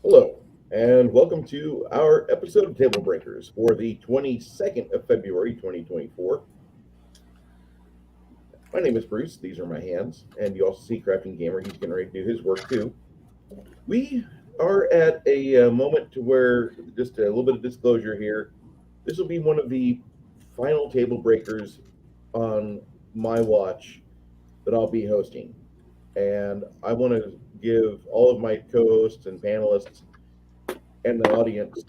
Hello, and welcome to our episode of Tablebreakers for the 22nd of February 2024. My name is Bruce. These are my hands. And you also see Crafting Gamer. He's getting ready to do his work too. We are at a moment to where, just a little bit of disclosure here, this will be one of the final Table Breakers on my watch that I'll be hosting. And I want to give all of my co hosts and panelists and the audience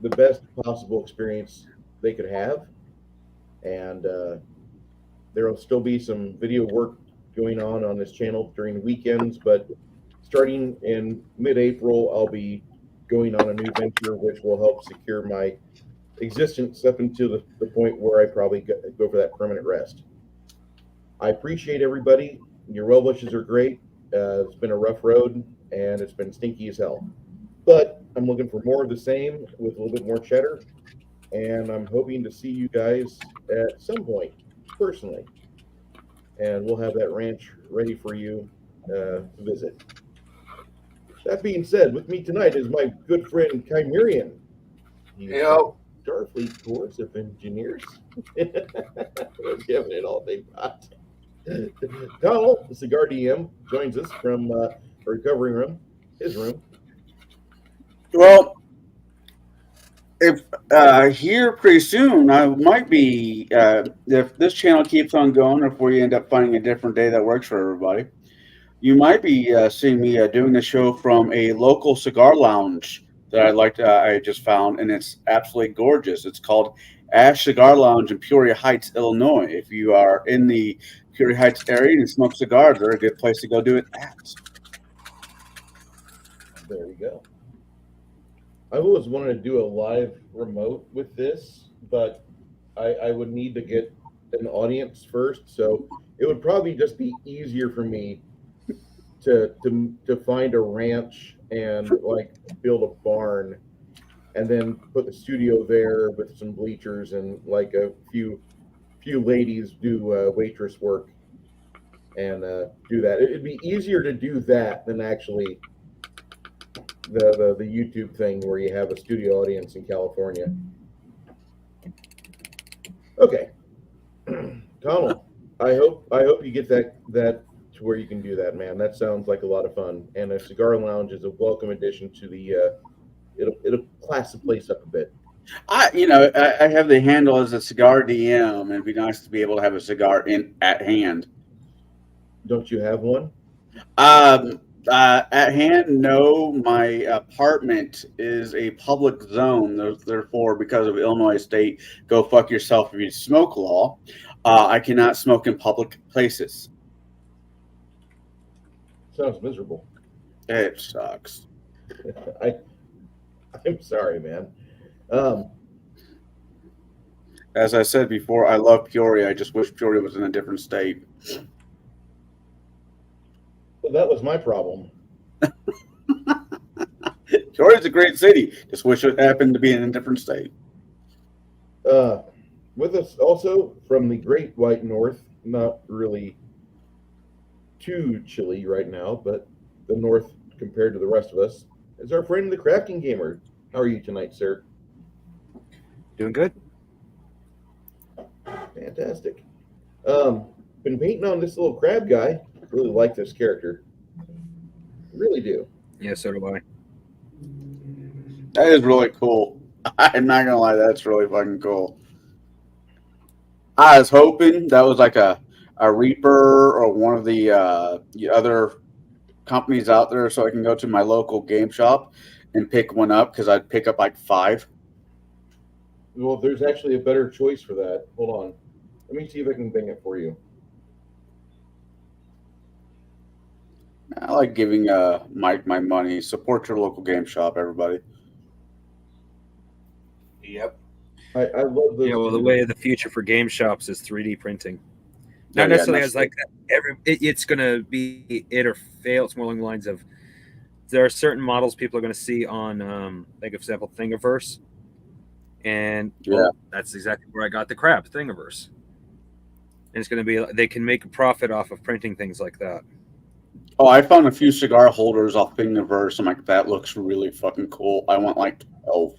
the best possible experience they could have. And there will still be some video work going on this channel during the weekends, but starting in mid-April, I'll be going on a new venture which will help secure my existence up until the point where I probably go for that permanent rest. I appreciate everybody. Your well wishes are great. It's been a rough road and it's been stinky as hell. But I'm looking for more of the same with a little bit more cheddar, and I'm hoping to see you guys at some point personally. And we'll have that ranch ready for you to visit. That being said, with me tonight is my good friend Chimerian. He's Yep. Starfleet Corps of Engineers. We're giving it all they've got. Donald, the cigar DM, joins us from the recovery room, his room. Well, if here pretty soon, I might be if this channel keeps on going, if we end up finding a different day that works for everybody, you might be seeing me doing the show from a local cigar lounge that I just found, and it's absolutely gorgeous. It's called Ash Cigar Lounge in Peoria Heights, Illinois. If you are in the Peoria Heights area and smoke cigars, they're a good place to go do it at. There we go. I always wanted to do a live remote with this, but I would need to get an audience first. So it would probably just be easier for me to find a ranch and like build a barn and then put the studio there with some bleachers and like a few ladies do waitress work and do that. It'd be easier to do that than actually the YouTube thing where you have a studio audience in California. Okay, Donald, I hope you get that to where you can do that, man. That sounds like a lot of fun, and a cigar lounge is a welcome addition to the. It'll class the place up a bit. I have the handle as a cigar DM, and it'd be nice to be able to have a cigar in at hand. Don't you have one? At hand, no. My apartment is a public zone. Therefore, because of Illinois State "Go fuck yourself if you smoke" law, I cannot smoke in public places. Sounds miserable. It sucks. I I'm sorry, man. Um, As I said before, I love Peoria. I just wish Peoria was in a different state. but that was my problem. Peoria's a great city. Just wish it happened to be in a different state. Uh, with us also from the Great White North, not really too chilly right now, but the North compared to the rest of us, is our friend the Crafting Gamer. How are you tonight, sir? Doing good. Fantastic. Been painting on this little crab guy. Really like this character. Really do. Yeah, so do I. That is really cool. I'm not gonna lie, that's really fucking cool. I was hoping that was like a Reaper or one of the other companies out there, so I can go to my local game shop and pick one up because I'd pick up like five. Well, there's actually a better choice for that. Hold on. Let me see if I can bang it for you. I like giving Mike my money. Support your local game shop, everybody. Yep. I love those. Yeah, well, the two. way of the future for game shops is 3D printing. Yeah, Not yeah, necessarily no, as like it's going to be it or fail. It's more along the lines of there are certain models people are going to see on, like, for example, Thingiverse. And yeah. that's exactly where I got the crap, Thingiverse. And it's going to be, they can make a profit off of printing things like that. Oh, I found a few cigar holders off Thingiverse. I'm like, that looks really fucking cool. I want like 12.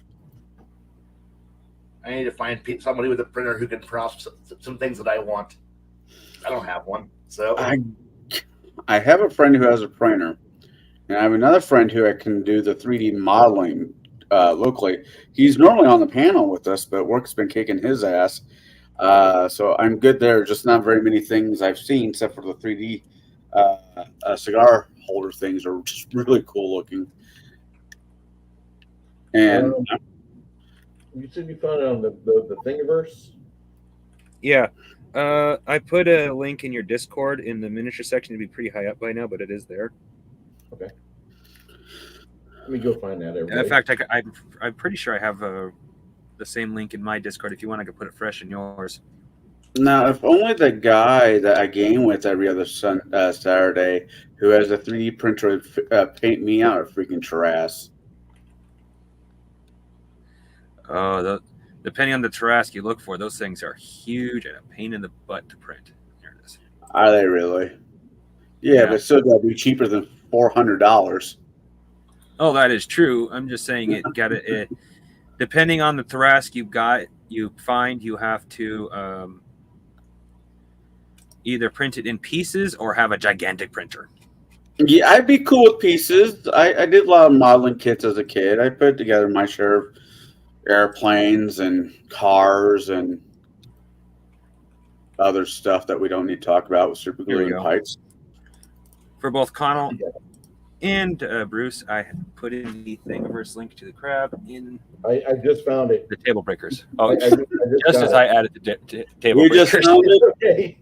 I need to find somebody with a printer who can print some things that I want. I don't have one, so I have a friend who has a printer, and I have another friend who can do the 3D modeling locally. He's normally on the panel with us, but work's been kicking his ass. So I'm good there. Just not very many things I've seen, except for the 3D cigar holder things are just really cool looking. And You said you found it on the Thingiverse? Yeah. I put a link in your Discord in the miniature section. It'd be pretty high up by now, but it is there. Okay. Let me go find that. Everybody. In fact, I'm pretty sure I have the same link in my Discord. If you want, I could put it fresh in yours. now, if only the guy that I game with every other Saturday, who has a 3D printer, would paint me out a freaking trash. Oh, depending on the Tarrasque you look for, those things are huge and a pain in the butt to print. There it is. Are they really? Yeah, but still got to be cheaper than $400. Oh, that is true. I'm just saying it depending on the Tarrasque you find you have to either print it in pieces or have a gigantic printer. Yeah, I'd be cool with pieces. I did a lot of modeling kits as a kid. I put together my share of airplanes and cars and other stuff that we don't need to talk about with super glue and pipes. For both Connell and Bruce, I put in the Thingiverse link to the crab in I just found it. the Tablebreakers. Oh, I just just as I added the We just Tablebreakers. found it. Okay.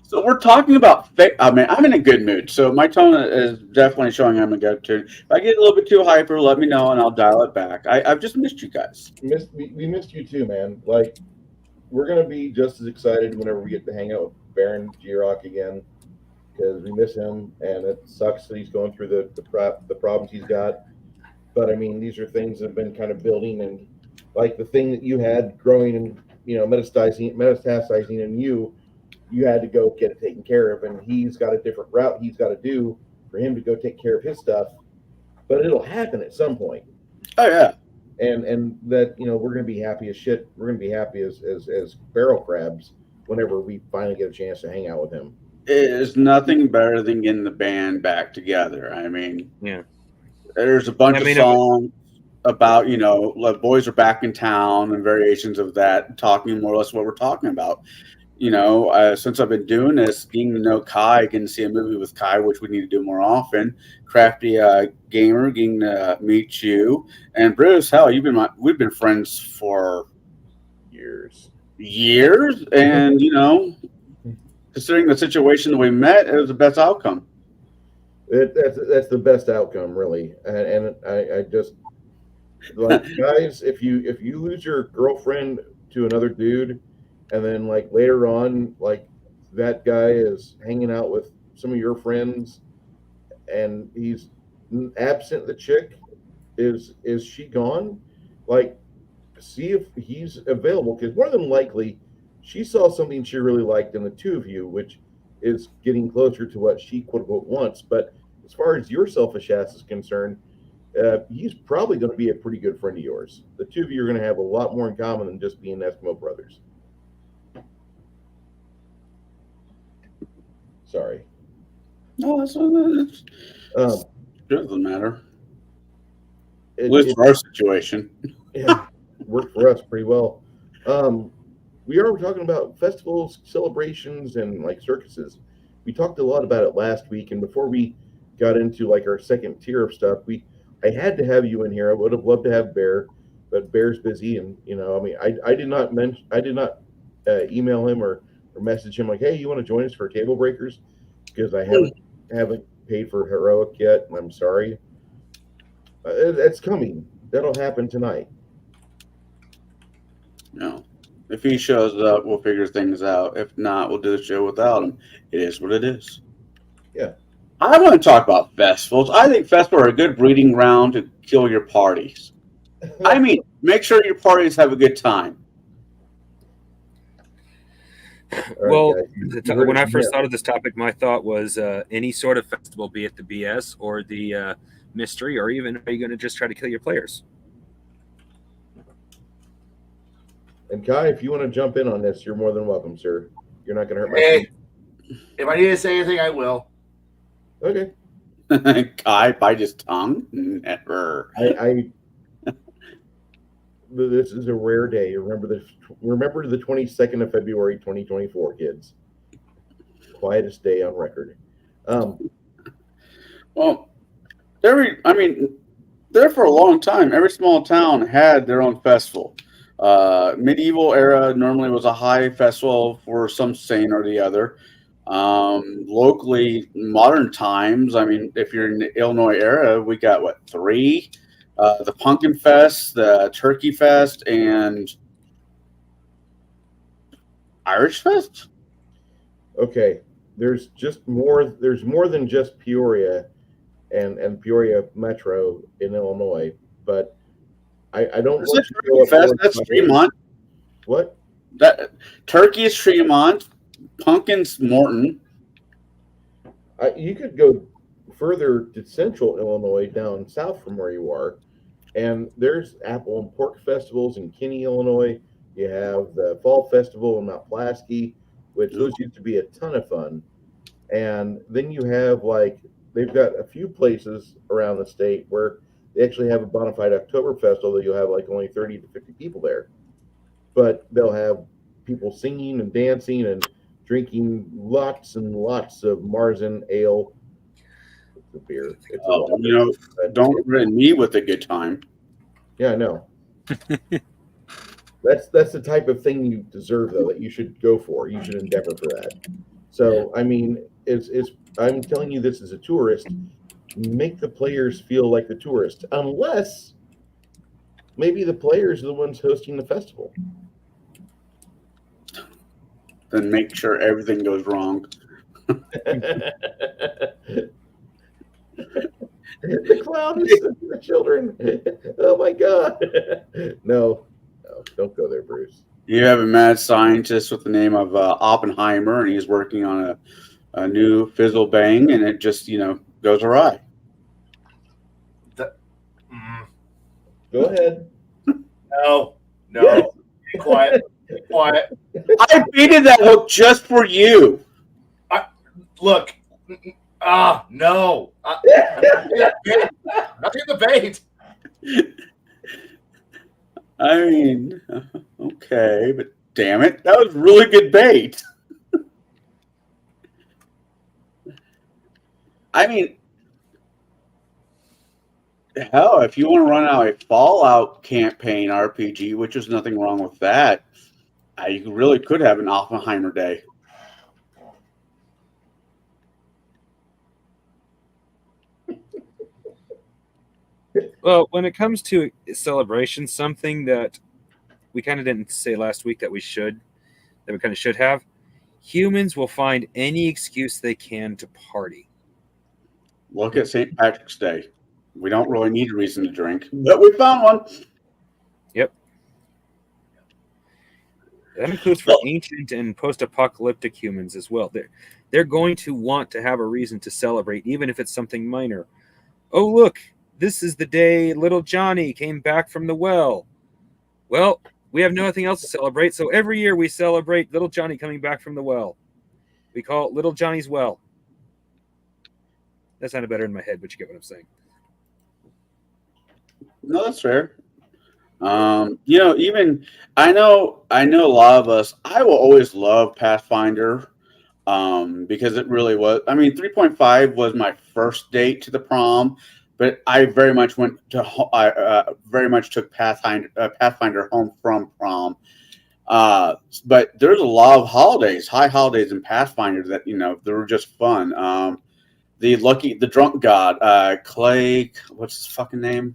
So we're talking about. I mean, I'm in a good mood. So my tone is definitely showing I'm in a good mood. If I get a little bit too hyper, let me know and I'll dial it back. I've just missed you guys. We missed you too, man. Like, we're gonna be just as excited whenever we get to hang out with Baron G-Rock again, because we miss him, and it sucks that he's going through the problems he's got. But I mean, these are things that have been kind of building, and like the thing that you had growing and metastasizing in you had to go get it taken care of, and he's got a different route he's got to do for him to go take care of his stuff. But it'll happen at some point. Oh yeah. And that, we're gonna be happy as shit. We're gonna be happy as barrel crabs whenever we finally get a chance to hang out with him. It is nothing better than getting the band back together. I mean, Yeah. There's a bunch of songs about, the boys are back in town and variations of that, talking more or less what we're talking about. Since I've been doing this, getting to know Kai, getting to see a movie with Kai, which we need to do more often. Crafty gamer, getting to meet you, and Bruce. Hell, we've been friends for Years, and considering the situation that we met, it was the best outcome. That's the best outcome, really. And I just like, guys, if you lose your girlfriend to another dude, and then like later on, like that guy is hanging out with some of your friends, and he's absent. The chick is she gone? Like, see if he's available, because more than likely she saw something she really liked in the two of you, which is getting closer to what she quote unquote wants. But as far as your selfish ass is concerned, he's probably going to be a pretty good friend of yours. The two of you are going to have a lot more in common than just being Eskimo brothers. Sorry. No, it doesn't matter. At least for our situation. Yeah, worked for us pretty well. We are talking about festivals, celebrations, and like circuses. We talked a lot about it last week, and before we got into like our second tier of stuff, I had to have you in here. I would have loved to have Bear, but Bear's busy, and I did not email him or message him like, hey, you want to join us for Tablebreakers? Because I haven't paid for Heroic yet, and I'm sorry. That's coming. That'll happen tonight. No. If he shows up, we'll figure things out. If not, we'll do the show without him. It is what it is. Yeah. I want to talk about festivals. I think festivals are a good breeding ground to kill your parties. I mean, make sure your parties have a good time. All Well, right, guys. You heard when it I from first him. thought of this topic, my thought was any sort of festival, be it the BS or the mystery, or even are you going to just try to kill your players? And Kai, if you want to jump in on this, you're more than welcome, sir. You're not going to hurt my Hey, feelings. if I need to say anything, I will. Okay. Kai bite his tongue. Never. This is a rare day. Remember this. Remember the 22nd of February, 2024, kids. Quietest day on record. Well, there for a long time, every small town had their own festival. Medieval era normally was a high festival for some saint or the other. Locally, modern times, I mean, if you're in the Illinois era, we got what, three? The Pumpkin Fest, the Turkey Fest, and Irish Fest. Okay. There's more than just Peoria and Peoria Metro in Illinois, but I don't There's want a you to go up Turkey Fest. north. That's Fremont. What? That Turkey is Fremont. Pumpkin's Morton. You could go further to central Illinois, down south from where you are, and there's apple and pork festivals in Kinney, Illinois. You have the Fall Festival in Mount Pulaski, which those used to be a ton of fun. And then you have they've got a few places around the state where they actually have a bona fide Oktoberfest, although you'll have only 30 to 50 people there. But they'll have people singing and dancing and drinking lots and lots of Marzen ale. It's a beer. It's a lager, but don't ruin me with a good time. yeah, I know. That's the type of thing you deserve, though, that you should go for. You should endeavor for that. So, I mean, I'm telling you this as a tourist. Make the players feel like the tourist, unless maybe the players are the ones hosting the festival. Then make sure everything goes wrong. The clown is the children. Oh my God! No, don't go there, Bruce. You have a mad scientist with the name of Oppenheimer, and he's working on a new fizzle bang, and it just goes awry. Go ahead. No. Yes. Be quiet. Be quiet. I baited that hook just for you. Look. No. Nothing in the bait. I mean, okay, but damn it, that was really good bait. I mean, hell, if you want to run out a Fallout campaign RPG, which is nothing wrong with that, you really could have an Oppenheimer day. Well, when it comes to celebration, something that we kind of didn't say last week that we kind of should have, humans will find any excuse they can to party. Look at St. Patrick's Day. We don't really need a reason to drink, but we found one. Yep. That includes for ancient and post-apocalyptic humans as well. They're going to want to have a reason to celebrate, even if it's something minor. Oh, look, this is the day little Johnny came back from the well. Well, we have nothing else to celebrate, so every year we celebrate little Johnny coming back from the well. We call it Little Johnny's Well. That sounded better in my head, but you get what I'm saying. No, that's fair. Even I know a lot of us. I will always love Pathfinder, because it really was. I mean, 3.5 was my first date to the prom, but I very much very much took Pathfinder home from prom. But there's a lot of high holidays in Pathfinder that they were just fun. The drunk god, Clay. What's his fucking name?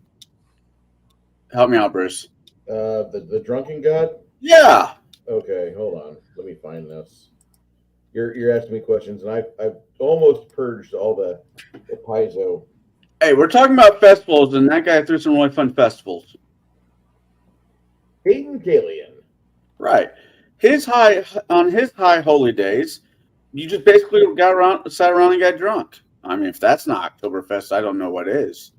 Help me out, Bruce. The drunken god. Yeah. Okay, hold on. Let me find this. You're asking me questions, and I've almost purged all the piezo. Hey, we're talking about festivals, and that guy threw some really fun festivals. Hayden Kalian. Right. his high holy days, you just basically sat around and got drunk. I mean, if that's not Oktoberfest, I don't know what is.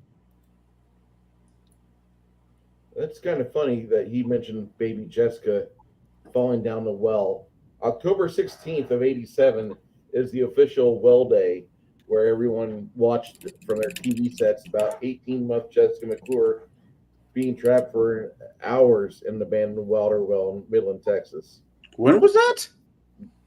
That's kind of funny that he mentioned baby Jessica falling down the well. October 16th of 87 is the official well day where everyone watched from their TV sets about 18-month Jessica McClure being trapped for hours in the abandoned water well in Midland, Texas. When was that?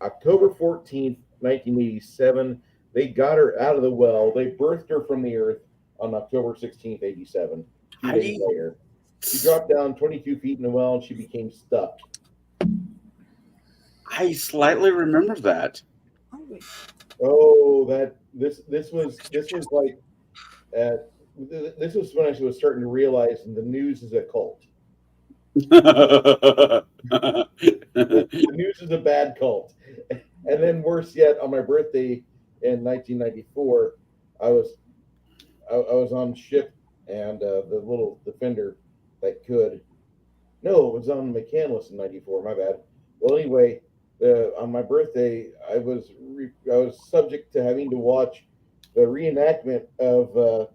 October 14th, 1987. They got her out of the well. They birthed her from the earth on October 16th, 87. 2 days later. She dropped down 22 feet in the well and she became stuck. I slightly remember that. Oh, this was like this was when I was starting to realize the news is a cult. The news is a bad cult. And then worse yet, on my birthday in 1994, I was on ship and the little Defender that could. No, it was on McCandless in '94. My bad. Well, anyway, on my birthday, I was subject to having to watch the reenactment of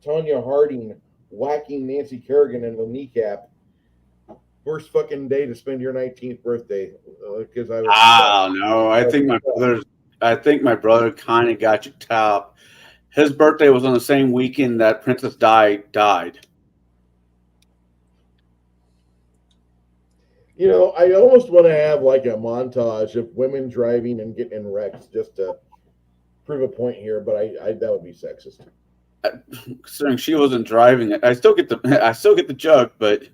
Tanya Harding whacking Nancy Kerrigan in the kneecap. Worst fucking day to spend your 19th birthday because I was. Oh no! I think my brother kind of got you top. His birthday was on the same weekend that Princess Di died. You know, I almost want to have like a montage of women driving and getting in wrecks just to prove a point here, but I that would be sexist. Considering she wasn't driving it, I still get the joke, but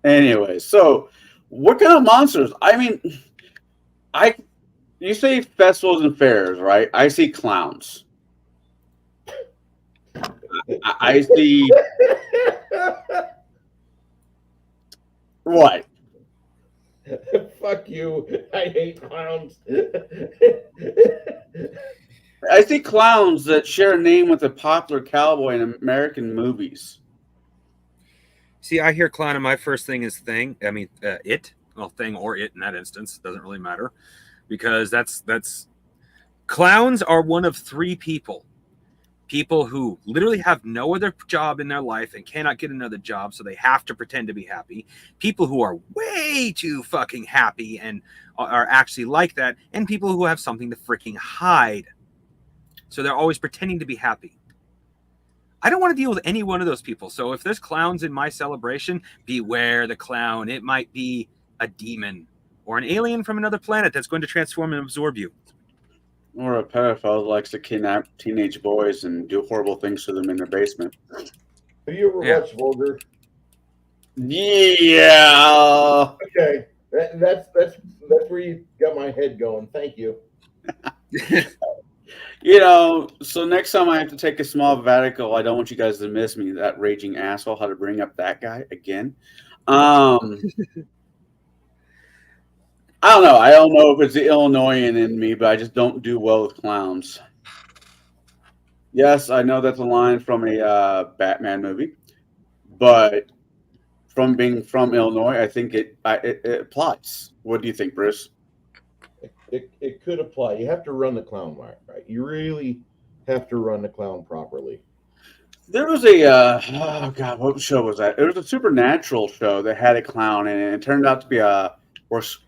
anyway. So, what kind of monsters? I mean, you say festivals and fairs, right? I see clowns. I see. What? Fuck you. I hate clowns. I see clowns that share a name with a popular cowboy in American movies. See, I hear clown, and my first thing is thing. I mean, it. Well, thing or it in that instance doesn't really matter, because that's clowns are one of three people who literally have no other job in their life and cannot get another job, so they have to pretend to be happy. People who are way too fucking happy and are actually like that, and people who have something to freaking hide. So they're always pretending to be happy. I don't want to deal with any one of those people. So if there's clowns in my celebration, beware the clown. It might be a demon or an alien from another planet that's going to transform and absorb you. Or a pedophile who likes to kidnap teenage boys and do horrible things to them in their basement. Have you ever watched Vulgar? Yeah. Okay, that's where you got my head going. Thank you. You know, so next time I have to take a small sabbatical, I don't want you guys to miss me, that raging asshole, how to bring up that guy again. I don't know. I don't know if it's the Illinoisan in me, but I just don't do well with clowns. Yes, I know that's a line from a Batman movie, but from being from Illinois, I think it applies. What do you think, Bruce? It could apply. You have to run the clown right. You really have to run the clown properly. There was a oh god, what show was that? It was a supernatural show that had a clown in it. It turned out to be a Rakshasa.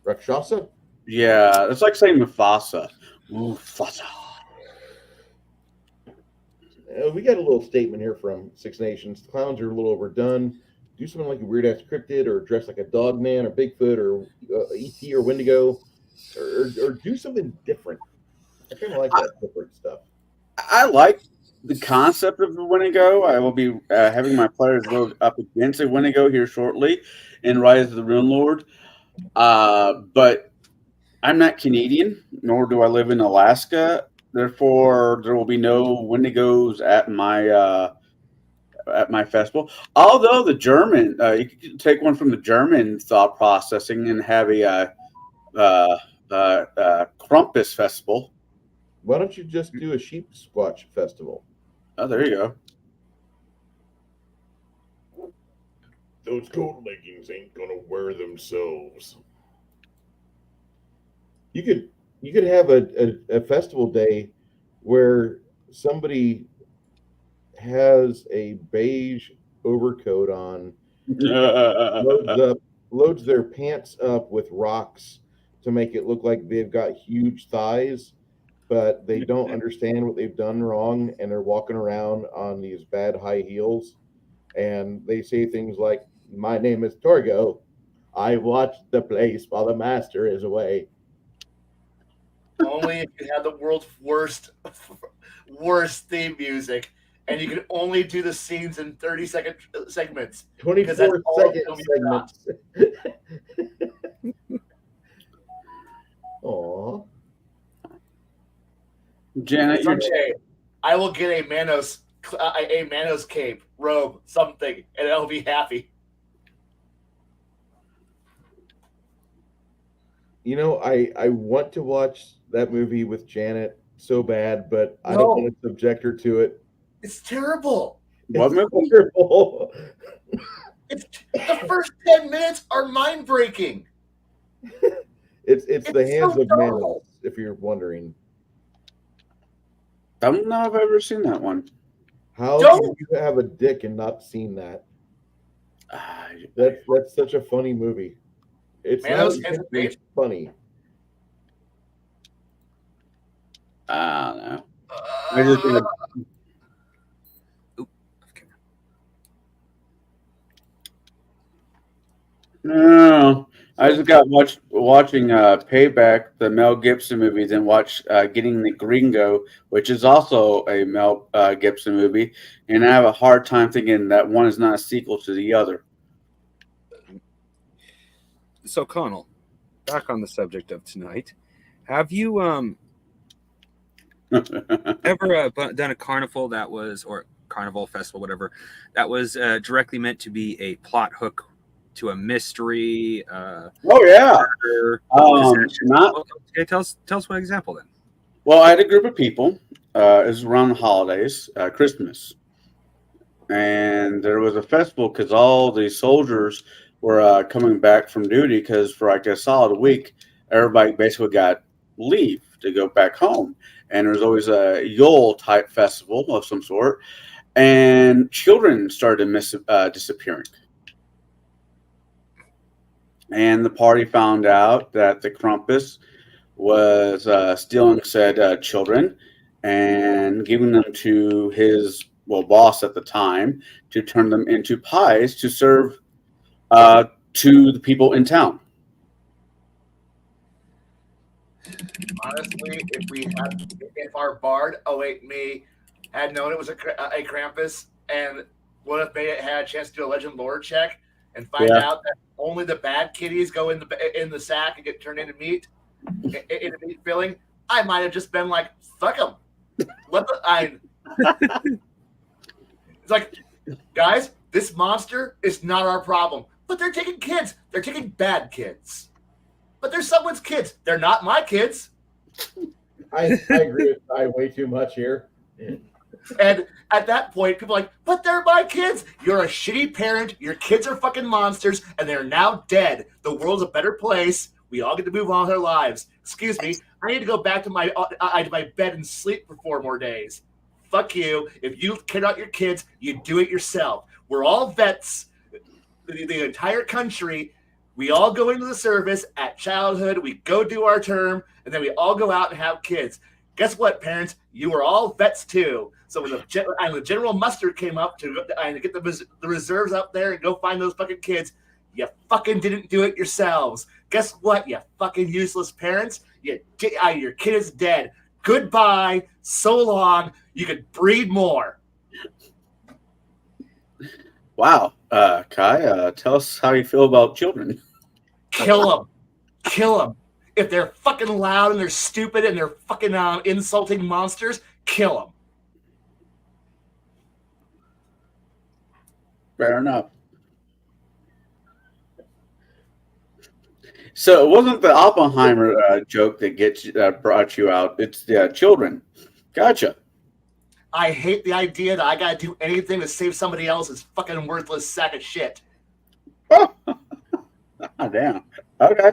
Rakshasa? Yeah, it's like saying Mufasa. Mufasa. We got a little statement here from Six Nations. The clowns are a little overdone. Do something like a weird ass cryptid, or dress like a dog man, or Bigfoot, or ET, or Wendigo, or do something different. I kind of like that different stuff. I like the concept of the Wendigo. I will be having my players go up against a Wendigo here shortly in Rise of the Rune Lord. But I'm not Canadian, nor do I live in Alaska. Therefore, there will be no Wendigos at my festival. Although the German, you could take one from the German thought processing and have a Krampus festival. Why don't you just do a sheep squatch festival? Oh, there you go. Those gold leggings ain't gonna wear themselves. You could have a festival day where somebody has a beige overcoat on, loads their pants up with rocks to make it look like they've got huge thighs, but they don't understand what they've done wrong, and they're walking around on these bad high heels, and they say things like, "My name is Torgo. I watch the place while the master is away." Only if you had the world's worst theme music, and you could only do the scenes in 30-second segments. 24-second segments. Aw. Janet, you're Someday, I will get a Manos cape, robe, something, and I'll be happy. You know, I want to watch that movie with Janet so bad, but I don't No. want to subject her to it. It's terrible. what movie? It's terrible. It's the first 10 minutes are mind breaking. It's It's the hands so of terrible. Manos, if you're wondering. I don't know if I've ever seen that one. How Don't. can you have a dick and not seen that? Ah, That's such a funny movie. It's Manos not and intentionally Bates. funny. I don't know. I just no. I just got watching Payback, the Mel Gibson movie, then watch Getting the Gringo, which is also a Mel Gibson movie, and I have a hard time thinking that one is not a sequel to the other. So, Connell, back on the subject of tonight, have you ever done a carnival that was, or carnival festival, whatever, that was directly meant to be a plot hook to a mystery? Oh yeah. Murder, Not okay, tell us one example then. well. I had a group of people. It was around the holidays, Christmas, and there was a festival because all the soldiers were coming back from duty because for like a solid week, everybody basically got leave to go back home, and there was always a Yule type festival of some sort, and children started disappearing. And the party found out that the Krampus was stealing said children and giving them to his boss at the time to turn them into pies to serve to the people in town. Honestly, if our bard, had known it was a Krampus and would have had a chance to do a legend lore check and find out that only the bad kitties go in the sack and get turned into meat, into meat filling, I might have just been like, fuck them. It's like, guys, this monster is not our problem. But they're taking kids. They're taking bad kids. But they're someone's kids. They're not my kids. I agree with Ty way too much here. And at that point, people are like, but they're my kids. You're a shitty parent. Your kids are fucking monsters, and they're now dead. The world's a better place. We all get to move on with our lives. Excuse me. I need to go back to my bed and sleep for 4 more days. Fuck you. If you care about your kids, you do it yourself. We're all vets. The entire country, we all go into the service at childhood. We go do our term, and then we all go out and have kids. Guess what, parents? You were all vets too. So when the general muster came up to get the reserves up there and go find those fucking kids, you fucking didn't do it yourselves. Guess what, you fucking useless parents? Your kid is dead. Goodbye. So long. You could breed more. Wow, Kai, tell us how you feel about children. Kill them. Kill them. If they're fucking loud and they're stupid and they're fucking insulting monsters, kill them. Fair enough. So it wasn't the Oppenheimer joke that brought you out. It's the children. Gotcha. I hate the idea that I gotta do anything to save somebody else's fucking worthless sack of shit. Oh, damn. Okay.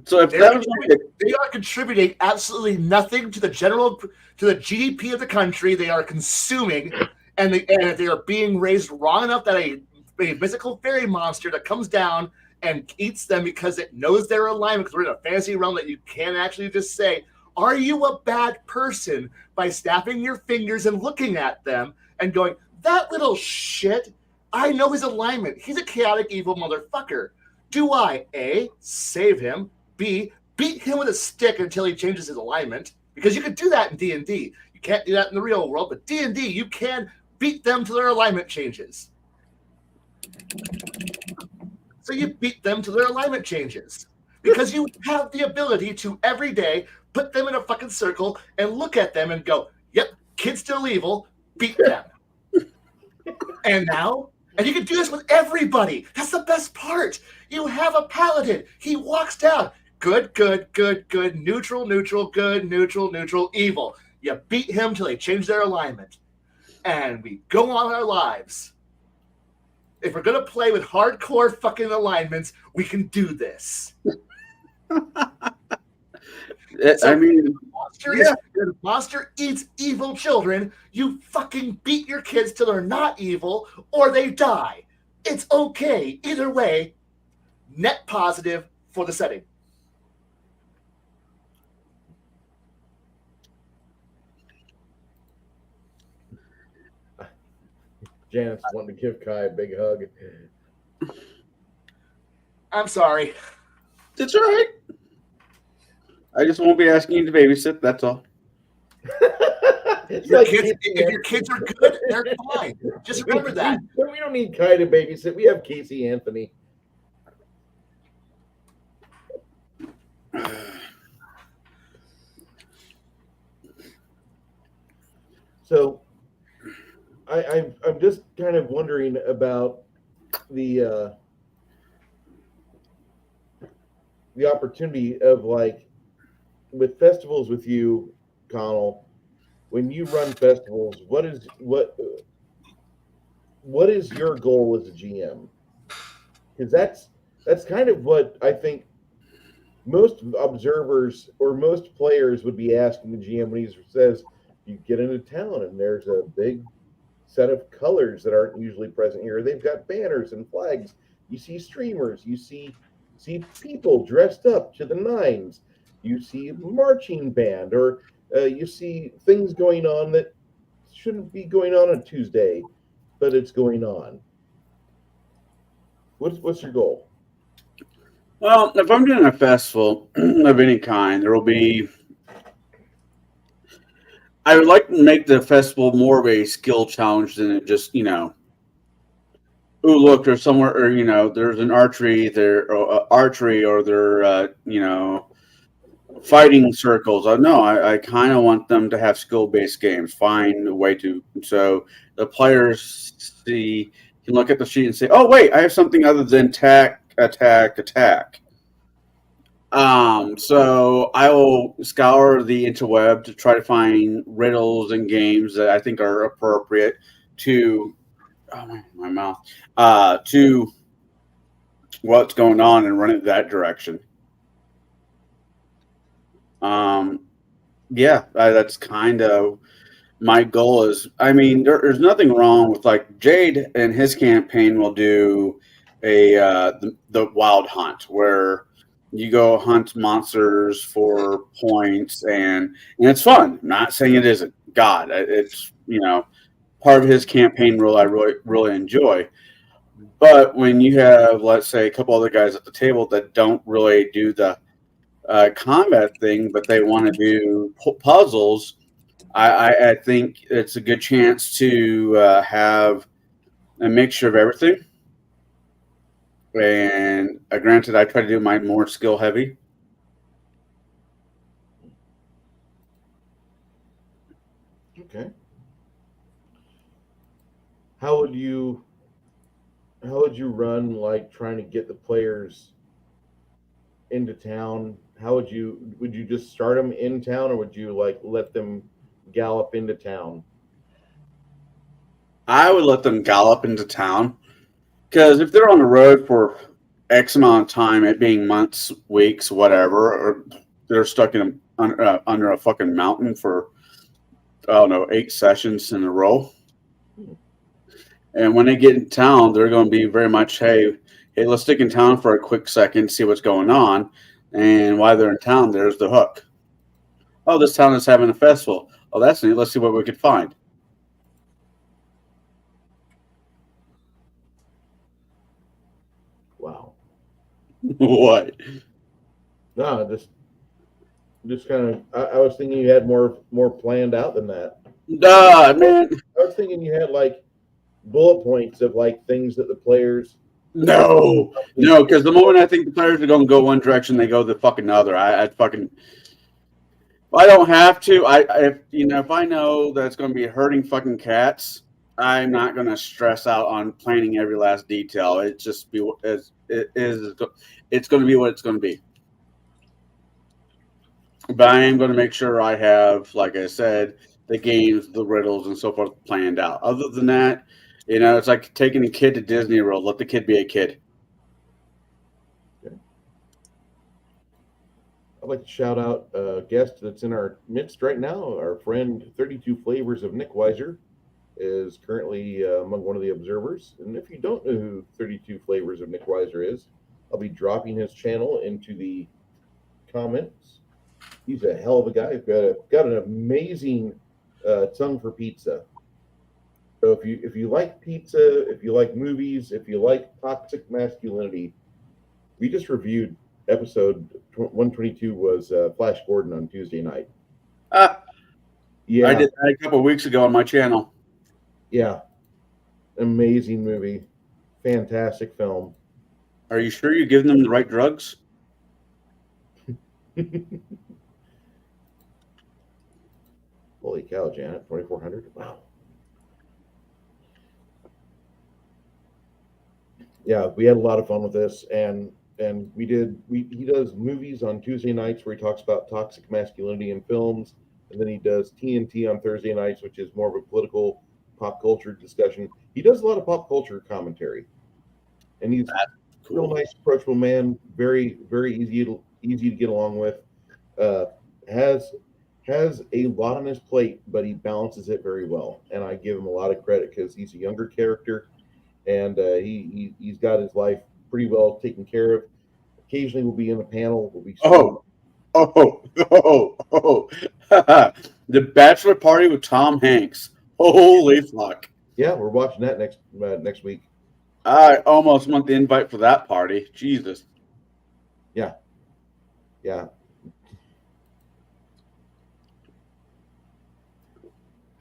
So if They that are, was like they are contributing absolutely nothing to the GDP of the country. They are consuming, and if they are being raised wrong enough that a mythical fairy monster that comes down and eats them because it knows their alignment, because we're in a fantasy realm that you can't actually just say, "Are you a bad person?" by snapping your fingers and looking at them and going, "That little shit, I know his alignment. He's a chaotic evil motherfucker." Do I A, save him, B, beat him with a stick until he changes his alignment? Because you can do that in D&D. You can't do that in the real world, but D&D, you can beat them till their alignment changes. So you beat them till their alignment changes. Because you have the ability to, every day, put them in a fucking circle and look at them and go, "Yep, kid's still evil, beat them." And now, and you can do this with everybody. That's the best part. You have a paladin. He walks down. Good, good, good, good, neutral, neutral, good, neutral, neutral, evil. You beat him till they change their alignment. And we go on our lives. If we're going to play with hardcore fucking alignments, we can do this. I mean, The monster eats evil children. You fucking beat your kids till they're not evil or they die. It's okay. Either way, net positive for the setting. Janet's wanting to give Kai a big hug. I'm sorry. it's all right. I just won't be asking you to babysit. That's all. It's Your like kids, Casey if your kids are good, they're fine. Just remember that. We don't need Kai to babysit. We have Casey Anthony. So, I'm just kind of wondering about the opportunity of, like, with festivals with you, Connell. When you run festivals, what is your goal as a GM? Because that's kind of what I think most observers or most players would be asking the GM when he says, you get into town and there's a big set of colors that aren't usually present here. They've got banners and flags. You see streamers. You see people dressed up to the nines. You see marching band, or you see things going on that shouldn't be going on Tuesday, but it's going on. What's your goal? Well, if I'm doing a festival of any kind, there will be. I would like to make the festival more of a skill challenge than it just, oh, look, there's somewhere, or, there's an archery there, or there, fighting circles. No, I kind of want them to have skill-based games. Find a way to, so the players can look at the sheet and say, oh, wait, I have something other than attack. So I will scour the interweb to try to find riddles and games that I think are appropriate to my mouth to what's going on and run it that direction. That's kind of my goal. Is there's nothing wrong with, like, Jade and his campaign will do the wild hunt where you go hunt monsters for points, and it's fun. I'm not saying it isn't. God, it's part of his campaign rule I really enjoy. But when you have, let's say, a couple other guys at the table that don't really do the combat thing, but they want to do puzzles, I think it's a good chance to have a mixture of everything. And granted, I try to do mine more skill heavy. Okay. How would you run, like, trying to get the players into town? How would you just start them in town, or would you, like, let them gallop into town? I would let them gallop into town. Because if they're on the road for X amount of time, it being months, weeks, whatever, or they're stuck in under a fucking mountain for, I don't know, 8 sessions in a row. And when they get in town, they're going to be very much, hey, let's stick in town for a quick second, see what's going on. And while they're in town, there's the hook. Oh, this town is having a festival. Oh, that's neat. Let's see what we could find. Wow. What? No, just kind of. I was thinking you had more planned out than that. Duh, man. I was thinking you had like bullet points of like things that the players. No, because the moment I think the players are going to go one direction, they go the fucking other. I don't have to. If I know that it's going to be hurting fucking cats, I'm not going to stress out on planning every last detail. It's just be as it is. It's going to be what it's going to be. But I am going to make sure I have, like I said, the games, the riddles, and so forth planned out. Other than that, it's like taking a kid to Disney World. Let the kid be a kid. I'd like to shout out a guest that's in our midst right now. Our friend 32 Flavors of Nick Weiser is currently among one of the observers. And if you don't know who 32 Flavors of Nick Weiser is, I'll be dropping his channel into the comments. He's a hell of a guy. Got an amazing tongue for pizza. So if you like pizza, if you like movies, if you like toxic masculinity, we just reviewed episode 122 was Flash Gordon on Tuesday night. Yeah, I did that a couple of weeks ago on my channel. Yeah, amazing movie, fantastic film. Are you sure you're giving them the right drugs? Holy cow, Janet, 2,400. Wow. Yeah, we had a lot of fun with this, and he does movies on Tuesday nights where he talks about toxic masculinity in films, and then he does TNT on Thursday nights, which is more of a political pop culture discussion. He does a lot of pop culture commentary, and he's a real nice, approachable man, very, very easy to get along with. Has a lot on his plate, but he balances it very well, and I give him a lot of credit because he's a younger character, and he's got his life pretty well taken care of. Occasionally, we'll be in a panel. We'll be The bachelor party with Tom Hanks. Holy fuck! Yeah, we're watching that next week. I almost want the invite for that party. Jesus. Yeah.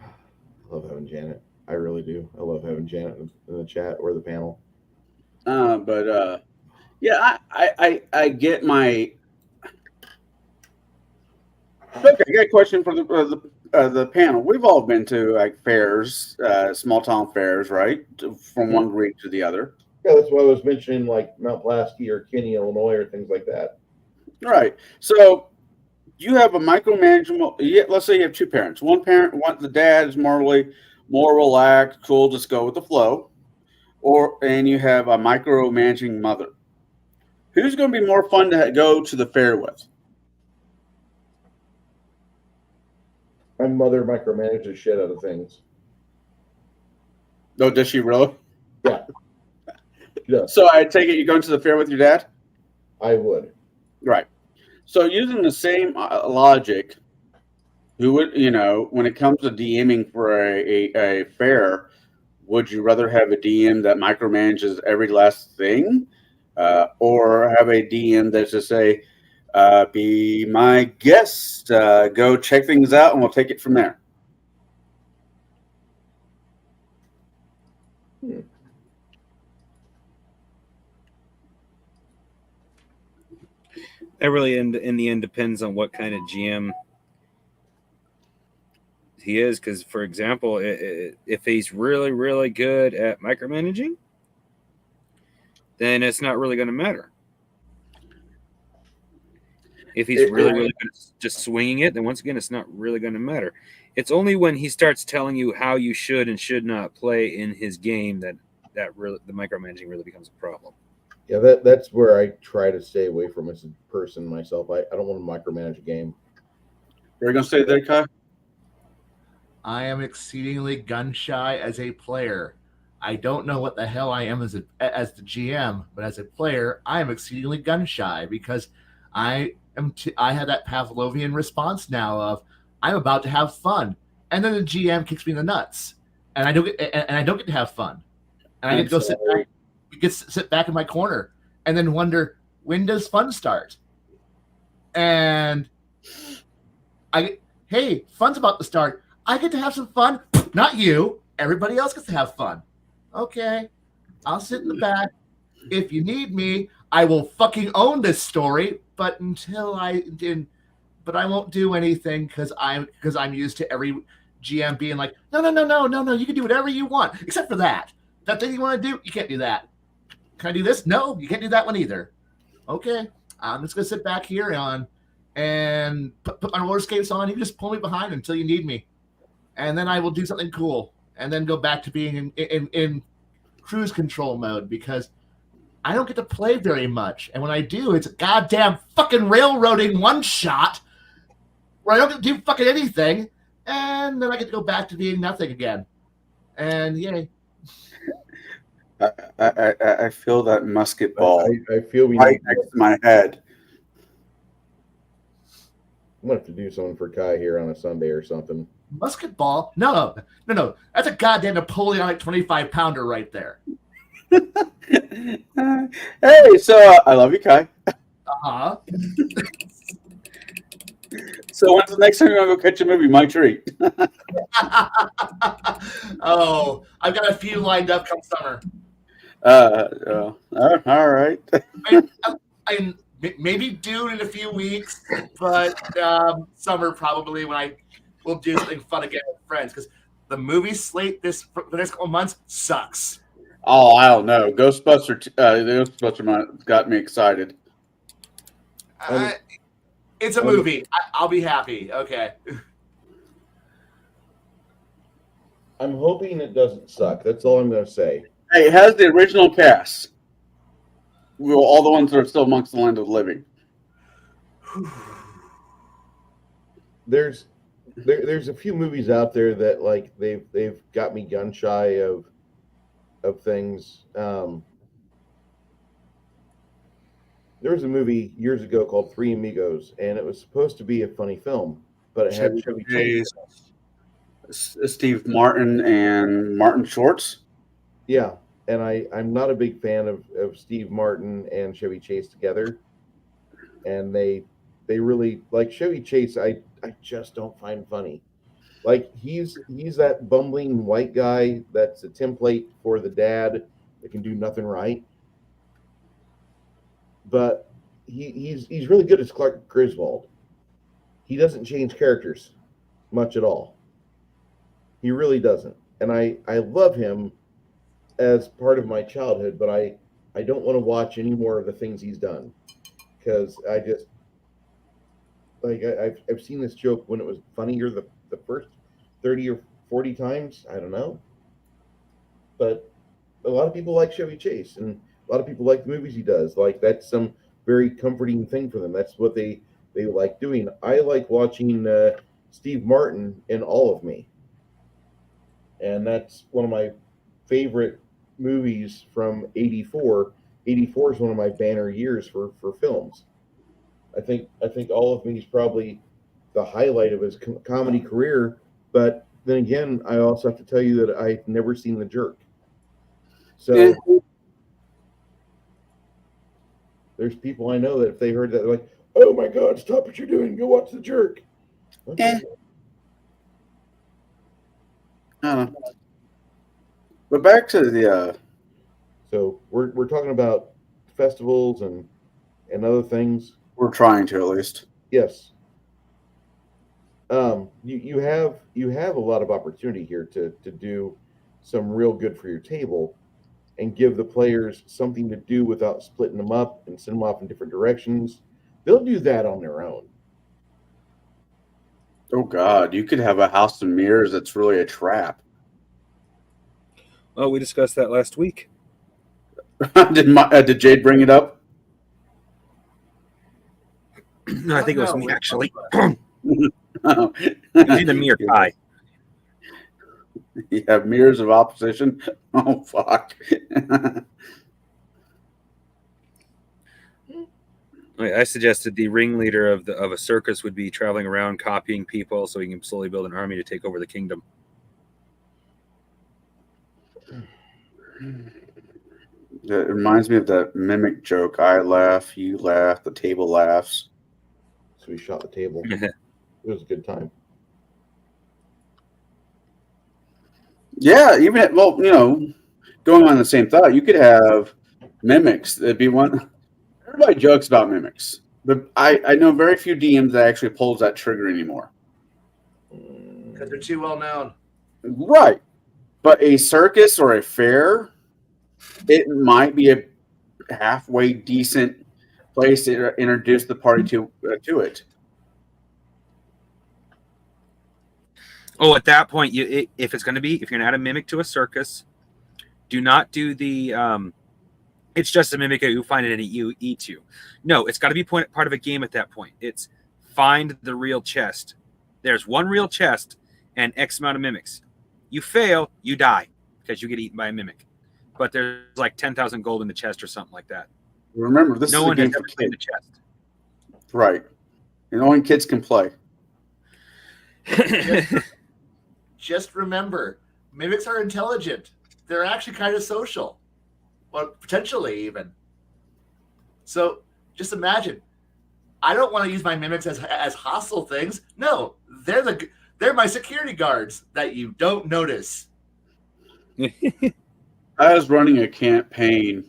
I love having Janet. I really do. I love having Janet in the chat or the panel. Yeah, I get my. Okay, I got a question for the panel. We've all been to like fairs, small town fairs, right? From one Greek to the other. Yeah, that's why I was mentioning like Mount Pulaski or Kinney, Illinois, or things like that. Right. So you have a micromanagement. Yeah, let's say you have two parents. One parent, the dad is more relaxed, cool, just go with the flow, and you have a micromanaging mother. Who's going to be more fun to go to the fair with? My mother micromanages shit out of things. Oh, does she really? Yeah. Yeah. So I take it you're going to the fair with your dad? I would. Right. So using the same logic, who would, when it comes to DMing for a fair, would you rather have a DM that micromanages every last thing, or have a DM that's just say, be my guest, go check things out, and we'll take it from there? That really, in the end, depends on what kind of GM he is. Because, for example, if he's really, really good at micromanaging, then it's not really going to matter. If he's really, really good at just swinging it, then once again, it's not really going to matter. It's only when he starts telling you how you should and should not play in his game that the micromanaging really becomes a problem. Yeah, that's where I try to stay away from as a person myself. I don't want to micromanage a game. You're gonna say there, Kai? I am exceedingly gun shy as a player. I don't know what the hell I am as the GM, but as a player, I am exceedingly gun shy because I have that Pavlovian response now of I'm about to have fun, and then the GM kicks me in the nuts, and I don't get to have fun, and I get to go sit back in my corner, and then wonder when does fun start, and hey, fun's about to start. I get to have some fun. Not you. Everybody else gets to have fun. Okay. I'll sit in the back. If you need me, I will fucking own this story. But I won't do anything because I'm used to every GM being like, no. You can do whatever you want, except for that. That thing you want to do, you can't do that. Can I do this? No, you can't do that one either. Okay. I'm just gonna sit back here and put my roller skates on. You can just pull me behind until you need me. And then I will do something cool, and then go back to being in cruise control mode because I don't get to play very much. And when I do, it's a goddamn fucking railroading one shot where I don't get to do fucking anything, and then I get to go back to being nothing again. And yay. I feel that musket ball I feel we right need, next to my head. I'm gonna have to do something for Kai here on a Sunday or something. Musket ball? No. That's a goddamn Napoleonic 25-pounder right there. Hey, so I love you, Kai. Uh-huh. So when's the next time you're gonna go catch a movie? My treat. Oh, I've got a few lined up come summer. All right. I maybe Dune in a few weeks, but summer probably when I will do something fun again with friends because the movie slate for the next couple months sucks. Oh, I don't know. Ghostbuster got me excited. It's a movie. I'll be happy. Okay. I'm hoping it doesn't suck. That's all I'm gonna say. Hey, it has the original cast. Well, all the ones that are still amongst the land of the living. There's a few movies out there that like they've got me gun shy of things. There was a movie years ago called Three Amigos, and it was supposed to be a funny film, but it had Chevy Chase. Steve Martin and Martin Shorts. Yeah, and I'm not a big fan of Steve Martin and Chevy Chase together, and they really like Chevy Chase. I just don't find funny. Like he's that bumbling white guy that's a template for the dad that can do nothing right. But he's really good as Clark Griswold. He doesn't change characters much at all. He really doesn't. And I love him as part of my childhood, but I don't want to watch any more of the things he's done because I just like I've seen this joke when it was funnier the first 30 or 40 times. I don't know. But a lot of people like Chevy Chase and a lot of people like the movies he does. Like that's some very comforting thing for them. That's what they like doing. I like watching Steve Martin in All of Me, and that's one of my favorite movies from '84. '84 is one of my banner years for films. I think All of Me is probably the highlight of his comedy career. But then again, I also have to tell you that I've never seen The Jerk. So. Yeah. There's people I know that if they heard that, they're like, "Oh my God, stop what you're doing! Go watch The Jerk." Okay. But back to the. So we're talking about festivals and other things. We're trying to at least. Yes. You have a lot of opportunity here to do some real good for your table and give the players something to do without splitting them up and send them off in different directions. They'll do that on their own. Oh God, you could have a house of mirrors that's really a trap. Oh, we discussed that last week. Did Jade bring it up? No, I think it was me, actually. Oh. It was either me or Kai. You have mirrors of opposition. Oh fuck! I suggested the ringleader of a circus would be traveling around copying people, so he can slowly build an army to take over the kingdom. It reminds me of that mimic joke. I laugh, you laugh, the table laughs. So we shot the table. It was a good time. Yeah, even going on the same thought, you could have mimics. That'd be one. Everybody jokes about mimics, but I know very few DMs that actually pulls that trigger anymore. Because they're too well known. Right, but a circus or a fair, it might be a halfway decent place to introduce the party to it. Oh, at that point, if it's going to be, if you're going to add a mimic to a circus, do not do the. It's just a mimic you find it and it eats you. No, it's got to be part of a game at that point. It's find the real chest. There's one real chest and X amount of mimics. You fail, you die because you get eaten by a mimic. But there's like 10,000 gold in the chest or something like that. Remember, this No is a one game has for ever played the kids. chest. Right. And only kids can play. Just remember, mimics are intelligent. They're actually kind of social, or potentially even. So just imagine. I don't want to use my mimics as hostile things. No, they're my security guards that you don't notice. I was running a campaign,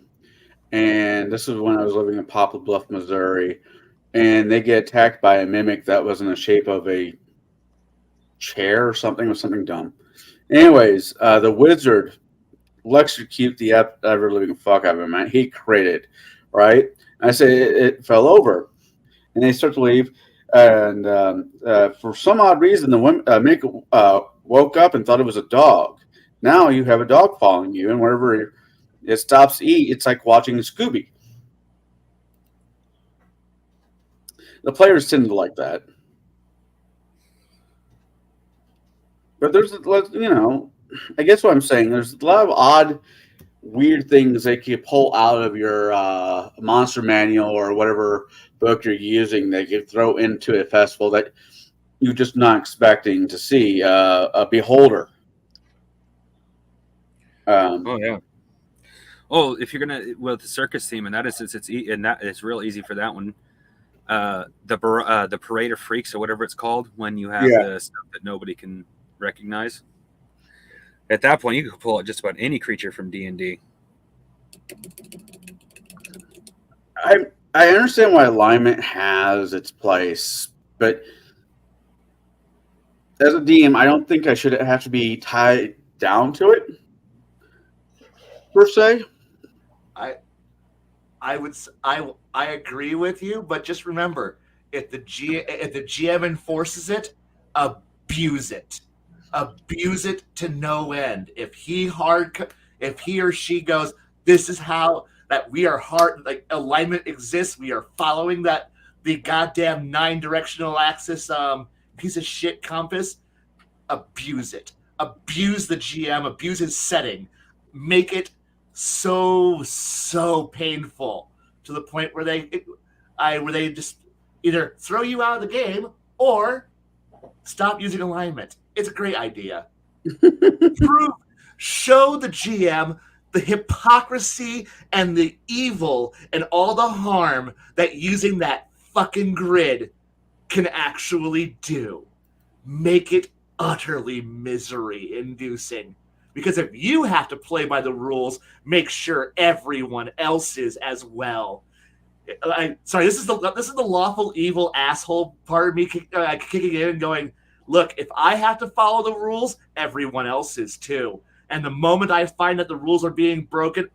and this is when I was living in Poplar Bluff, Missouri, and they get attacked by a mimic that was in the shape of a chair or something, or something dumb. Anyways, the wizard electrocute the ever living fuck out of him, man. He critted, right? And I say it fell over, and they start to leave. And for some odd reason, the mimic woke up and thought it was a dog. Now you have a dog following you, and wherever it stops to eat, it's like watching Scooby. The players tend to like that. But there's, I guess what I'm saying, there's a lot of odd, weird things that you pull out of your monster manual or whatever book you're using that you throw into a festival that you're just not expecting to see. A beholder. Oh yeah. Oh, if you're gonna the circus theme, and it's real easy for that one. The parade of freaks or whatever it's called, when you have the stuff that nobody can recognize. At that point, you can pull out just about any creature from D&D. I understand why alignment has its place, but as a DM, I don't think I should have to be tied down to it per se. I agree with you, but just remember, if the GM enforces it, abuse it. Abuse it to no end. If he or she goes, this is how that we are hard, like alignment exists. We are following the goddamn 9-directional axis piece of shit compass. Abuse it. Abuse the GM. Abuse his setting. Make it so painful to the point where they just either throw you out of the game or stop using alignment. It's a great idea. Show the GM the hypocrisy and the evil and all the harm that using that fucking grid can actually do. Make it utterly misery-inducing. Because if you have to play by the rules, make sure everyone else is as well. This is the lawful evil asshole part of me kicking in and going, look, if I have to follow the rules, everyone else is too. And the moment I find that the rules are being broken,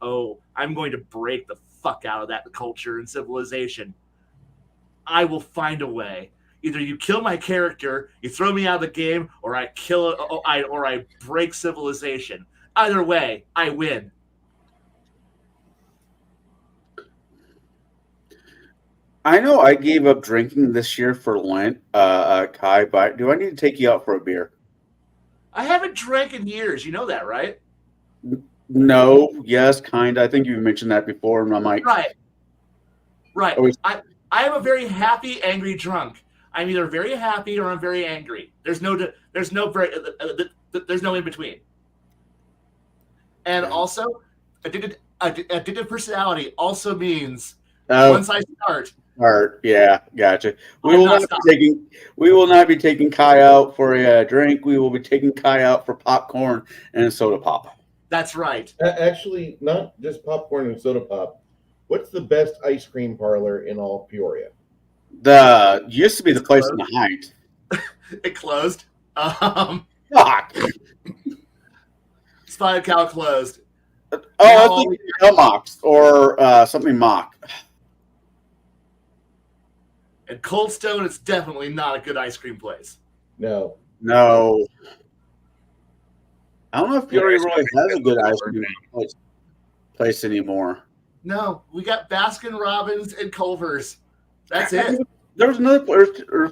I'm going to break the fuck out of that culture and civilization. I will find a way. Either you kill my character, you throw me out of the game, or I kill it, or I break civilization. Either way, I win. I know I gave up drinking this year for Lent, Kai, but do I need to take you out for a beer? I haven't drank in years. You know that, right? No, yes, kind. I think you mentioned that before, and I'm like, Right. Right. Always- I am a very happy, angry drunk. I'm either very happy or I'm very angry. There's no in between. And also, addictive personality also means once I start, art. Yeah, gotcha. We I'm will not not be taking Kai out for a drink. We will be taking Kai out for popcorn and soda pop. that's right. Actually, not just popcorn and soda pop. What's the best ice cream parlor in all of Peoria? The used to be the place in the Heights. It closed. Fuck. Spotted Cow closed. Oh, I think Elmox or something mock. And Cold Stone is definitely not a good ice cream place. No. No. I don't know if Peoria really has a good ice cream place anymore. No, we got Baskin Robbins and Culver's. That's it. There was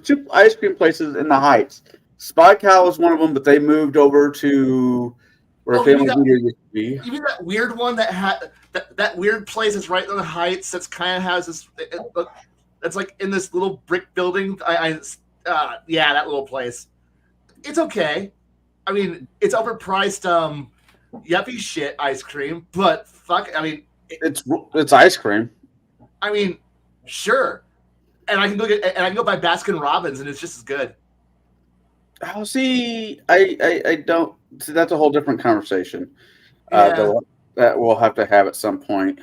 two ice cream places in the Heights. Spy Cow was one of them, but they moved over to where Family Leader used to be. You mean that weird one that had that weird place that's right on the Heights that's kind of has this that's like in this little brick building. Yeah, that little place. It's okay. I mean, it's overpriced yuppie shit ice cream, but fuck, I mean, it's ice cream. I mean, sure. And I can go buy Baskin Robbins and it's just as good. Oh, see, I don't see. That's a whole different conversation. Yeah. That we'll have to have at some point.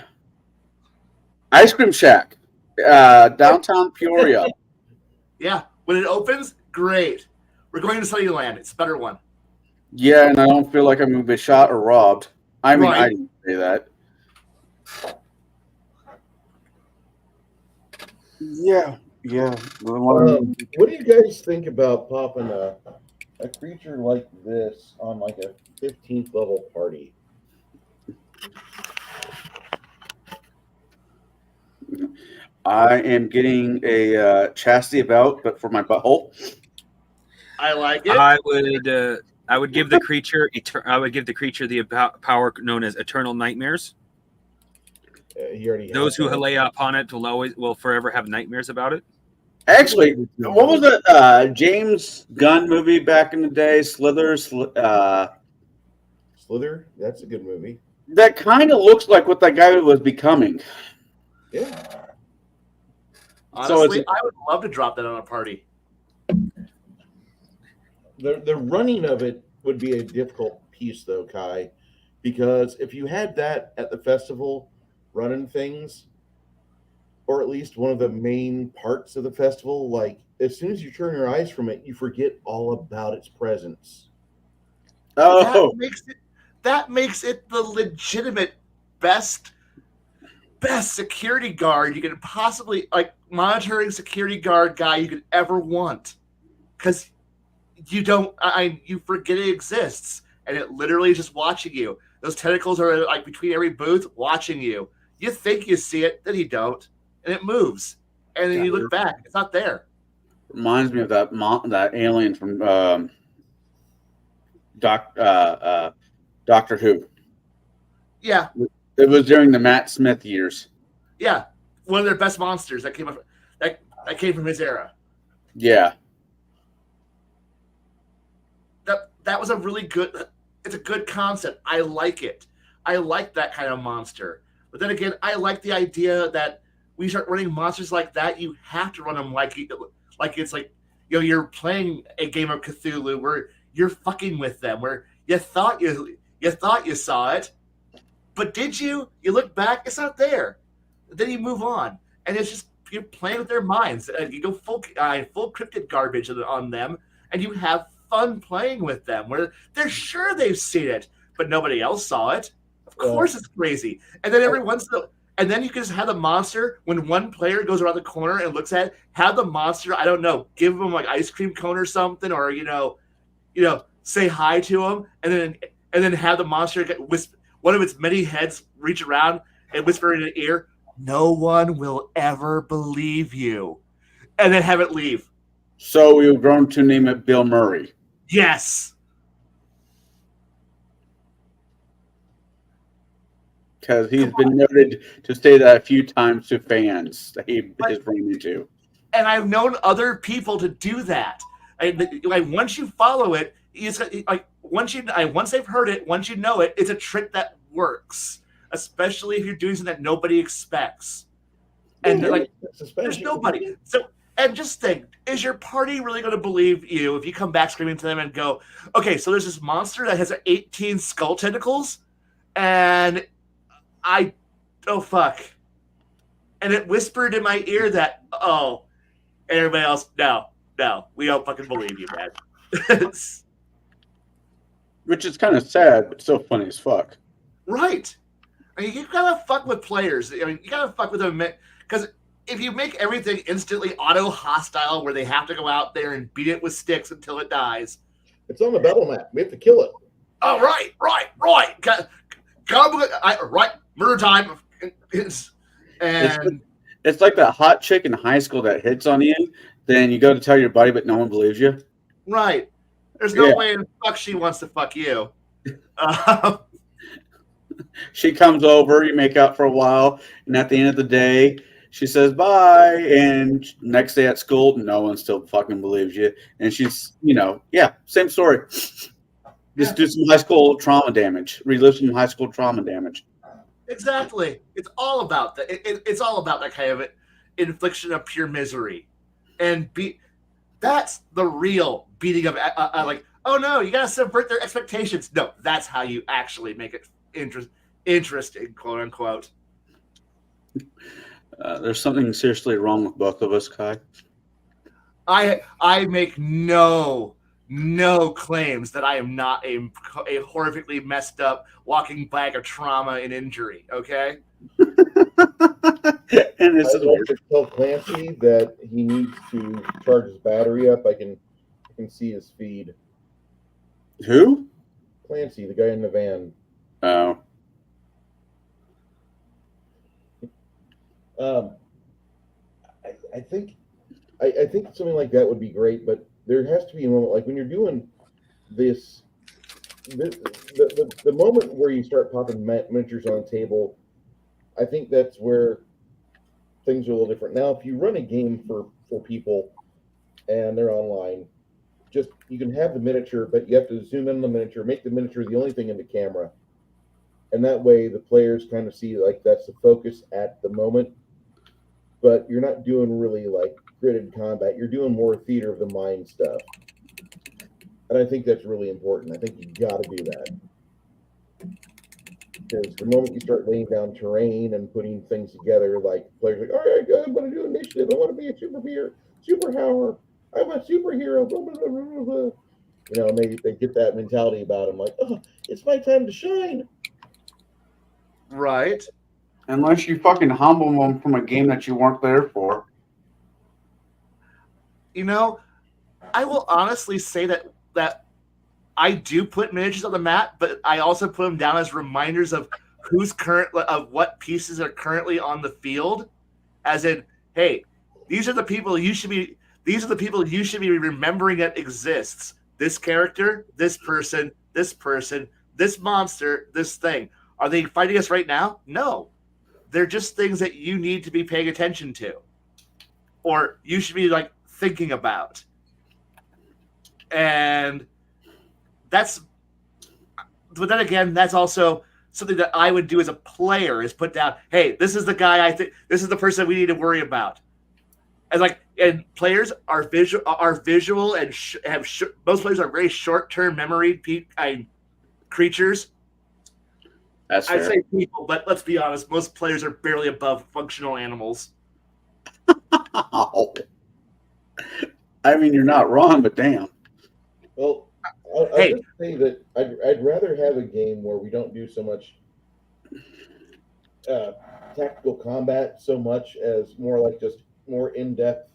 Ice Cream Shack, downtown Peoria. Yeah, when it opens, great. We're going to Sunnyland. It's a better one. Yeah, and I don't feel like I'm going to be shot or robbed. I mean, Right. I didn't say that. Yeah. What do you guys think about popping a creature like this on like a 15th level party? I am getting a chastity belt, but for my butthole. I like it. I would give the creature the power known as eternal nightmares. He already Those who has that. lay upon it will forever have nightmares about it. Actually, what was the James Gunn movie back in the day? Slither. Slither? That's a good movie. That kind of looks like what that guy was becoming. Yeah. Honestly, I would love to drop that on a party. The running of it would be a difficult piece, though, Kai, because if you had that at the festival, running things, or at least one of the main parts of the festival, like as soon as you turn your eyes from it, you forget all about its presence. Oh, That makes it the legitimate best security guard you could possibly, like, monitoring security guard guy you could ever want, because you forget it exists, and it literally is just watching you. Those tentacles are like between every booth watching you. You think you see it, then you don't, and it moves, and then you look back, it's not there. reminds me of that alien from Doctor Who. Yeah, It was during the Matt Smith years. yeah, one of their best monsters that came from his era. Yeah. That was a really good. It's a good concept. I like it. I like that kind of monster. But then again, I like the idea that we start running monsters like that. You have to run them like it's like, you're playing a game of Cthulhu where you're fucking with them, where you thought you saw it, but did you? You look back, it's not there. Then you move on, and it's just you're playing with their minds. You go full cryptid garbage on them, and you have fun playing with them. Where they're sure they've seen it, but nobody else saw it. Of course, it's crazy. And then and then you can just have the monster when one player goes around the corner and looks at it. Have the monster, I don't know, give them like ice cream cone or something, or say hi to them, and and then have the monster one of its many heads reach around and whisper in an ear, "No one will ever believe you," and then have it leave. So we've grown to name it Bill Murray Yes. because he's been noted to say that a few times to fans that he has run into. And I've known other people to do that. Like once you follow it, it's like once they've heard it, once you know it, it's a trick that works. Especially if you're doing something that nobody expects. And like, there's nobody. So, and just think, is your party really going to believe you if you come back screaming to them and go, okay, so there's this monster that has 18 skull tentacles, and oh fuck, and it whispered in my ear that, oh, and everybody else, no, we don't fucking believe you, man. Which is kind of sad, but still funny as fuck. Right. I mean, you gotta fuck with players. I mean, you gotta fuck with them because if you make everything instantly auto hostile, where they have to go out there and beat it with sticks until it dies. It's on the battle map. We have to kill it. Oh, right. Right. Murder time. And it's like that hot chick in high school that hits on you. Then you go to tell your buddy, but no one believes you. Right. There's no way in fuck she wants to fuck you. She comes over, you make out for a while, and at the end of the day, she says bye. And next day at school, no one still fucking believes you. And she's, same story. Just do some high school trauma damage, relive some high school trauma damage. Exactly. It's all about that. It's all about that kind of infliction of pure misery, and that's the real beating of like, oh no, you gotta subvert their expectations. No, that's how you actually make it interesting, quote unquote. There's something seriously wrong with both of us, Kai. I make no claims that I am not a horrifically messed up walking bag of trauma and injury. Okay. And this is I tell Clancy that he needs to charge his battery up. I can see his feed. Who? Clancy, the guy in the van. Oh. I think something like that would be great, but there has to be a moment, like when you're doing this, the moment where you start popping miniatures on the table. I think that's where things are a little different. Now, if you run a game for people and they're online, just you can have the miniature, but you have to zoom in on the miniature, make the miniature the only thing in the camera, and that way the players kind of see like that's the focus at the moment. But you're not doing really like gridded combat. You're doing more theater of the mind stuff, and I think that's really important. I think you got to do that. Because the moment you start laying down terrain and putting things together, like players are like, all right, I'm going to do initiative. I want to be a superpower. I'm a superhero. Blah, blah, blah, blah, blah. And they get that mentality about them, like, oh, it's my time to shine. Right. Unless you fucking humble them from a game that you weren't there for. I will honestly say that I do put miniatures on the map, but I also put them down as reminders of of what pieces are currently on the field. As in, hey, these are the people you should be remembering that exists. This character, this person, this monster, this thing. Are they fighting us right now? No. They're just things that you need to be paying attention to. Or you should be like thinking about. And but then again, that's also something that I would do as a player is put down, hey, this is the guy this is the person we need to worry about. And players are visual and most players are very short-term memory creatures. That's fair. I'd say people, but let's be honest, most players are barely above functional animals. I mean, you're not wrong, but damn. Well, I'll just say that I'd rather have a game where we don't do so much tactical combat so much as more like just more in-depth,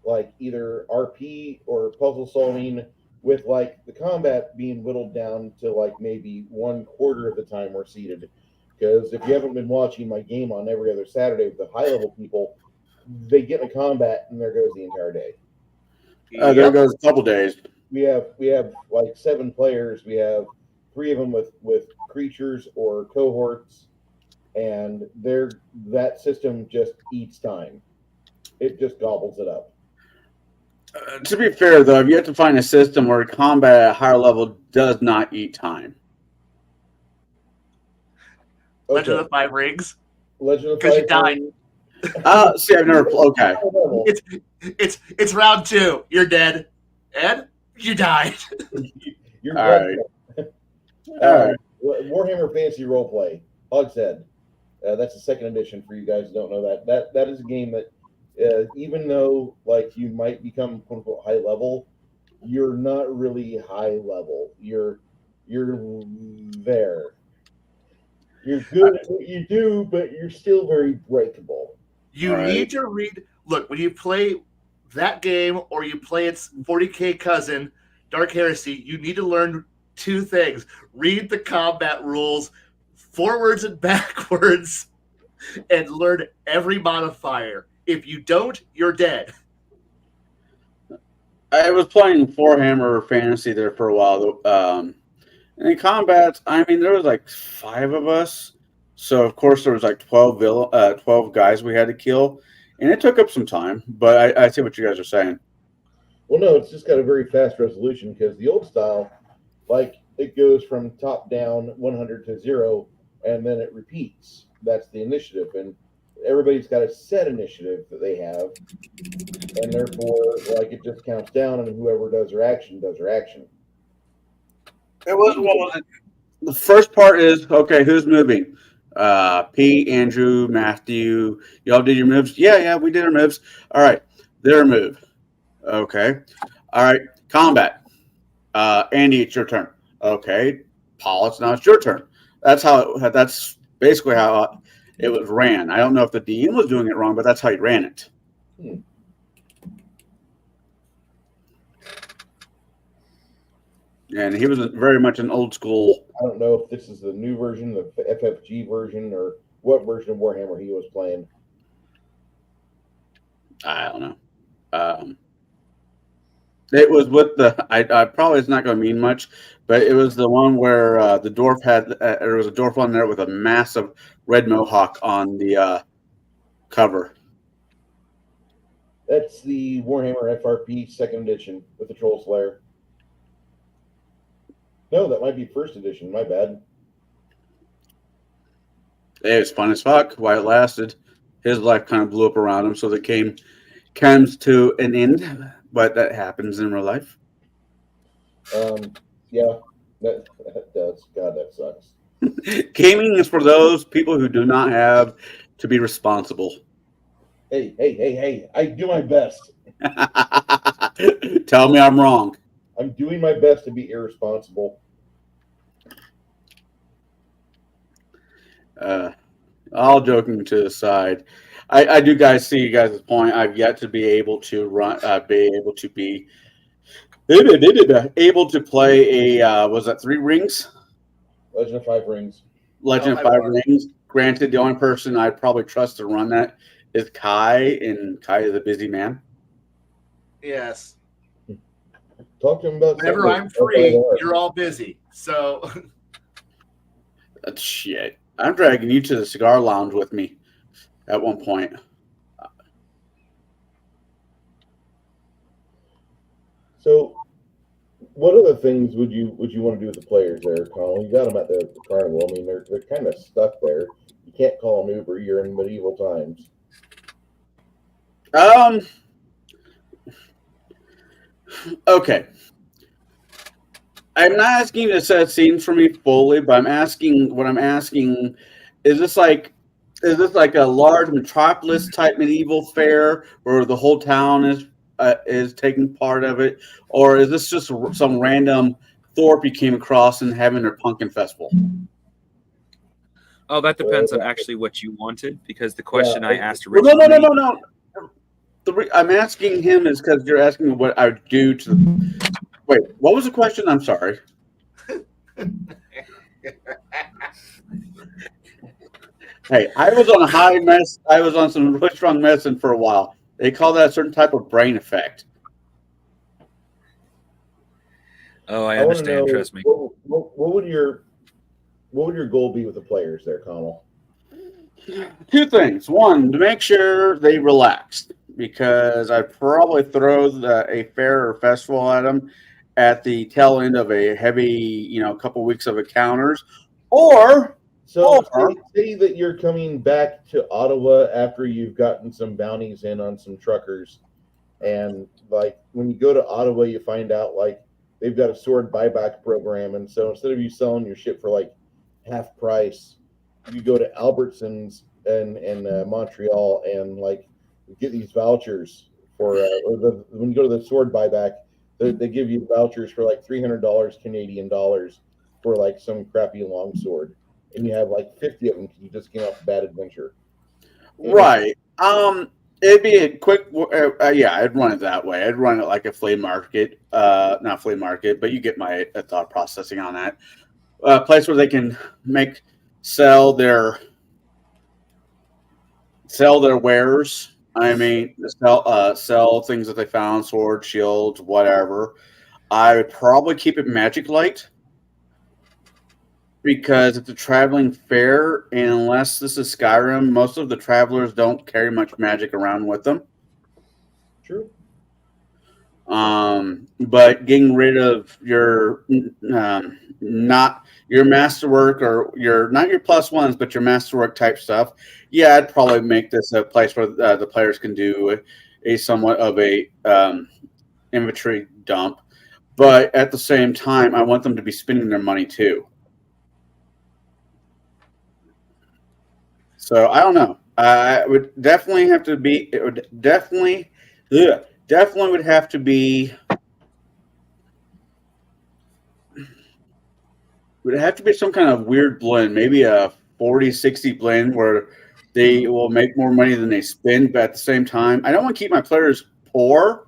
like either RP or puzzle solving with like the combat being whittled down to like maybe 1/4 of the time we're seated. Because if you haven't been watching my game on every other Saturday with the high level people, they get in a combat and there goes the entire day. There Yep. goes a couple days. We have like 7 players. We have 3 of them with creatures or cohorts, and that system just eats time. It just gobbles it up. To be fair, though, you have to find a system where combat at a higher level does not eat time. Legend Okay. of the Five Rings. Legend of Because you Five died. Rings. See, I've never. Okay. It's round 2. You're dead. Ed, you died. You're All right. All right. Warhammer Fantasy Roleplay, Hogshead. That's the 2nd edition for you guys who don't know that. That is a game that, even though like you might become quote unquote high level, you're not really high level. You're there. You're good at what you do, but you're still very breakable. You Right. need to read. Look, when you play that game or you play its 40K cousin, Dark Heresy, you need to learn 2 things. Read the combat rules forwards and backwards and learn every modifier. If you don't, you're dead. I was playing Warhammer Fantasy there for a while. And in combat, I mean, there was like 5 of us. So, of course, there was like 12 guys we had to kill. And it took up some time. But I see what you guys are saying. Well, no, it's just got a very fast resolution because the old style, like it goes from top down 100 to 0, and then it repeats. That's the initiative, and everybody's got a set initiative that they have, and therefore, like it just counts down, and whoever does their action does their action. What was it? The first part is, okay, who's moving? Pete, Andrew, Matthew. Y'all did your moves? Yeah, we did our moves. All right, their move. Okay. All right, combat. Andy, it's your turn. Okay, Paul, now it's your turn. That's basically how it was ran. I don't know if the DM was doing it wrong, but that's how he ran it. And he was very much an old school. I don't know if this is the new version, the FFG version, or what version of Warhammer he was playing. I don't know. It was with the. I probably it's not going to mean much, but it was the one where the dwarf had. There was a dwarf on there with a massive red mohawk on the cover. That's the Warhammer FRP 2nd edition with the Troll Slayer. No, that might be 1st edition. My bad. It was fun as fuck while it lasted. His life kind of blew up around him, so it comes to an end. But that happens in real life. Yeah, that does. God, that sucks. Gaming is for those people who do not have to be responsible. Hey! I do my best. Tell me I'm wrong. I'm doing my best to be irresponsible. All joking to the side, I do guys see you guys' point. I've yet to be able to able to play a was that 3 Rings? Legend of Five Rings. Legend of 5 Rings. Granted, the only person I'd probably trust to run that is Kai, and Kai is a busy man. Yes. Talk to him about Whenever I'm free, you're all busy. So That's shit. I'm dragging you to the cigar lounge with me at one point. So, what other things would you want to do with the players there, Colin? You got them at the carnival. I mean, they're kind of stuck there. You can't call them Uber. You're in medieval times. Okay. I'm not asking you to set scenes for me fully, but I'm asking is this like a large metropolis type medieval fair where the whole town is taking part of it, or is this just some random Thorpe you came across and having their pumpkin festival? Oh, that depends on actually what you wanted, because the question I asked Well, originally. no. I'm asking him is because you're asking me what I would do to. Wait, What was the question? I'm sorry. Hey, I was on a high mess. I was on some really strong medicine for a while. They call that a certain type of brain effect. Oh, I I want to understand. know Trust me. what would your goal be with the players there, Connell? Two things. One, to make sure they relax, because I'd probably throw a fair or festival at them at the tail end of a heavy, couple weeks of encounters, or So Or- say that you're coming back to Ottawa after you've gotten some bounties in on some truckers, and like when you go to Ottawa, you find out like they've got a sword buyback program, and so instead of you selling your ship for like half price, you go to Albertsons and Montreal and like get these vouchers for when you go to the sword buyback, they give you vouchers for like $300 Canadian dollars for like some crappy longsword, and you have like 50 of them because you just came off a bad adventure. right. It'd be a quick. Yeah, I'd run it that way. I'd run it like a flea market. Not flea market, but you get my thought processing on that. A place where they can sell their wares. I mean, sell things that they found, swords, shields, whatever. I would probably keep it magic light, because it's a traveling fair, and unless this is Skyrim, most of the travelers don't carry much magic around with them. True. But getting rid of your not your masterwork, or not your plus ones, but your masterwork type stuff. Yeah, I'd probably make this a place where the players can do a somewhat of a inventory dump. But at the same time, I want them to be spending their money too. So I don't know. It would definitely have to be. It would definitely would have to be. Would have to be some kind of weird blend, maybe a 40-60 blend where they will make more money than they spend, but at the same time, I don't want to keep my players poor,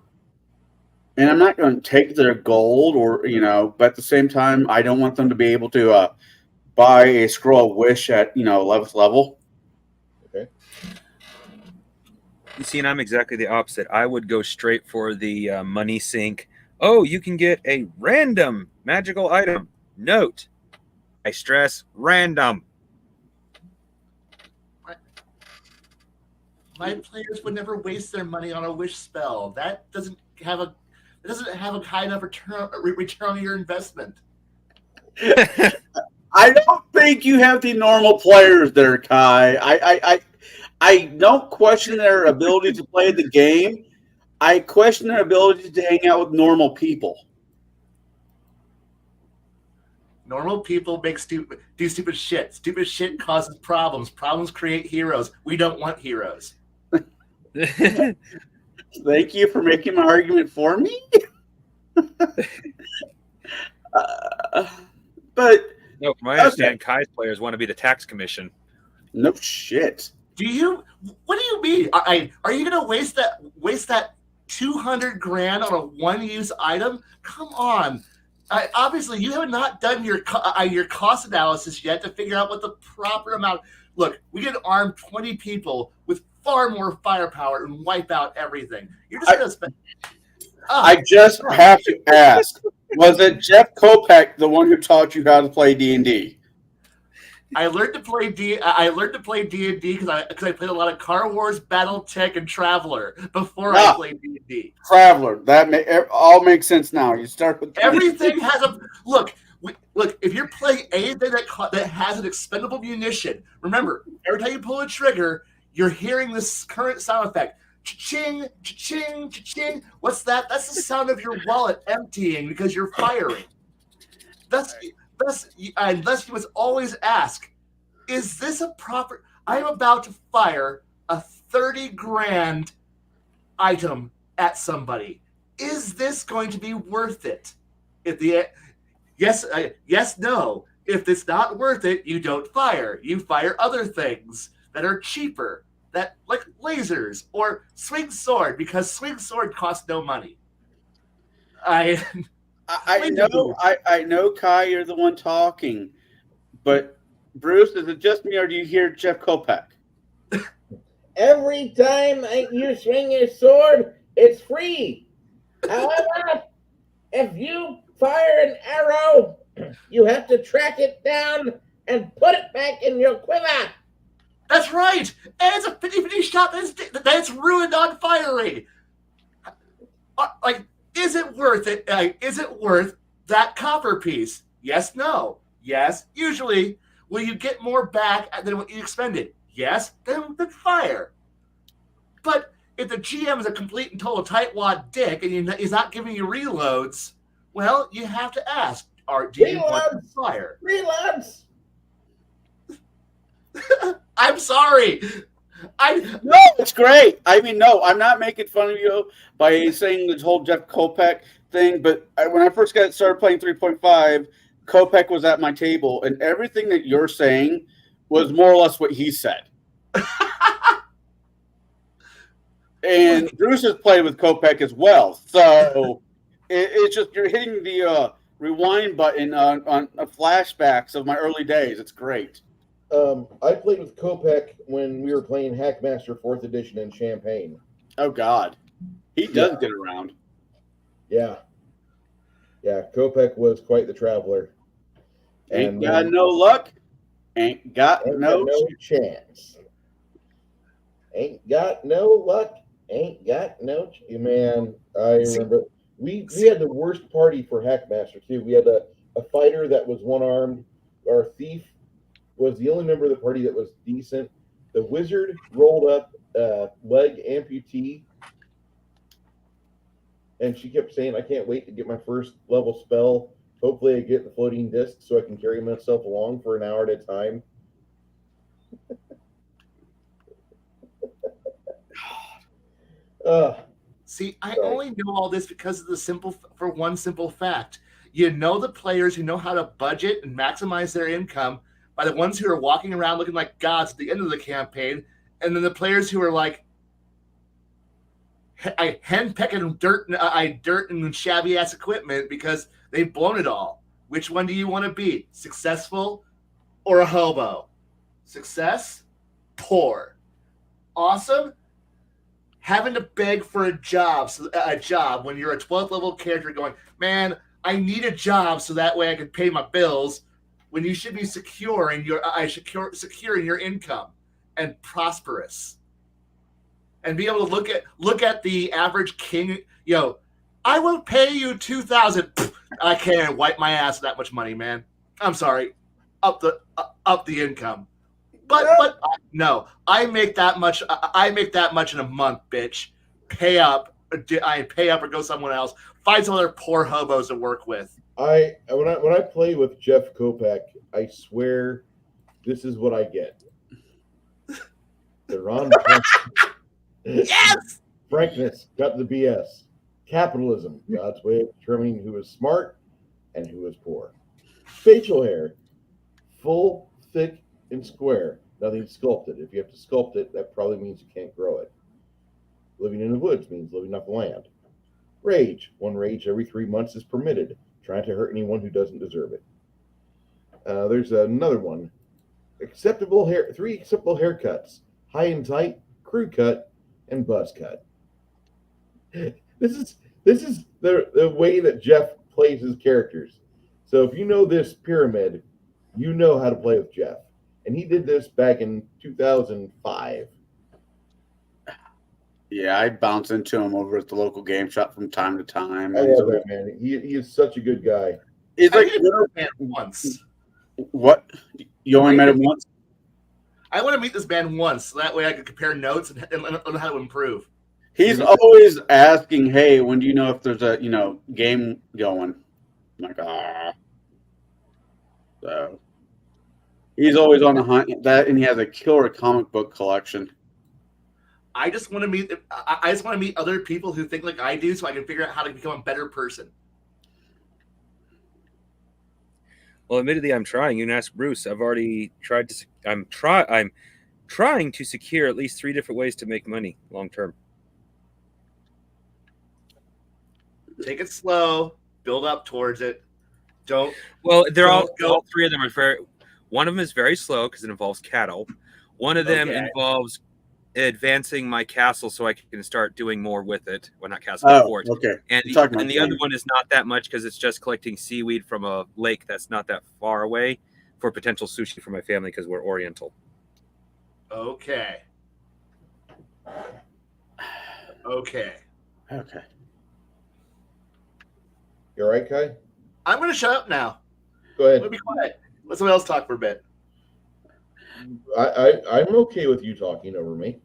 and I'm not going to take their gold, or but at the same time, I don't want them to be able to buy a scroll of wish at 11th level. You see, and I'm exactly the opposite. I would go straight for the money sink. Oh, you can get a random magical item. Note, I stress random. My players would never waste their money on a wish spell. That doesn't have a high enough return on your investment. I don't think you have the normal players there, Kai. I don't question their ability to play the game. I question their ability to hang out with normal people. Normal people do stupid shit. Stupid shit causes problems. Problems create heroes. We don't want heroes. Thank you for making my argument for me. But no, from my understanding, Kai's players want to be the tax commission. No shit. What do you mean? Are you gonna waste that 200 grand on a one-use item? Come on. Obviously, you have not done your cost analysis yet to figure out what the proper amount. Look, we can arm 20 people with far more firepower and wipe out everything. You're just going to spend. I just have to ask: was it Jeff Kopech the one who taught you how to play D&D? I learned to play D&D because I played a lot of Car Wars, BattleTech, and Traveler before I played D&D. Traveler, that all makes sense now. You start with everything has a look. Look, if you're playing anything that has an expendable munition, remember every time you pull a trigger, you're hearing this current sound effect. Cha-ching, cha-ching, cha-ching. What's that? That's the sound of your wallet emptying because you're firing. Unless you must always ask, is this a proper? I'm about to fire a 30 grand item at somebody. Is this going to be worth it? Yes, no. If it's not worth it, you don't fire. You fire other things that are cheaper, that like lasers or swing sword, because swing sword costs no money. I know, Kai, you're the one talking, but Bruce, is it just me or do you hear Jeff Kopech? Every time you swing your sword, it's free. However, if you fire an arrow, you have to track it down and put it back in your quiver. That's right. And it's a 50-50 shot that's ruined on firing. Like, is it worth it? Is it worth that copper piece? Yes, no. Yes, usually. Will you get more back than what you expended? Yes, then fire. But if the GM is a complete and total tightwad dick and he's not giving you reloads, well, you have to ask, do you want to fire? Reloads! I'm sorry. No, it's great. I mean, no, I'm not making fun of you by saying this whole Jeff Kopech thing, but when I first started playing 3.5, Kopech was at my table, and everything that you're saying was more or less what he said. And Bruce has played with Kopech as well, so it's just you're hitting the rewind button on flashbacks of my early days. It's great. I played with Kopech when we were playing Hackmaster 4th Edition in Champaign. Oh, God. He does get around. Yeah. Yeah, Kopech was quite the traveler. Ain't got no luck. Ain't got no chance. Ain't got no luck. Ain't got no man. I remember we had the worst party for Hackmaster too. We had a fighter that was one-armed. Our thief was the only member of the party that was decent. The wizard rolled up leg amputee, and she kept saying, "I can't wait to get my first level spell. Hopefully, I get the floating disc so I can carry myself along for an hour at a time." See, I only know all this because of one simple fact. You know the players who know how to budget and maximize their income by the ones who are walking around looking like gods at the end of the campaign, and then the players who are like henpecking dirt and shabby ass equipment because they've blown it all. Which one do you want to be? Successful or a hobo? Success? Poor. Awesome? Having to beg for a job when you're a 12th level character going, man, I need a job so that way I can pay my bills, when you should be secure in your income and prosperous. And be able to look at the average king, I will pay you $2,000. I can't wipe my ass with that much money, man. I'm sorry. Up the income. But no, I make that much. I make that much in a month, bitch. Pay up. I pay up or go somewhere else. Find some other poor hobos to work with. When I play with Jeff Kopech, I swear, this is what I get. The Ron. Yes. Frankness, cut the BS. Capitalism, God's way of determining who is smart and who is poor. Facial hair, full, thick, and square. Nothing sculpted. If you have to sculpt it, that probably means you can't grow it. Living in the woods means living off the land. Rage. One rage every 3 months is permitted. Trying to hurt anyone who doesn't deserve it. There's another one. Three acceptable haircuts. High and tight, crew cut, and buzz cut. This is the way that Jeff plays his characters. So if you know this pyramid, you know how to play with Jeff. And he did this back in 2005. Yeah, I bounce into him over at the local game shop from time to time. I love that man. He is such a good guy. He's like once. What? You only met him once? I want to meet this man once, so that way I can compare notes and learn how to improve. He's always asking, "Hey, when do you know if there's a game going?" I'm like, So he's always on the hunt. And he has a killer comic book collection. I just want to meet other people who think like I do, so I can figure out how to become a better person. Well, admittedly, I'm trying. You can ask Bruce. I've already tried to. I'm trying to secure at least 3 different ways to make money long term. Take it slow. Build up towards it. Don't. Well, they're Don't all three of them are very. One of them is very slow because it involves cattle. One of them involves advancing my castle so I can start doing more with it. Well, not castle, but fort. Okay. And the other one is not that much because it's just collecting seaweed from a lake that's not that far away for potential sushi for my family because we're Oriental. Okay. Okay. You all right, Kai? I'm going to shut up now. Go ahead. Let me be quiet. Let somebody else talk for a bit. I'm okay with you talking over me.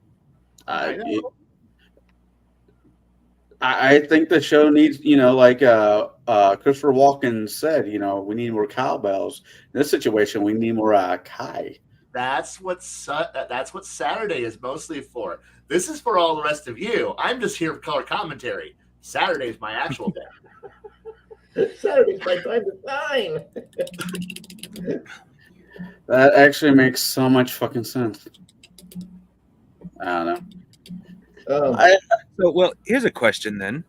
I think the show needs, like Christopher Walken said, we need more cowbells. In this situation, we need more Kai. That's what Saturday is mostly for. This is for all the rest of you. I'm just here for color commentary. Saturday is my actual day. Saturday's my time to shine. That actually makes so much fucking sense. I don't know. Well, here's a question then.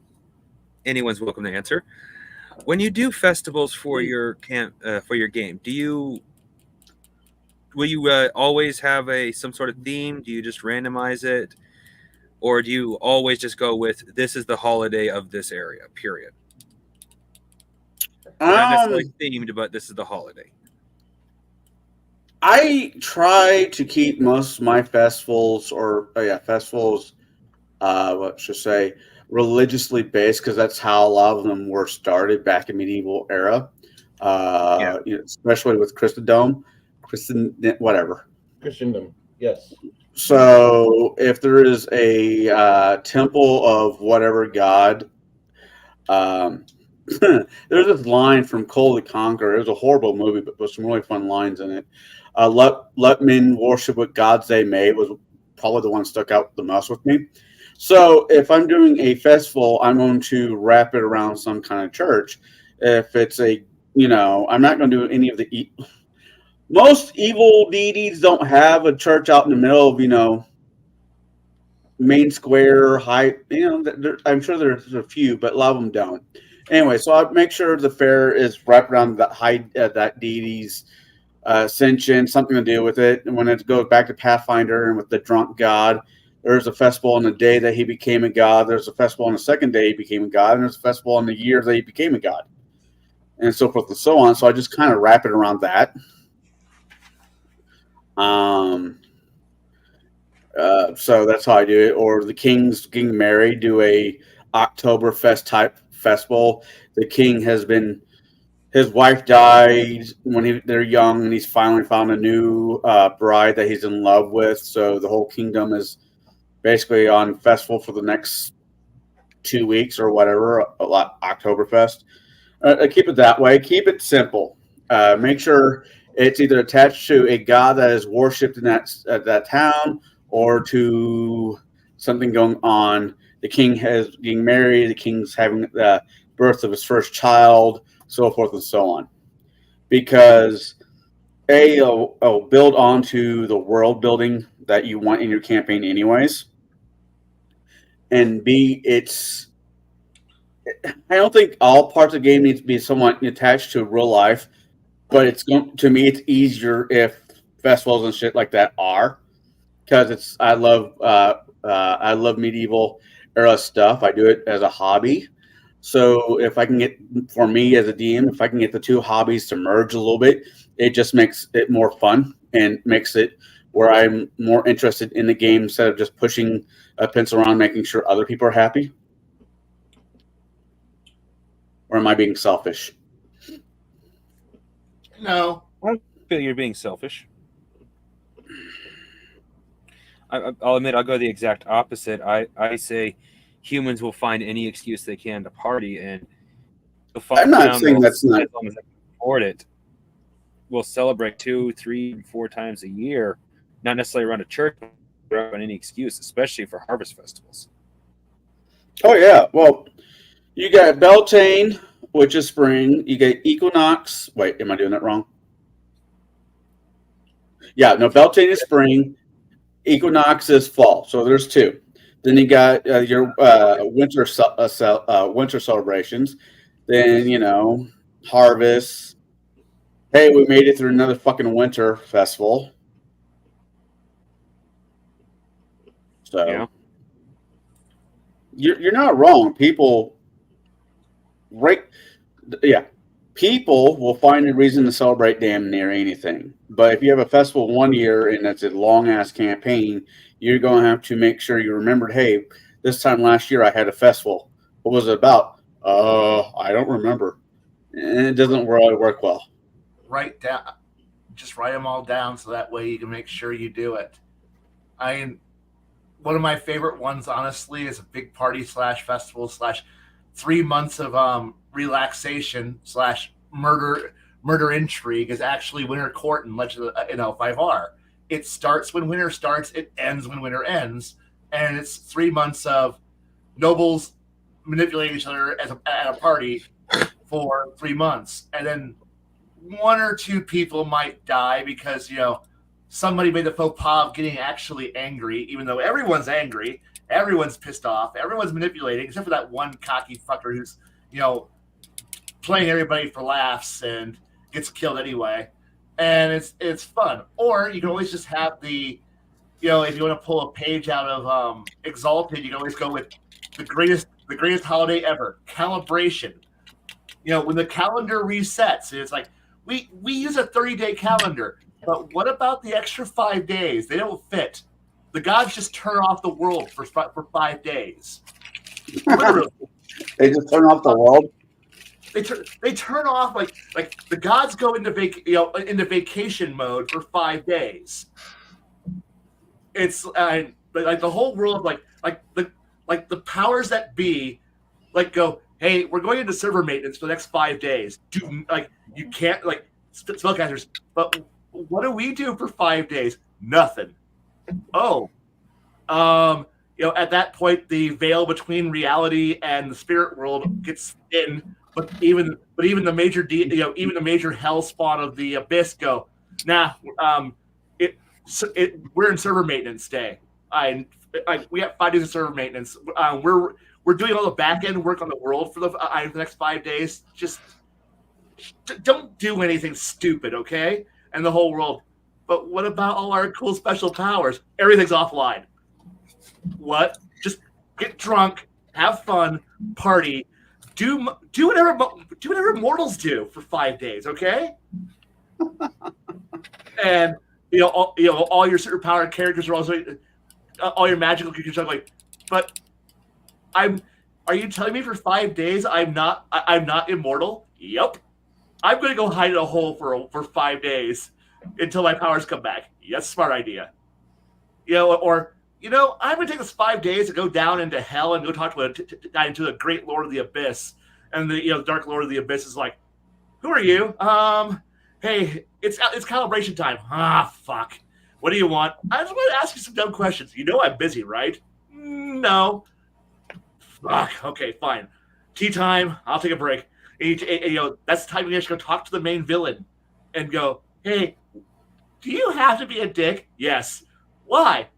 Anyone's welcome to answer. When you do festivals for your for your game, will you always have some sort of theme? Do you just randomize it, or do you always just go with this is the holiday of this area? Period. Not necessarily themed, but this is the holiday. I try to keep most of my festivals, religiously based because that's how a lot of them were started back in medieval era, especially with Christendom, yes. So if there is a temple of whatever god, there's this line from Cole the Conqueror. It was a horrible movie, but with some really fun lines in it. Let men worship what gods they may was probably the one that stuck out the most with me. So if I'm doing a festival, I'm going to wrap it around some kind of church. If it's I'm not going to do any of the most evil deities don't have a church out in the middle of main square high. I'm sure there's a few, but a lot of them don't. Anyway, so I make sure the fair is wrapped around that deity's ascension, something to do with it. And when it goes back to Pathfinder and with the drunk god, there's a festival on the day that he became a god. There's a festival on the second day he became a god. And there's a festival on the year that he became a god. And so forth and so on. So I just kind of wrap it around that. So that's how I do it. Or the king's getting married, do a Oktoberfest type festival. The king his wife died when they're young, and he's finally found a new bride that he's in love with. So the whole kingdom is basically on festival for the next 2 weeks or whatever, a lot Oktoberfest. Keep it that way. Keep it simple. Make sure it's either attached to a god that is worshipped in that town or to something going on. The king is getting married. The king's having the birth of his first child, so forth and so on. Because it'll build onto the world building that you want in your campaign anyways. And B, I don't think all parts of the game needs to be somewhat attached to real life, but to me, it's easier if festivals and shit like that are, because I love medieval era stuff. I do it as a hobby. So if I can get, for me as a DM, if I can get the two hobbies to merge a little bit, it just makes it more fun and makes it where I'm more interested in the game instead of just pushing a pencil around, making sure other people are happy. Or am I being selfish? No. I feel you're being selfish. I'll admit I'll go the exact opposite. I say humans will find any excuse they can to party, and I'm not saying that's not as long as they can afford it. We'll celebrate 2, 3, 4 times a year, not necessarily around a church, but around any excuse, especially for harvest festivals. Oh yeah, well, you got Beltane, which is spring. You get Equinox. Wait, am I doing that wrong? Yeah, no, Beltane is spring. Equinox is fall. So there's 2. Then you got your winter celebrations. Then, harvest. Hey, we made it through another fucking winter festival. So, Yeah. you're not wrong. People will find a reason to celebrate damn near anything. But if you have a festival one year and it's a long ass campaign, you're going to have to make sure you remembered, hey, this time last year I had a festival. What was it about? I don't remember. And it doesn't really work well. Just write them all down so that way you can make sure you do it. One of my favorite ones, honestly, is a big party / festival / 3 months of relaxation / murder intrigue is actually Winter Court in Legend of 5R. It starts when winter starts, it ends when winter ends, and it's 3 months of nobles manipulating each other at a party for 3 months, and then 1 or 2 people might die because somebody made the faux pas of getting actually angry, even though everyone's angry, everyone's pissed off, everyone's manipulating, except for that one cocky fucker who's playing everybody for laughs and gets killed anyway. And it's fun. Or you can always just have if you want to pull a page out of Exalted, you can always go with the greatest holiday ever, calibration. When the calendar resets, it's like we use a 30-day calendar, but what about the extra 5 days? They don't fit. The gods just turn off the world for 5 days. Literally. They just turn off the world. They turn off like the gods go into vacation mode for 5 days. It's like the whole world like the powers that be go, hey, we're going into server maintenance for the next 5 days. You can't spellcasters, but what do we do for 5 days? Nothing. Oh, at that point the veil between reality and the spirit world gets thin. But even the major even the major hell spawn of the abyss go, nah. We're in server maintenance day. We have 5 days of server maintenance. We're doing all the back end work on the world for the next 5 days. Just don't do anything stupid, okay? And the whole world. But what about all our cool special powers? Everything's offline. What? Just get drunk, have fun, party. Do whatever mortals do for 5 days, okay? And all your superpowered characters are also all your magical creatures are like, but are you telling me for 5 days I'm not immortal? Yep. I'm gonna go hide in a hole for 5 days until my powers come back. Yes, smart idea. I'm going to take this 5 days to go down into hell and go talk to the great Lord of the Abyss. And the Dark Lord of the Abyss is like, who are you? Hey, it's calibration time. Ah, fuck. What do you want? I just want to ask you some dumb questions. I'm busy, right? No. Fuck. Okay, fine. Tea time. I'll take a break. And that's the time you actually go talk to the main villain and go, hey, do you have to be a dick? Yes. Why?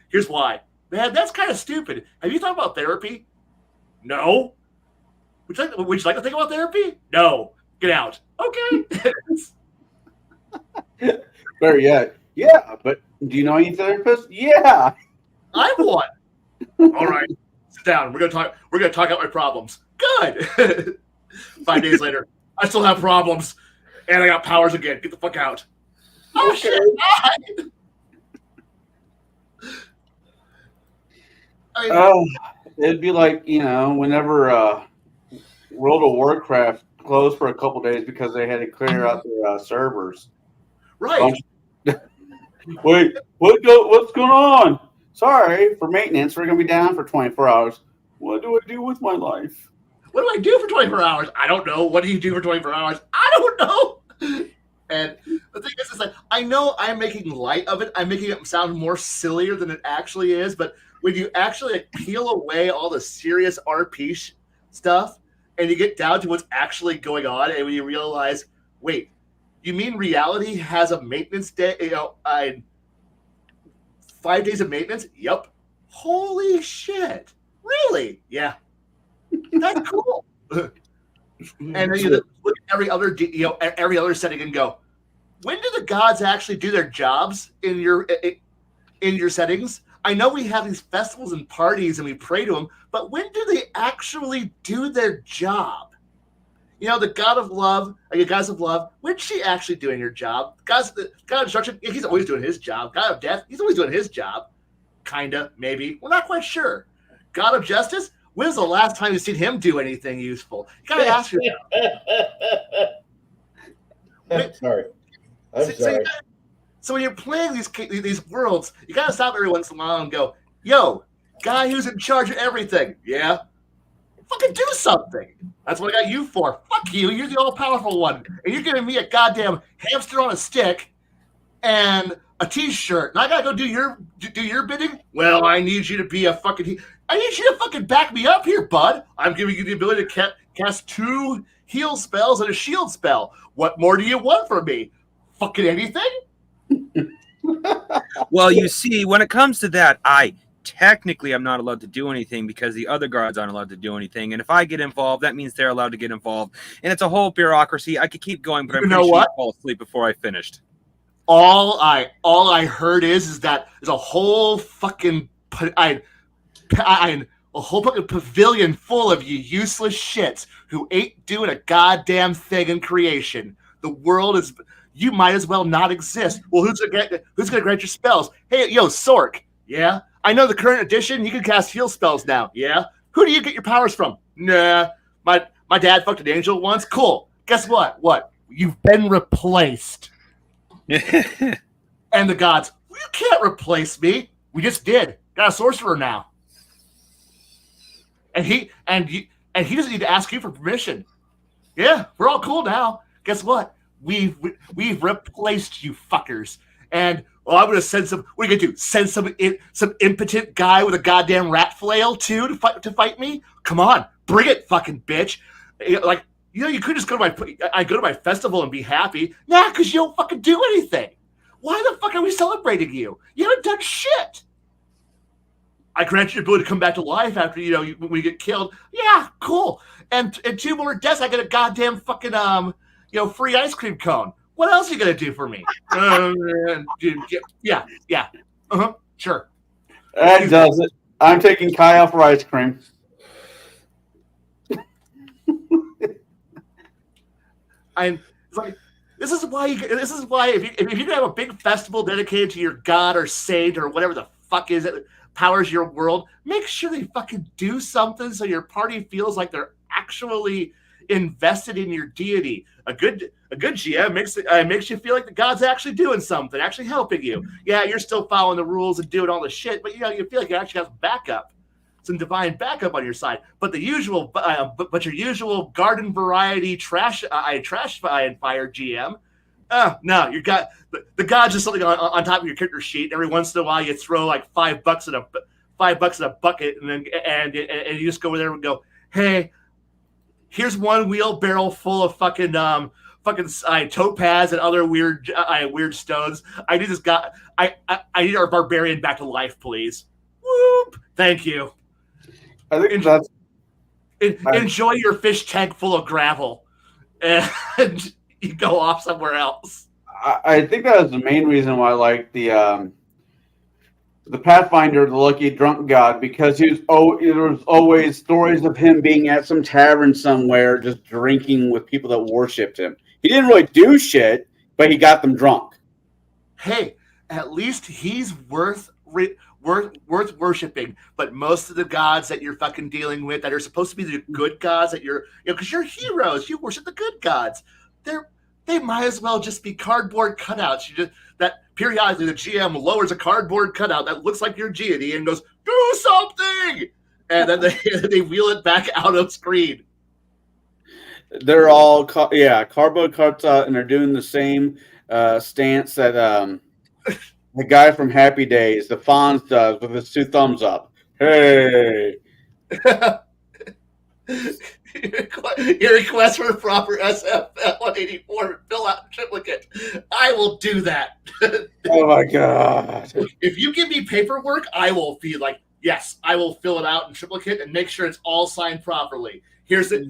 Here's why. Man, that's kind of stupid. Have you thought about therapy? No. Would you like to think about therapy? No. Get out. Okay. Better yet. Yeah, but do you know any therapists? Yeah. I'm one. All right. Sit down. We're gonna talk out my problems. Good. 5 days later, I still have problems, and I got powers again. Get the fuck out. Oh shit! It'd be like whenever World of Warcraft closed for a couple days because they had to clear out their servers. Right. Wait, what's going on? Sorry, for maintenance, we're going to be down for 24 hours. What do I do with my life? What do I do for 24 hours? I don't know. What do you do for 24 hours? I don't know. And the thing is like, I know I'm making light of it. I'm making it sound more sillier than it actually is. But when you actually peel away all the serious RP stuff and you get down to what's actually going on, and when you realize, wait, you mean reality has a maintenance day? 5 days of maintenance? Yep. Holy shit. Really? Yeah. That's cool. And then you look at every other setting and go, when do the gods actually do their jobs in your settings? I know we have these festivals and parties and we pray to them, but when do they actually do their job? The god of love, goddess of love, when's she actually doing her job? God of destruction, he's always doing his job. God of death, he's always doing his job. Kinda, maybe. We're not quite sure. God of justice, when's the last time you've seen him do anything useful? You gotta ask yourself. I'm sorry. So when you're playing these worlds, you gotta stop every once in a while and go, yo, guy who's in charge of everything, yeah? Fucking do something. That's what I got you for. Fuck you. You're the all-powerful one. And you're giving me a goddamn hamster on a stick and a t-shirt. And I gotta go do your bidding? Well, I need you to be I need you to fucking back me up here, bud. I'm giving you the ability to cast 2 heal spells and a shield spell. What more do you want from me? Fucking anything? Well, you see, when it comes to that, technically I'm not allowed to do anything because the other guards aren't allowed to do anything. And if I get involved, that means they're allowed to get involved. And it's a whole bureaucracy. I could keep going, but I'm pretty sure I'd fall asleep before I finished. All I heard is that there's a whole fucking a whole fucking pavilion full of you useless shits who ain't doing a goddamn thing in creation. The world is, you might as well not exist. Well, who's gonna grant your spells? Hey, yo, Sork, yeah? I know the current edition, you can cast heal spells now, yeah? Who do you get your powers from? Nah, my dad fucked an angel once. Cool. Guess what? What? You've been replaced. And the gods, you can't replace me. We just did. Got a sorcerer now. And he doesn't need to ask you for permission. Yeah, we're all cool now. Guess what? We've replaced you fuckers. And I'm gonna send some. What are you gonna do? Send some impotent guy with a goddamn rat flail too to fight me? Come on, bring it, fucking bitch! Like, you could just go to my festival and be happy. Nah, because you don't fucking do anything. Why the fuck are we celebrating you? You haven't done shit. I grant you the ability to come back to life after when you get killed. Yeah, cool. And 2 more deaths, I get a goddamn fucking free ice cream cone. What else are you gonna do for me? Yeah. Sure. That does it. I'm taking Kyle for ice cream. This is why if you have a big festival dedicated to your god or saint or whatever the fuck is it powers your world, make sure they fucking do something so your party feels like they're actually invested in your deity. A good GM makes you feel like the god's actually doing something, actually helping you. Yeah, you're still following the rules and doing all the shit, but you feel like you actually have backup, some divine backup on your side. But your usual garden variety trash fire GM. No, you got the god's just something on top of your character sheet. Every once in a while, you throw like $5 in a bucket, and you just go over there and go, hey, here's 1 wheelbarrow full of fucking topaz and other weird stones. I need this guy. I need our barbarian back to life, please. Whoop! Thank you. I think enjoy your fish tank full of gravel, and you go off somewhere else. I think that was the main reason why I like the Pathfinder, the Lucky Drunk God, because there was always stories of him being at some tavern somewhere, just drinking with people that worshipped him. He didn't really do shit, but he got them drunk. Hey, at least he's worth worshiping. But most of the gods that you're fucking dealing with, that are supposed to be the good gods, that because you're heroes, you worship the good gods. They might as well just be cardboard cutouts. That periodically the GM lowers a cardboard cutout that looks like your deity and goes, do something, and then they wheel it back out of screen. They're all cardboard cutout, and they're doing the same stance that the guy from Happy Days, the Fonz, does with his 2 thumbs up. Hey. Your request for a proper SF 184 fill out triplicate. I will do that. Oh my god! If you give me paperwork, I will feel like, yes, I will fill it out in triplicate and make sure it's all signed properly. Here's it.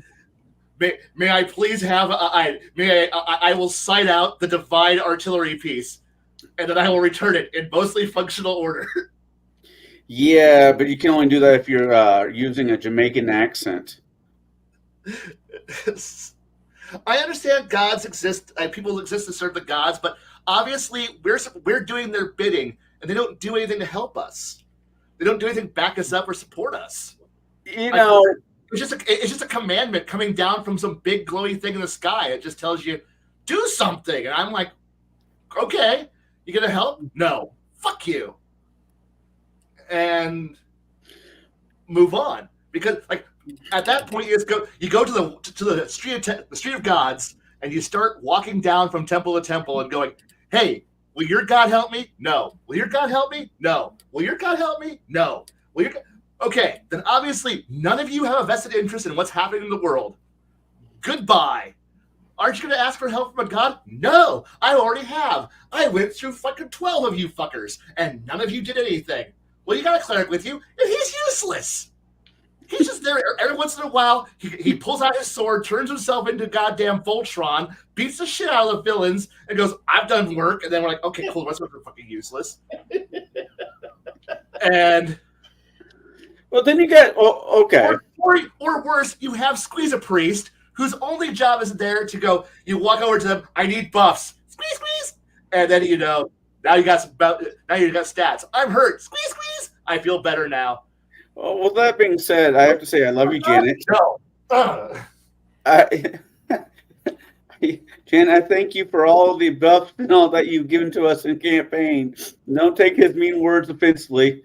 May I please have I will cite out the divine artillery piece, and then I will return it in mostly functional order. Yeah, but you can only do that if you're using a Jamaican accent. I understand gods exist, people exist to serve the gods, but obviously we're doing their bidding, and they don't do anything to help us. They don't do anything to back us up or support us. You know, It's just a commandment coming down from some big glowy thing in the sky. It just tells you, do something. And I'm like, okay, you gonna help? No. Fuck you. And move on. Because like at that point you go to the street of gods, and you start walking down from temple to temple and going, hey, will your God help me? No. Will your God help me? No. Will your God help me? No. Will your God... Okay, then obviously none of you have a vested interest in what's happening in the world. Goodbye. Aren't you going to ask for help from a god? No, I already have. I went through fucking 12 of you fuckers, and none of you did anything. Well, you got a cleric with you, and he's useless. He's just there every once in a while. He pulls out his sword, turns himself into goddamn Voltron, beats the shit out of the villains, and goes, I've done work. And then we're like, okay, cool, the rest of us are fucking useless. And... well, then you get okay. Or worse, you have Squeeze a Priest, whose only job is there to go. You walk over to them. I need buffs. Squeeze, and then now you got stats. I'm hurt. Squeeze. I feel better now. Well, that being said, I have to say I love you, Janet. No. Jan, I thank you for all the buffs and all that you've given to us in campaign. Don't take his mean words offensively.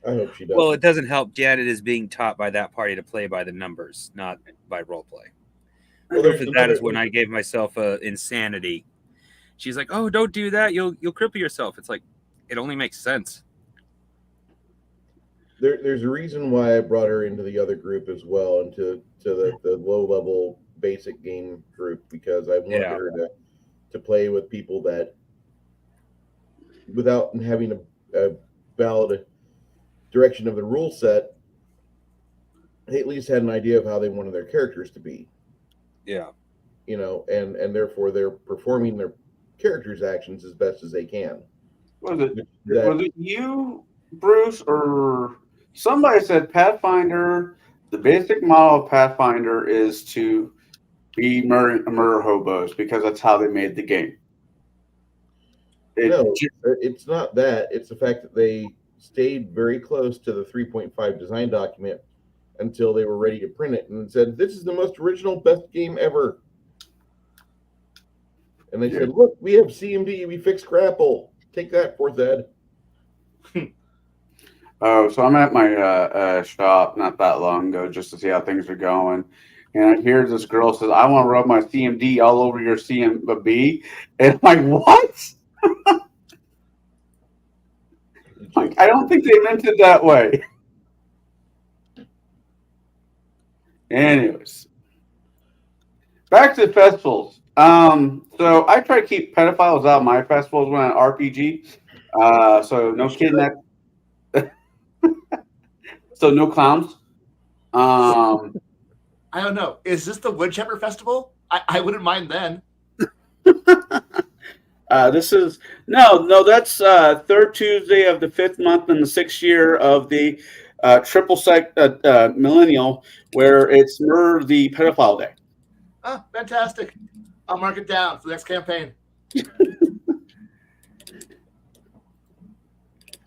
I hope she does. Well, it doesn't help. Janet is being taught by that party to play by the numbers, not by role play. Well, Proof of that is when I gave myself insanity. She's like, "Oh, don't do that. You'll cripple yourself." It's like, it only makes sense. There's a reason why I brought her into the other group as well, into the low level basic game group, because I wanted her to play with people that, without having a valid direction of the rule set, they at least had an idea of how they wanted their characters to be. Yeah. and therefore they're performing their characters' actions as best as they can. Was it you, Bruce, or somebody said Pathfinder? The basic model of Pathfinder is to be murder hobos because that's how they made the game. No, it's not that. It's the fact that they stayed very close to the 3.5 design document until they were ready to print it and said, "This is the most original, best game ever." And they said, "Look, we have CMD, we fixed grapple. Take that, 4th Ed." Oh, so I'm at my shop not that long ago just to see how things are going. And I hear this girl says, "I want to rub my CMD all over your CMB." And I'm like, what? Like, I don't think they meant it that way. Anyways, back to festivals. So I try to keep pedophiles out of my festivals when I'm RPG. So no kidnap. So no clowns. I don't know. Is this the Woodchopper Festival? I wouldn't mind then. This is no. That's third Tuesday of the 5th month in the 6th year of the triple sec millennial, where it's Murder the Pedophile Day. Oh, fantastic! I'll mark it down for the next campaign.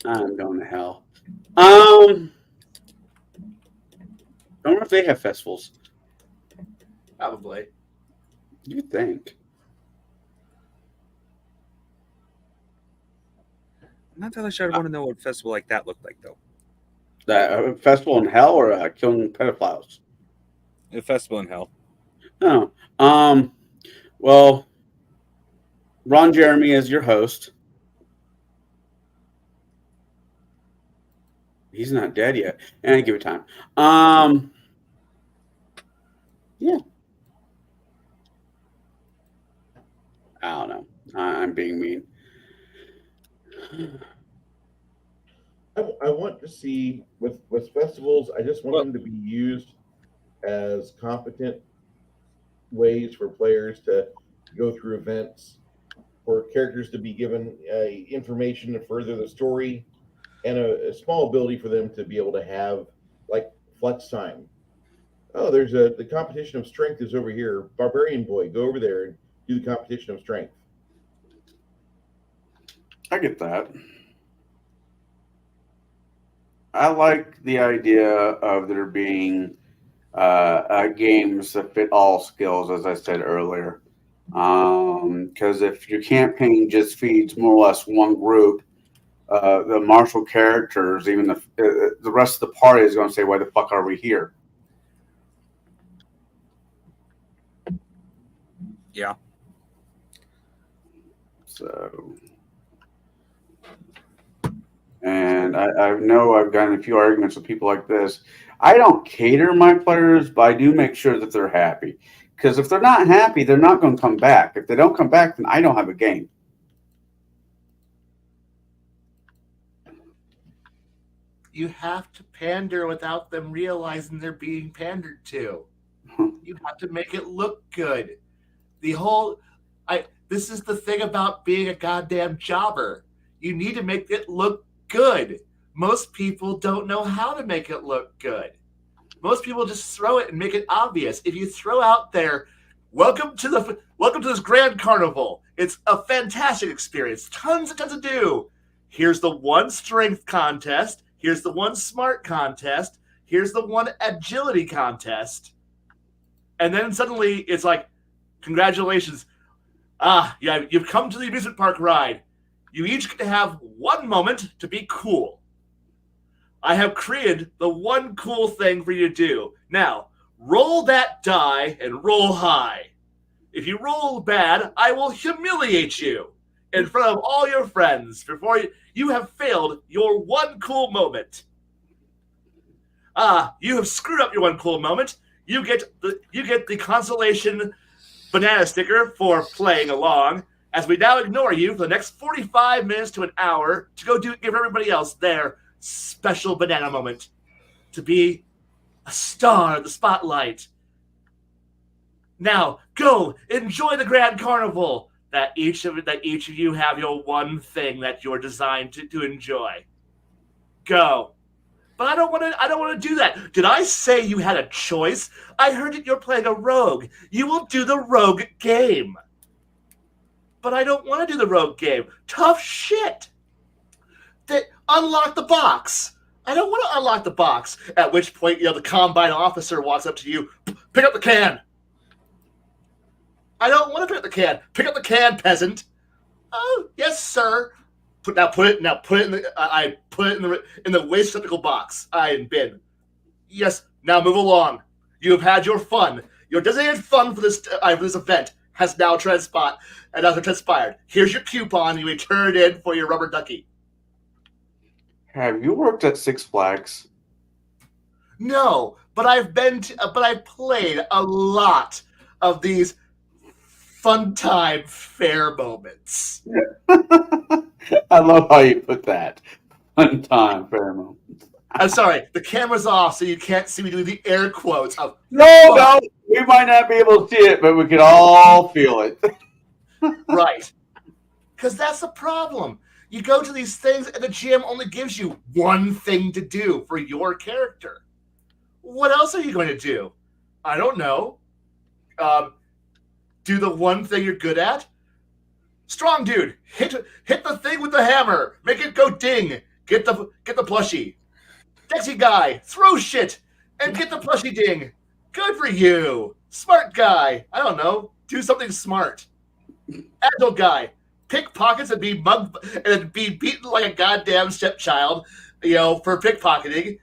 I'm going to hell. I don't know if they have festivals. Probably. You think? I'm not entirely sure. I want to know what a festival like that looked like, though. A festival in hell or killing pedophiles? A festival in hell. Oh. Well, Ron Jeremy is your host. He's not dead yet. And I give it time. Yeah. I don't know. I'm being mean. I want to see with festivals. I just want them to be used as competent ways for players to go through events, for characters to be given information to further the story, and a small ability for them to be able to have like flex time. Oh, there's the competition of strength is over here. Barbarian boy, go over there and do the competition of strength. I get that. I like the idea of there being games that fit all skills, as I said earlier. Because if your campaign just feeds more or less one group, the martial characters, even the rest of the party is going to say, "Why the fuck are we here?" Yeah. So, and I know I've gotten a few arguments with people like this. I don't cater my players, but I do make sure that they're happy. Because if they're not happy, they're not going to come back. If they don't come back, then I don't have a game. You have to pander without them realizing they're being pandered to. You have to make it look good. This is the thing about being a goddamn jobber. You need to make it look good. Most people don't know how to make it look good. Most people just throw it and make it obvious. If you throw out there, welcome to this grand carnival. It's a fantastic experience. Tons to do. Here's the one strength contest. Here's the one smart contest. Here's the one agility contest. And then suddenly it's like, congratulations. Yeah, you've come to the amusement park ride. You each get to have one moment to be cool. I have created the one cool thing for you to do. Now, roll that die and roll high. If you roll bad, I will humiliate you in front of all your friends before you have failed your one cool moment. You have screwed up your one cool moment. You get the consolation banana sticker for playing along, as we now ignore you for the next 45 minutes to an hour to go give everybody else their special banana moment to be a star in the spotlight. Now, go enjoy the grand carnival. That each of you have your one thing that you're designed to enjoy. Go. But I don't want to do that. Did I say you had a choice? I heard that you're playing a rogue. You will do the rogue game. But I don't want to do the rogue game. Tough shit. Unlock the box. I don't want to unlock the box. At which point, the Combine officer walks up to you. Pick up the can. I don't want to pick up the can. Pick up the can, peasant. Oh, yes, sir. Put it in the waste receptacle box. In bin. Yes. Now move along. You have had your fun. Your designated fun for this event has now transpired. Here's your coupon. You may turn it in for your rubber ducky. Have you worked at Six Flags? No, but I've played a lot of these fun time fair moments. I love how you put that. Fun time fair moments. I'm sorry, the camera's off, so you can't see me doing the air quotes of No, we might not be able to see it, but we can all feel it. Right. Because that's the problem. You go to these things and the GM only gives you one thing to do for your character. What else are you going to do? I don't know. Do the one thing you're good at? Strong dude, hit the thing with the hammer. Make it go ding. Get the plushie. Dexy guy, throw shit and get the plushie ding. Good for you. Smart guy, I don't know. Do something smart. Agile guy, pick pockets and be beaten like a goddamn stepchild, for pickpocketing,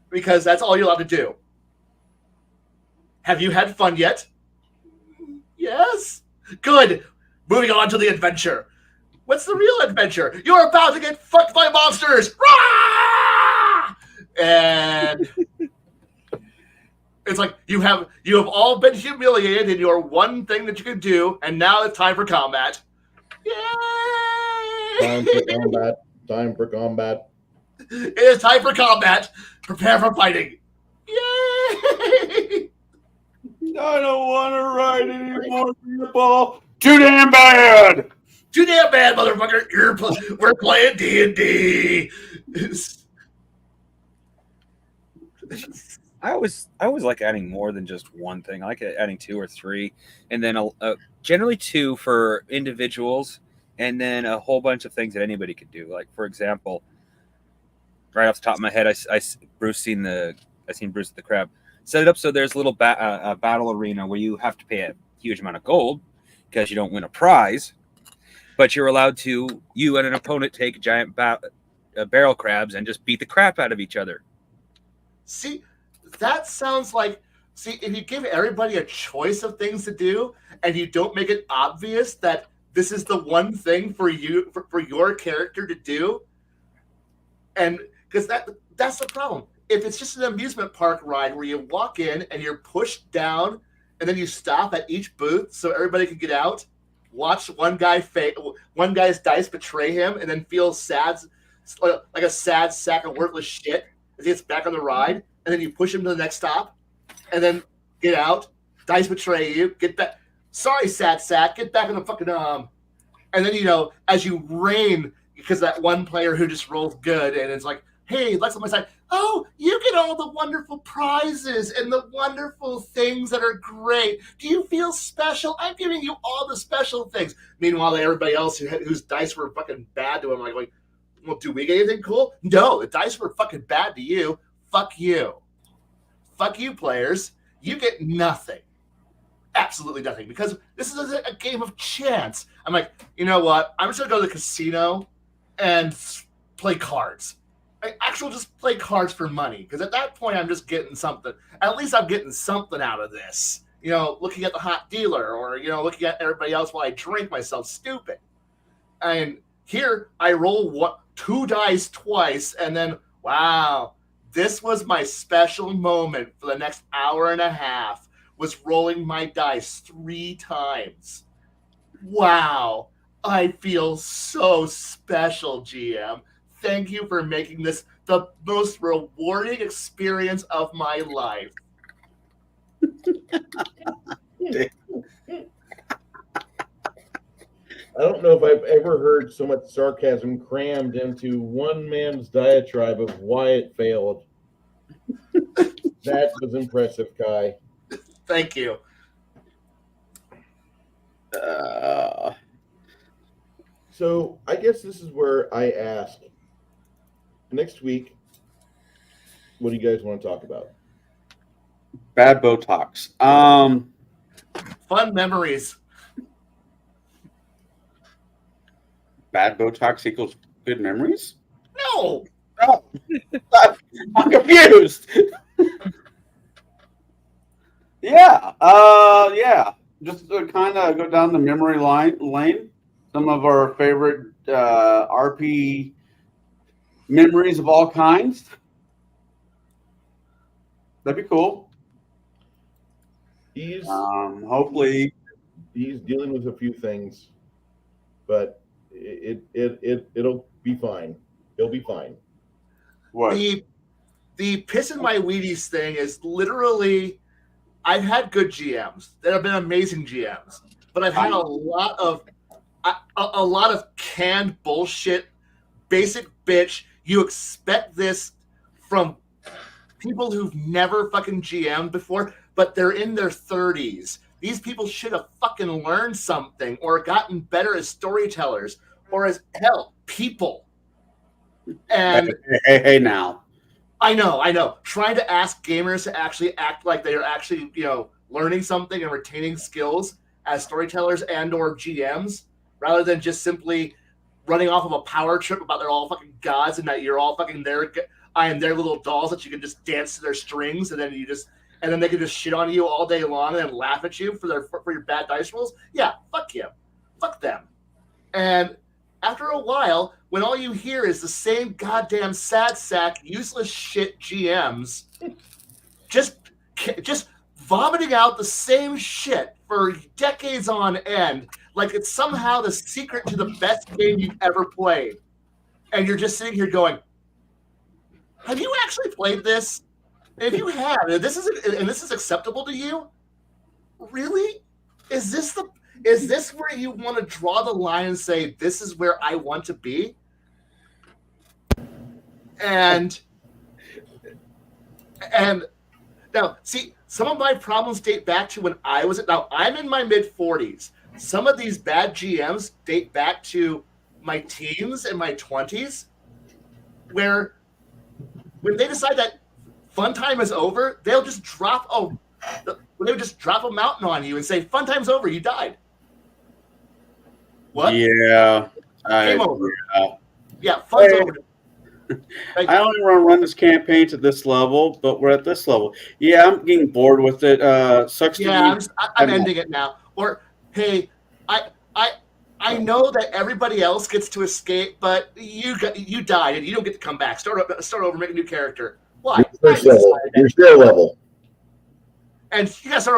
because that's all you're allowed to do. Have you had fun yet? Yes. Good. Moving on to the adventure. What's the real adventure? You're about to get fucked by monsters. Rah! And it's like you have all been humiliated in your one thing that you can do, and now it's time for combat. Yay! Time for combat. Time for combat. It is time for combat. Prepare for fighting. Yay! I don't want to ride anymore. People. Too damn bad. Too damn bad, motherfucker. We're playing D&D. I always like adding more than just one thing. I like adding 2 or 3, and then generally 2 for individuals, and then a whole bunch of things that anybody could do. Like, for example, right off the top of my head, I seen Bruce at the Crab set it up so there's a little battle arena where you have to pay a huge amount of gold because you don't win a prize, but you're allowed to, you and an opponent, take giant barrel crabs and just beat the crap out of each other. See, that sounds like, if you give everybody a choice of things to do and you don't make it obvious that this is the one thing for you, for your character to do, and because that's the problem. If it's just an amusement park ride where you walk in and you're pushed down and then you stop at each booth so everybody can get out, watch one guy's dice betray him, and then feel sad, like a sad sack of worthless shit as he gets back on the ride, and then you push him to the next stop, and then get out, dice betray you, get back. Sorry, sad sack, get back on the fucking and then as you rain because that one player who just rolls good, and it's like, hey, let's on my side. Oh, you get all the wonderful prizes and the wonderful things that are great. Do you feel special? I'm giving you all the special things. Meanwhile, everybody else whose dice were fucking bad to him, like, well, do we get anything cool? No, the dice were fucking bad to you. Fuck you. Fuck you, players. You get nothing. Absolutely nothing. Because this is a game of chance. I'm like, you know what? I'm just going to go to the casino and play cards. Just play cards for money. Because at that point, I'm just getting something. At least I'm getting something out of this. Looking at the hot dealer or, looking at everybody else while I drink myself stupid. And here, I roll 2 dice twice, and then, wow, this was my special moment for the next hour and a half, was rolling my dice 3 times. Wow, I feel so special, GM. Thank you for making this the most rewarding experience of my life. I don't know if I've ever heard so much sarcasm crammed into one man's diatribe of why it failed. That was impressive, Kai. Thank you. So I guess this is where I ask, next week, what do you guys want to talk about? Bad Botox. Fun memories. Bad Botox equals good memories? No. Oh, I'm confused. Yeah. Just to kind of go down the memory lane. Some of our favorite RP memories of all kinds. That'd be cool. Hopefully, he's dealing with a few things, but it'll be fine. He'll be fine. What? The piss in my Wheaties thing is literally, I've had good GMs that have been amazing GMs, but I've had a lot of canned bullshit, basic bitch. You expect this from people who've never fucking GM'd before, but they're in their 30s. These people should have fucking learned something or gotten better as storytellers or as hell people. And hey now. I know. Trying to ask gamers to actually act like they are actually, learning something and retaining skills as storytellers and or GMs, rather than just simply running off of a power trip about they're all fucking gods and that you're all fucking their little dolls that you can just dance to their strings, and then they can just shit on you all day long and then laugh at you for your bad dice rolls. Yeah, fuck you. Fuck them. And after a while, when all you hear is the same goddamn sad sack, useless shit GMs just vomiting out the same shit for decades on end, like it's somehow the secret to the best game you've ever played. And you're just sitting here going, have you actually played this? And if you have, and this is acceptable to you, really? Is this where you want to draw the line and say this is where I want to be? And now, see, some of my problems date back to when I was now I'm in my mid-40s. Some of these bad GMs date back to my teens and my 20s, where when they decide that fun time is over, they'll just drop a mountain on you and say, "Fun time's over. You died." What? Yeah. Game over. Yeah, fun's over. Like, I only want to run this campaign to this level, but we're at this level. Yeah, I'm getting bored with it. Sucks to yeah, be. I'm ending it now. Or hey, I know that everybody else gets to escape, but you died and you don't get to come back. Start over, make a new character. Why? First level. Your skill level. And you gotta start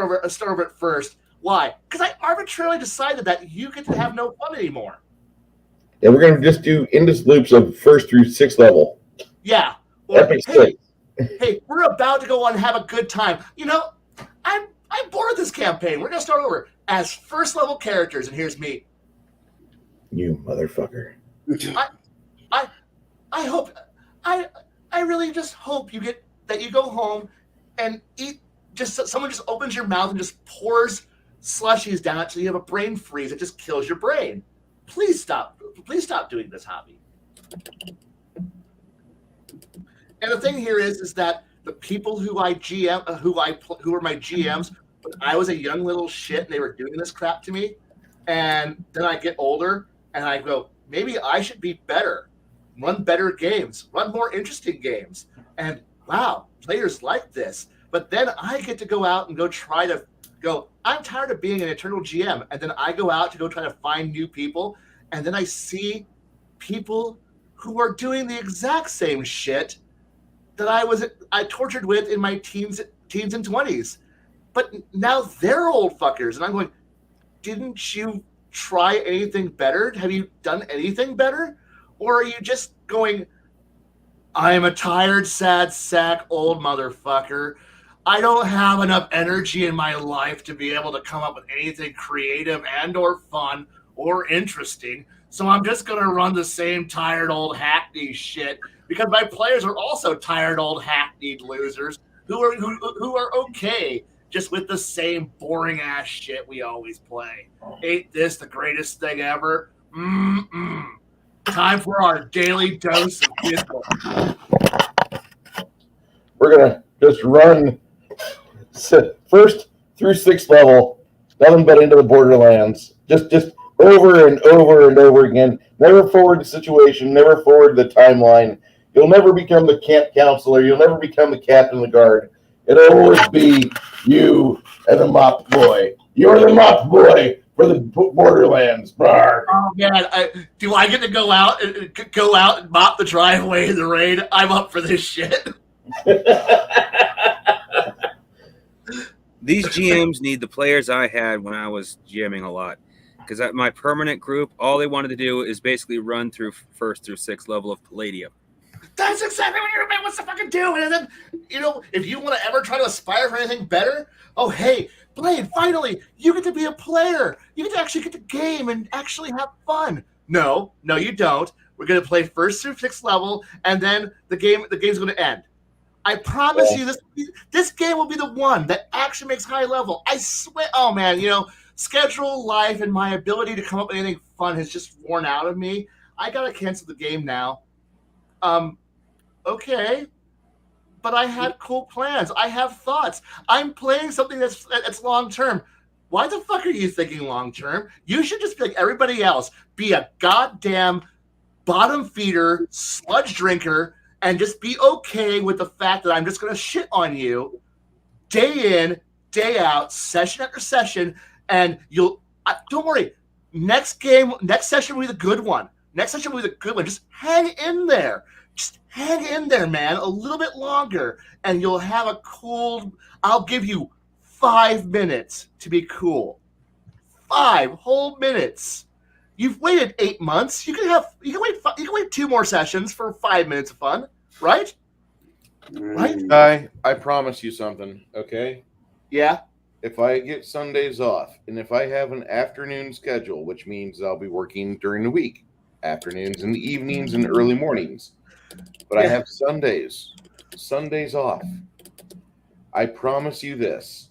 over at first. Why? Because I arbitrarily decided that you get to have no fun anymore. And we're going to just do endless loops of first through sixth level. Yeah. Or, Epic six. hey, we're about to go on and have a good time. You know, I'm bored of this campaign. We're gonna start over as first level characters, and here's me. You motherfucker. I hope I really just hope you go home and eat. Just someone just opens your mouth and just pours slushies down it till you have a brain freeze. It just kills your brain. Please stop doing this hobby. And the thing here is that the people who I GM, who were my GMs, when I was a young little shit, and they were doing this crap to me, and then I get older and I go, maybe I should be better, run better games, run more interesting games, and wow, players like this. But then I get to go out and I'm tired of being an eternal GM, and then I go out to go try to find new people, and then I see people who are doing the exact same shit that I tortured with in my teens and 20s. But now they're old fuckers, and I'm going, didn't you try anything better? Have you done anything better? Or are you just going, I'm a tired, sad sack old motherfucker. I don't have enough energy in my life to be able to come up with anything creative and or fun or interesting. So I'm just going to run the same tired old hackney shit because my players are also tired old hackneyed losers who are okay just with the same boring ass shit we always play. Ain't this the greatest thing ever? Time for our daily dose of disco. We're going to just run first through sixth level, nothing but into the Borderlands. Just over and over and over again. Never forward the situation, never forward the timeline. You'll never become the camp counselor. You'll never become the captain of the guard. It'll always be you and the mop boy. You're the mop boy for the Borderlands. Bar. Oh man, do I get to go out and mop the driveway in the rain? I'm up for this shit. These GMs need the players I had when I was GMing a lot. Because at my permanent group, all they wanted to do is basically run through first through sixth level of Palladium. That's exactly what everybody wants to fucking do. And then, if you want to ever try to aspire for anything better, oh, hey, Blade, finally, you get to be a player. You get to actually get to game and actually have fun. No, you don't. We're going to play first through sixth level, and then the game's going to end. I promise you this game will be the one that actually makes high level. I swear. Oh, man, schedule, life, and my ability to come up with anything fun has just worn out of me. I got to cancel the game now. Okay, but I had cool plans. I have thoughts. I'm playing something that's long term. Why the fuck are you thinking long term? You should just be like everybody else. Be a goddamn bottom feeder, sludge drinker, and just be okay with the fact that I'm just going to shit on you day in, day out, session after session, and don't worry. Next session will be the good one. Just hang in there. Just hang in there, man, a little bit longer, and you'll have a cool. I'll give you 5 minutes to be cool. 5 whole minutes. You've waited 8 months. You can wait 2 more sessions for 5 minutes of fun, right? Right? I promise you something, okay? Yeah. if I get Sundays off, and if I have an afternoon schedule, which means I'll be working during the week, afternoons and the evenings and early mornings, but I Yeah. have Sundays off. I promise you this.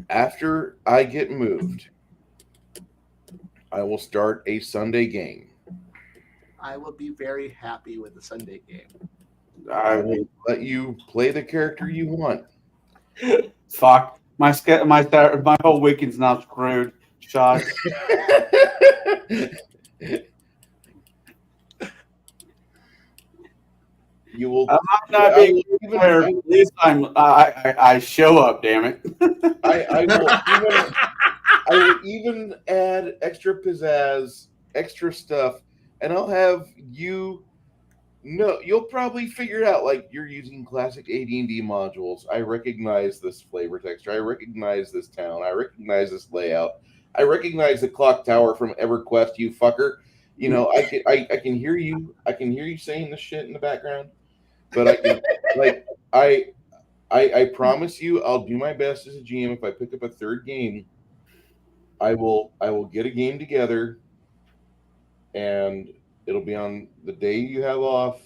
After I get moved, I will start a Sunday game. I will be very happy with the Sunday game. I will let you play the character you want. Fuck. My whole weekend's now screwed. Shot. You will. I'm not being fair. At least I show up. Damn it. I will even add extra pizzazz, extra stuff, and I'll have you. No, you'll probably figure it out. Like, you're using classic AD&D modules. I recognize this flavor texture. I recognize this town. I recognize this layout. I recognize the clock tower from EverQuest. You fucker. You know, I can hear you. I can hear you saying this shit in the background. But I can, like, I promise you, I'll do my best as a GM. If I pick up a third game, I will get a game together, and it'll be on the day you have off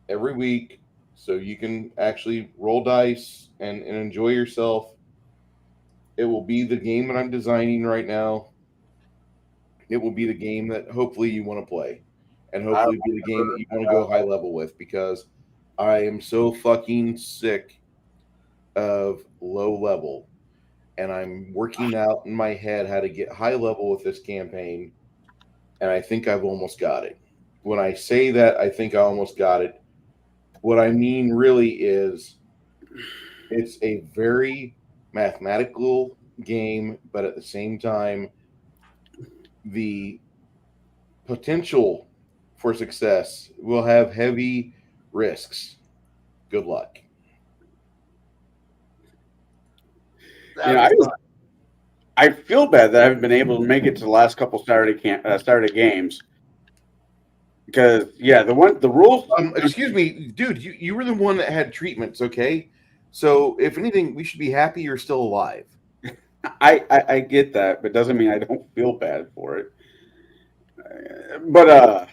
every week, so you can actually roll dice and enjoy yourself. It will be the game that I'm designing right now. It will be the game that hopefully you want to play, and hopefully be the game that you want to go high level with, because I am so fucking sick of low level, and I'm working out in my head how to get high level with this campaign, and I think I've almost got it. When I say that, I think I almost got it. What I mean really is it's a very mathematical game, but at the same time, the potential for success will have heavy risks. Good luck. I feel bad that I haven't been able to make it to the last couple Saturday games, because the rules. Excuse me, dude. You were the one that had treatments, okay? So if anything, we should be happy you're still alive. I get that, but doesn't mean I don't feel bad for it. But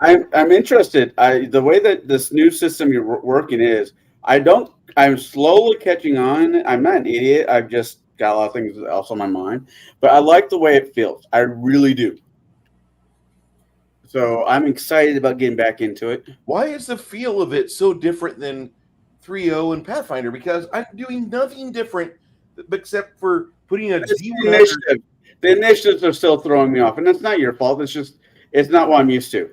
I'm interested. The way that this new system you're working is, I'm slowly catching on. I'm not an idiot. I've just got a lot of things else on my mind, but I like the way it feels. I really do. So I'm excited about getting back into it. Why is the feel of it so different than 3.0 and Pathfinder? Because I'm doing nothing different except for putting a the initiatives are still throwing me off, and that's not your fault. It's not what I'm used to.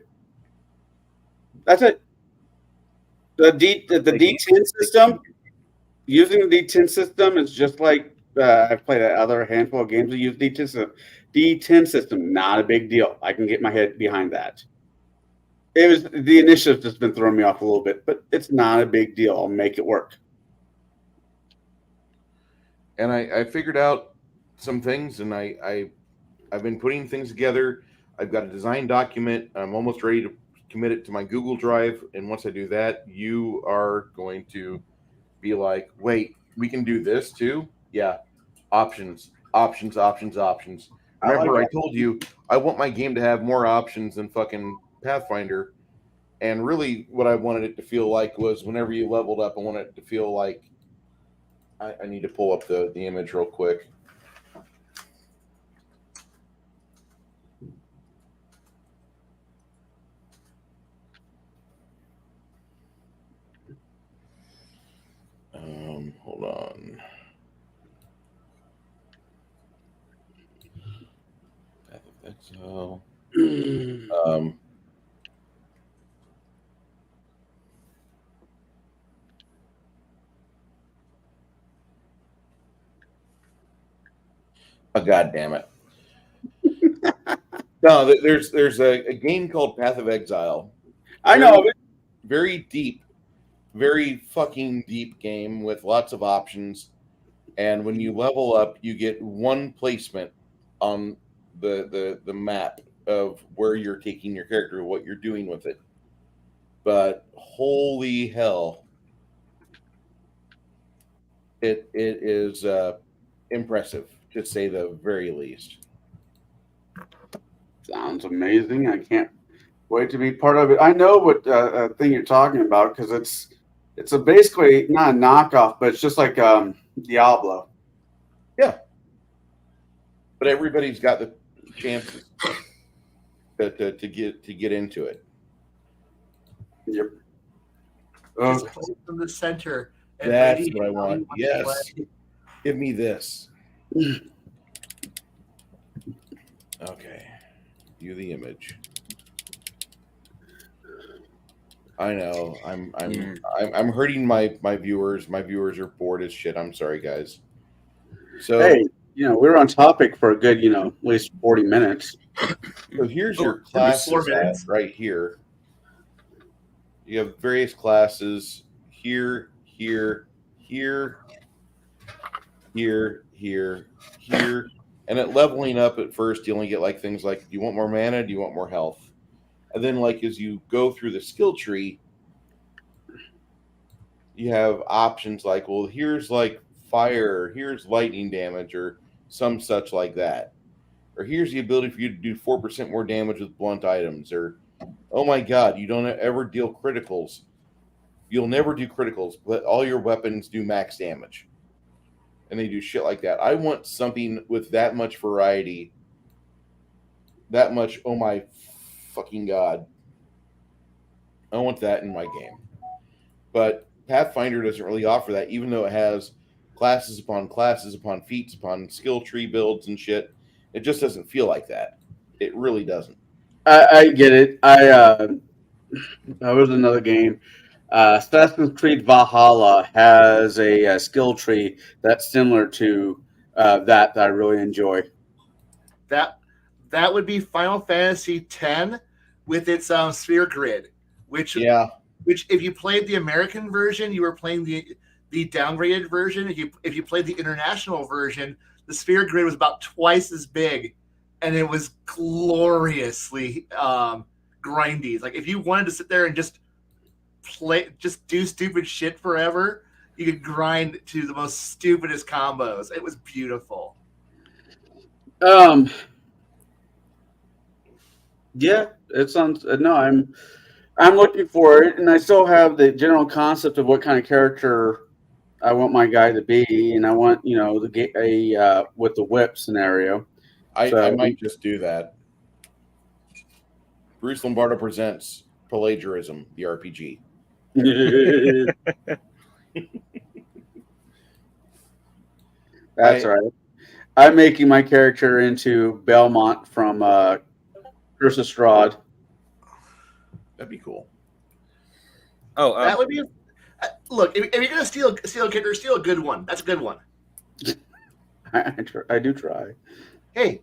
That's it. The D10 system, using the D10 system is just like I've played other handful of games that use D10 system. Not a big deal. I can get my head behind that. It was the initiative that's been throwing me off a little bit, but it's not a big deal. I'll make it work. And I figured out some things, and I've been putting things together. I've got a design document. I'm almost ready to commit it to my Google Drive, and once I do that, you are going to be like, wait, we can do this too? Yeah. Options. Remember, I told you I want my game to have more options than fucking Pathfinder. And really what I wanted it to feel like was whenever you leveled up, I wanted it to feel like I need to pull up the image real quick. Hold on. Path of Exile. Oh, God damn it. No, there's a game called Path of Exile. I know of it. Very deep, very fucking deep game with lots of options. And when you level up, you get one placement on the map of where you're taking your character, what you're doing with it. But holy hell. It is impressive, to say the very least. Sounds amazing. I can't wait to be part of it. I know what thing you're talking about because it's a basically not a knockoff, but it's just like Diablo. Yeah, but everybody's got the chances to get into it. Yep. Just pull it from the center. And That's lady, what I how want. you to Yes, play. give me this. Okay, view the image. I know. I'm hurting my viewers. My viewers are bored as shit. I'm sorry, guys. So Hey, we're on topic for a good, at least 40 minutes. so here's Oh, your maybe 4 classes minutes. right here. You have various classes here, here, here, here, here. And at leveling up at first, you only get like things like, do you want more mana? Do you want more health? And then like as you go through the skill tree, you have options like, well, here's like fire, here's lightning damage, or some such like that. Or here's the ability for you to do 4% more damage with blunt items. Or, oh my god, you don't ever deal criticals. You'll never do criticals, but all your weapons do max damage. And they do shit like that. I want something with that much variety. That much, oh my fucking god. I want that in my game. But Pathfinder doesn't really offer that, even though it has classes upon feats upon skill tree builds and shit. It just doesn't feel like that. It really doesn't. I get it. That was another game. Assassin's Creed Valhalla has a skill tree that's similar to that I really enjoy. That would be Final Fantasy X with its sphere grid, which if you played the American version, you were playing the downgraded version. If you played the international version, the sphere grid was about twice as big, and it was gloriously grindy. Like if you wanted to sit there and just do stupid shit forever, you could grind to the most stupidest combos. It was beautiful. Yeah, it sounds. No, I'm looking for it, and I still have the general concept of what kind of character I want my guy to be, and I want with the whip scenario. I might just do that. Bruce Lombardo presents Pelagiarism, the RPG. That's right. I'm making my character into Belmont from Curse of Strahd. That'd be cool. Oh, that would be. Look, if you're gonna steal a character, steal a good one. That's a good one. I do try. Hey,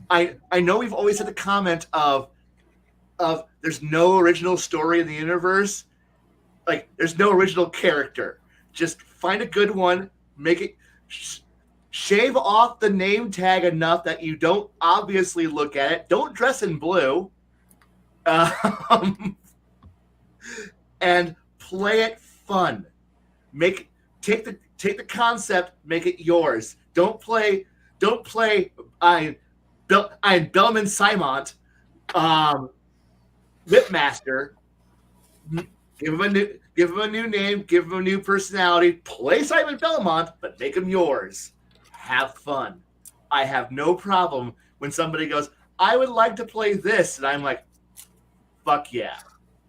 I know we've always had the comment of there's no original story in the universe. Like there's no original character. Just find a good one, make it shave off the name tag enough that you don't obviously look at it. Don't dress in blue. And play it fun. Take the concept, make it yours. Don't play I'm Bellman Simont, Whipmaster. Give him a new name, give him a new personality. Play Simon Belmont, but make him yours. Have fun. I have no problem when somebody goes, I would like to play this, and I'm like, fuck yeah.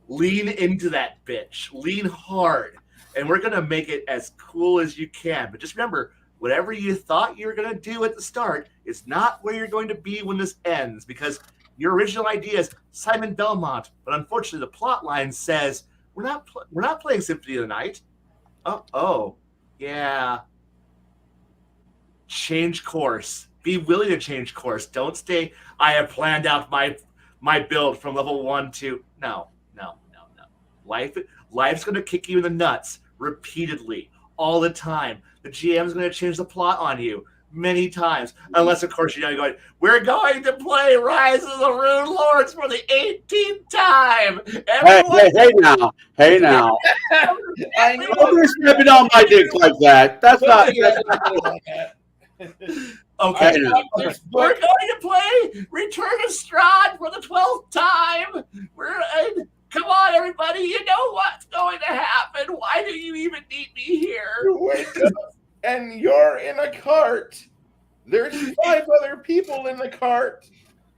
Lean into that bitch. Lean hard. And we're going to make it as cool as you can. But just remember, whatever you thought you were going to do at the start is not where you're going to be when this ends. Because your original idea is Simon Belmont. But unfortunately, the plot line says, we're not playing Symphony of the Night. Oh, yeah. Change course. Be willing to change course. Don't stay, I have planned out my build from level 1 to... No. Life's going to kick you in the nuts repeatedly, all the time. The GM's going to change the plot on you. many times. Unless, of course, you're going, we're going to play Rise of the Rune Lords for the 18th time. Hey now. I know. Don't be stepping on my dick like that. That's not. Okay, This we're book, going to play Return of Strahd for the 12th time. Come on, everybody. You know what's going to happen. Why do you even need me here? you wake up and you're in a cart. There's 5 other people in the cart.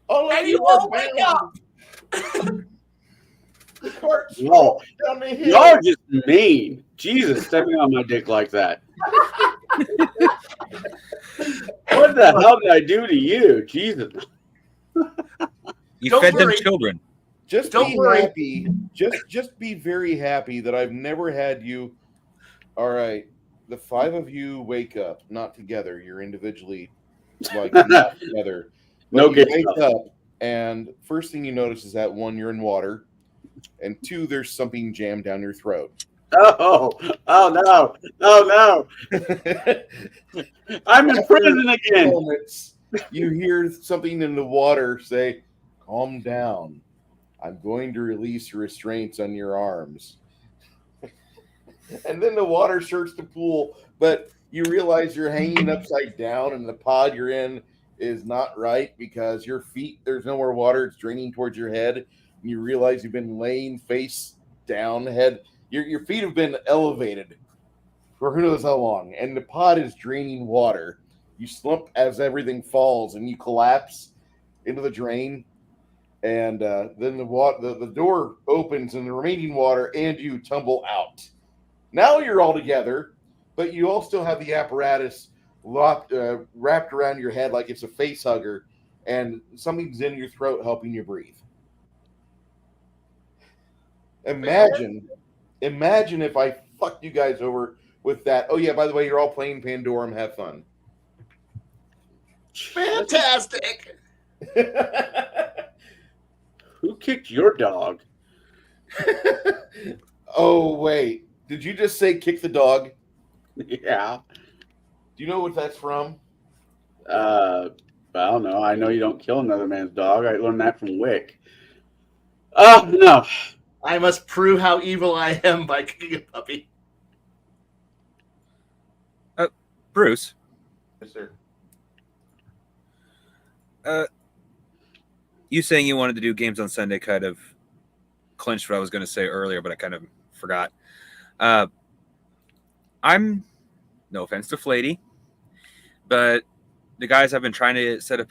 All of And you you are won't wake bound. up. The cart Whoa. rolls down the hill. Y'all just mean. Jesus, stepping on my dick like that. What the hell did I do to you? Jesus. You Don't fed them worry. children. Just Don't be worry. happy. Just be very happy that I've never had you. All right, the 5 of you wake up, not together. You're individually, like not together. But No you good wake stuff. up, and first thing you notice is that 1, you're in water, and 2, there's something jammed down your throat. Oh no. I'm in prison again. Moments, you hear something in the water say, "Calm down. I'm going to release restraints on your arms." And then the water starts to pool, but you realize you're hanging upside down and the pod you're in is not right because your feet, there's no more water, it's draining towards your head. And you realize you've been laying face down, your feet have been elevated for who knows how long, and the pod is draining water. You slump as everything falls and you collapse into the drain. And then the door opens and the remaining water and you tumble out. Now you're all together, but you all still have the apparatus wrapped around your head like it's a face hugger, and something's in your throat helping you breathe. Imagine if I fucked you guys over with that. Oh yeah, by the way, you're all playing Pandorum. Have fun. Fantastic. Who kicked your dog? Oh wait, did you just say kick the dog? Yeah. Do you know what that's from? I don't know. I know you don't kill another man's dog. I learned that from Wick. Oh no. I must prove how evil I am by kicking a puppy. Bruce, Yes, sir. you saying you wanted to do games on Sunday kind of clinched what I was going to say earlier, but I kind of forgot. I'm, no offense to Flatey, but the guys have been trying to set up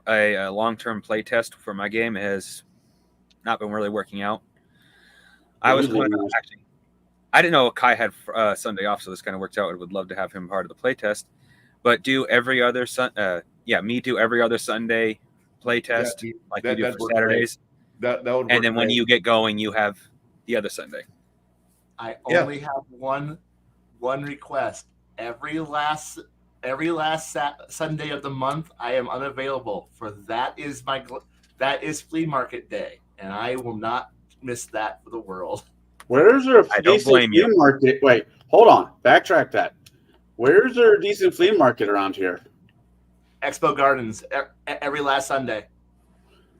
a long-term play test for my game has not been really working out. I was going to actually, I didn't know Kai had Sunday off, so this kind of worked out. I would love to have him part of the play test, but do every other do every other Sunday play test like we do for Saturdays. That would work. And then when great. you get going, you have the other Sunday. I only have one request. Every last Sunday of the month, I am unavailable for that is flea market day, and I will not miss that for the world. Where's there a I don't decent blame flea you. market? Wait, hold on. Backtrack that. Where's there a decent flea market around here? Expo Gardens every last Sunday.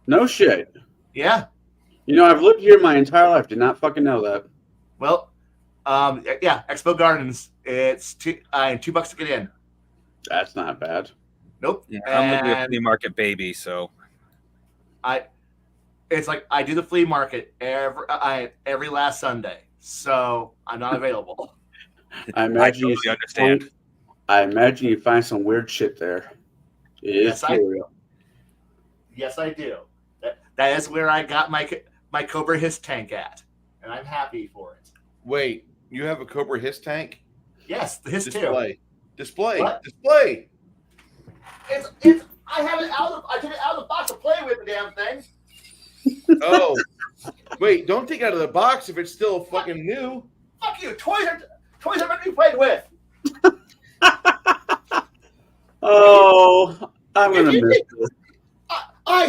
No shit. Yeah. You know, I've lived here my entire life. Did not fucking know that. Well, yeah, Expo Gardens. It's $2 to get in. That's not bad. Nope. Yeah, I'm literally a And flea market baby, so it's like I do the flea market every last Sunday, so I'm not available. I imagine totally understand. I imagine you find some weird shit there. It is Yes, I- real. Yes, I do. That is where I got my Cobra Hiss tank at, and I'm happy for it. Wait, you have a Cobra Hiss tank? Yes, the Hiss too. Display. What? Display. It's. I have it out of. I took it out of the box to play with the damn thing. Oh, wait! Don't take it out of the box if it's still fucking new. Fuck you! Toys are meant to be played with. Oh, I'm gonna miss this. I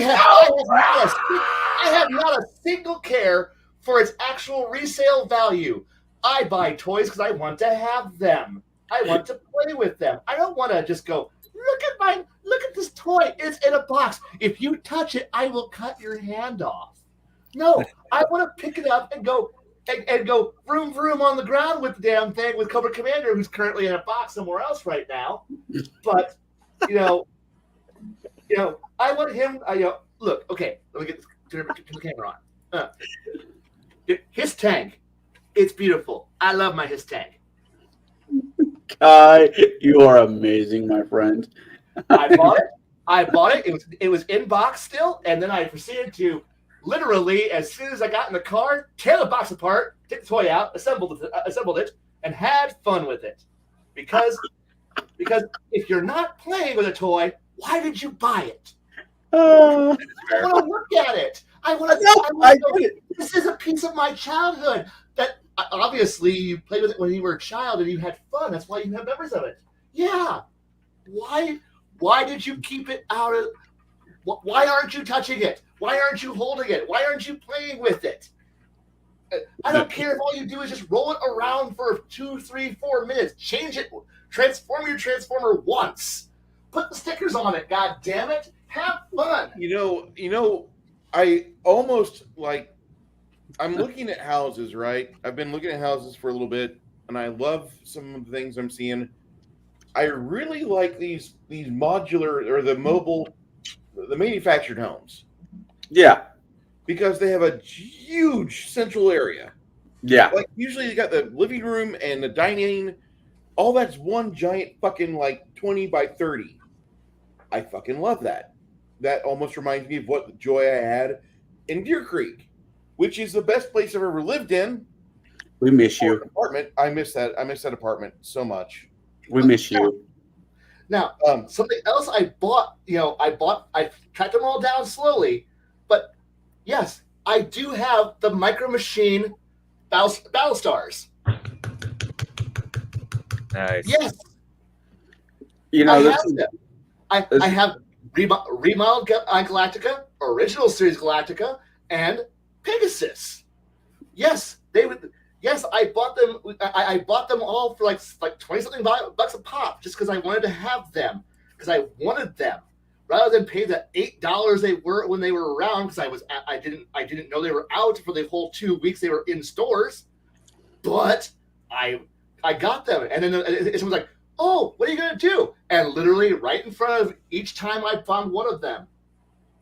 have not a single care for its actual resale value. I buy toys because I want to have them. I want to play with them. I don't want to just go, look at this toy. It's in a box. If you touch it, I will cut your hand off. No, I want to pick it up and go vroom vroom on the ground with the damn thing with Cobra Commander, who's currently in a box somewhere else right now. But I want him. Look, okay, let me get the camera on. His tank, it's beautiful. I love my his tank. Kai, you are amazing, my friend. I bought it. It was in box still, and then I proceeded to literally, as soon as I got in the car, tear the box apart, take the toy out, assembled it, and had fun with it. Because if you're not playing with a toy, why did you buy it? I want to look at it. I want to. This is a piece of my childhood that obviously you played with it when you were a child and you had fun. That's why you have memories of it. Yeah. Why did you keep it out of? Why aren't you touching it? Why aren't you holding it? Why aren't you playing with it? I don't care if all you do is just roll it around for 2, 3, 4 minutes. Change it. Transform your transformer once. Put the stickers on it. God damn it. Have fun. I almost like. I'm looking at houses, right? I've been looking at houses for a little bit, and I love some of the things I'm seeing. I really like these modular or the manufactured homes. Yeah. Because they have a huge central area. Yeah. Like usually you got the living room and the dining. All that's one giant fucking like 20 by 30. I fucking love that. That almost reminds me of what joy I had in Deer Creek, which is the best place I've ever lived in. We miss you. Apartment. I miss that. I miss that apartment so much. We miss you. Now, something else I bought, I tracked them all down slowly, but yes, I do have the Micro Machine Battle Stars. Nice. Yes. I have remodeled Galactica, original series Galactica, and Pegasus. Yes, they would. Yes, I bought them. I bought them all for like 20-something bucks a pop, just because I wanted to have them, because I wanted them, rather than pay the $8 they were when they were around. Because I didn't know they were out for the whole 2 weeks they were in stores, but I got them, and then it was like, oh, what are you gonna do? And literally right in front of each time I found one of them,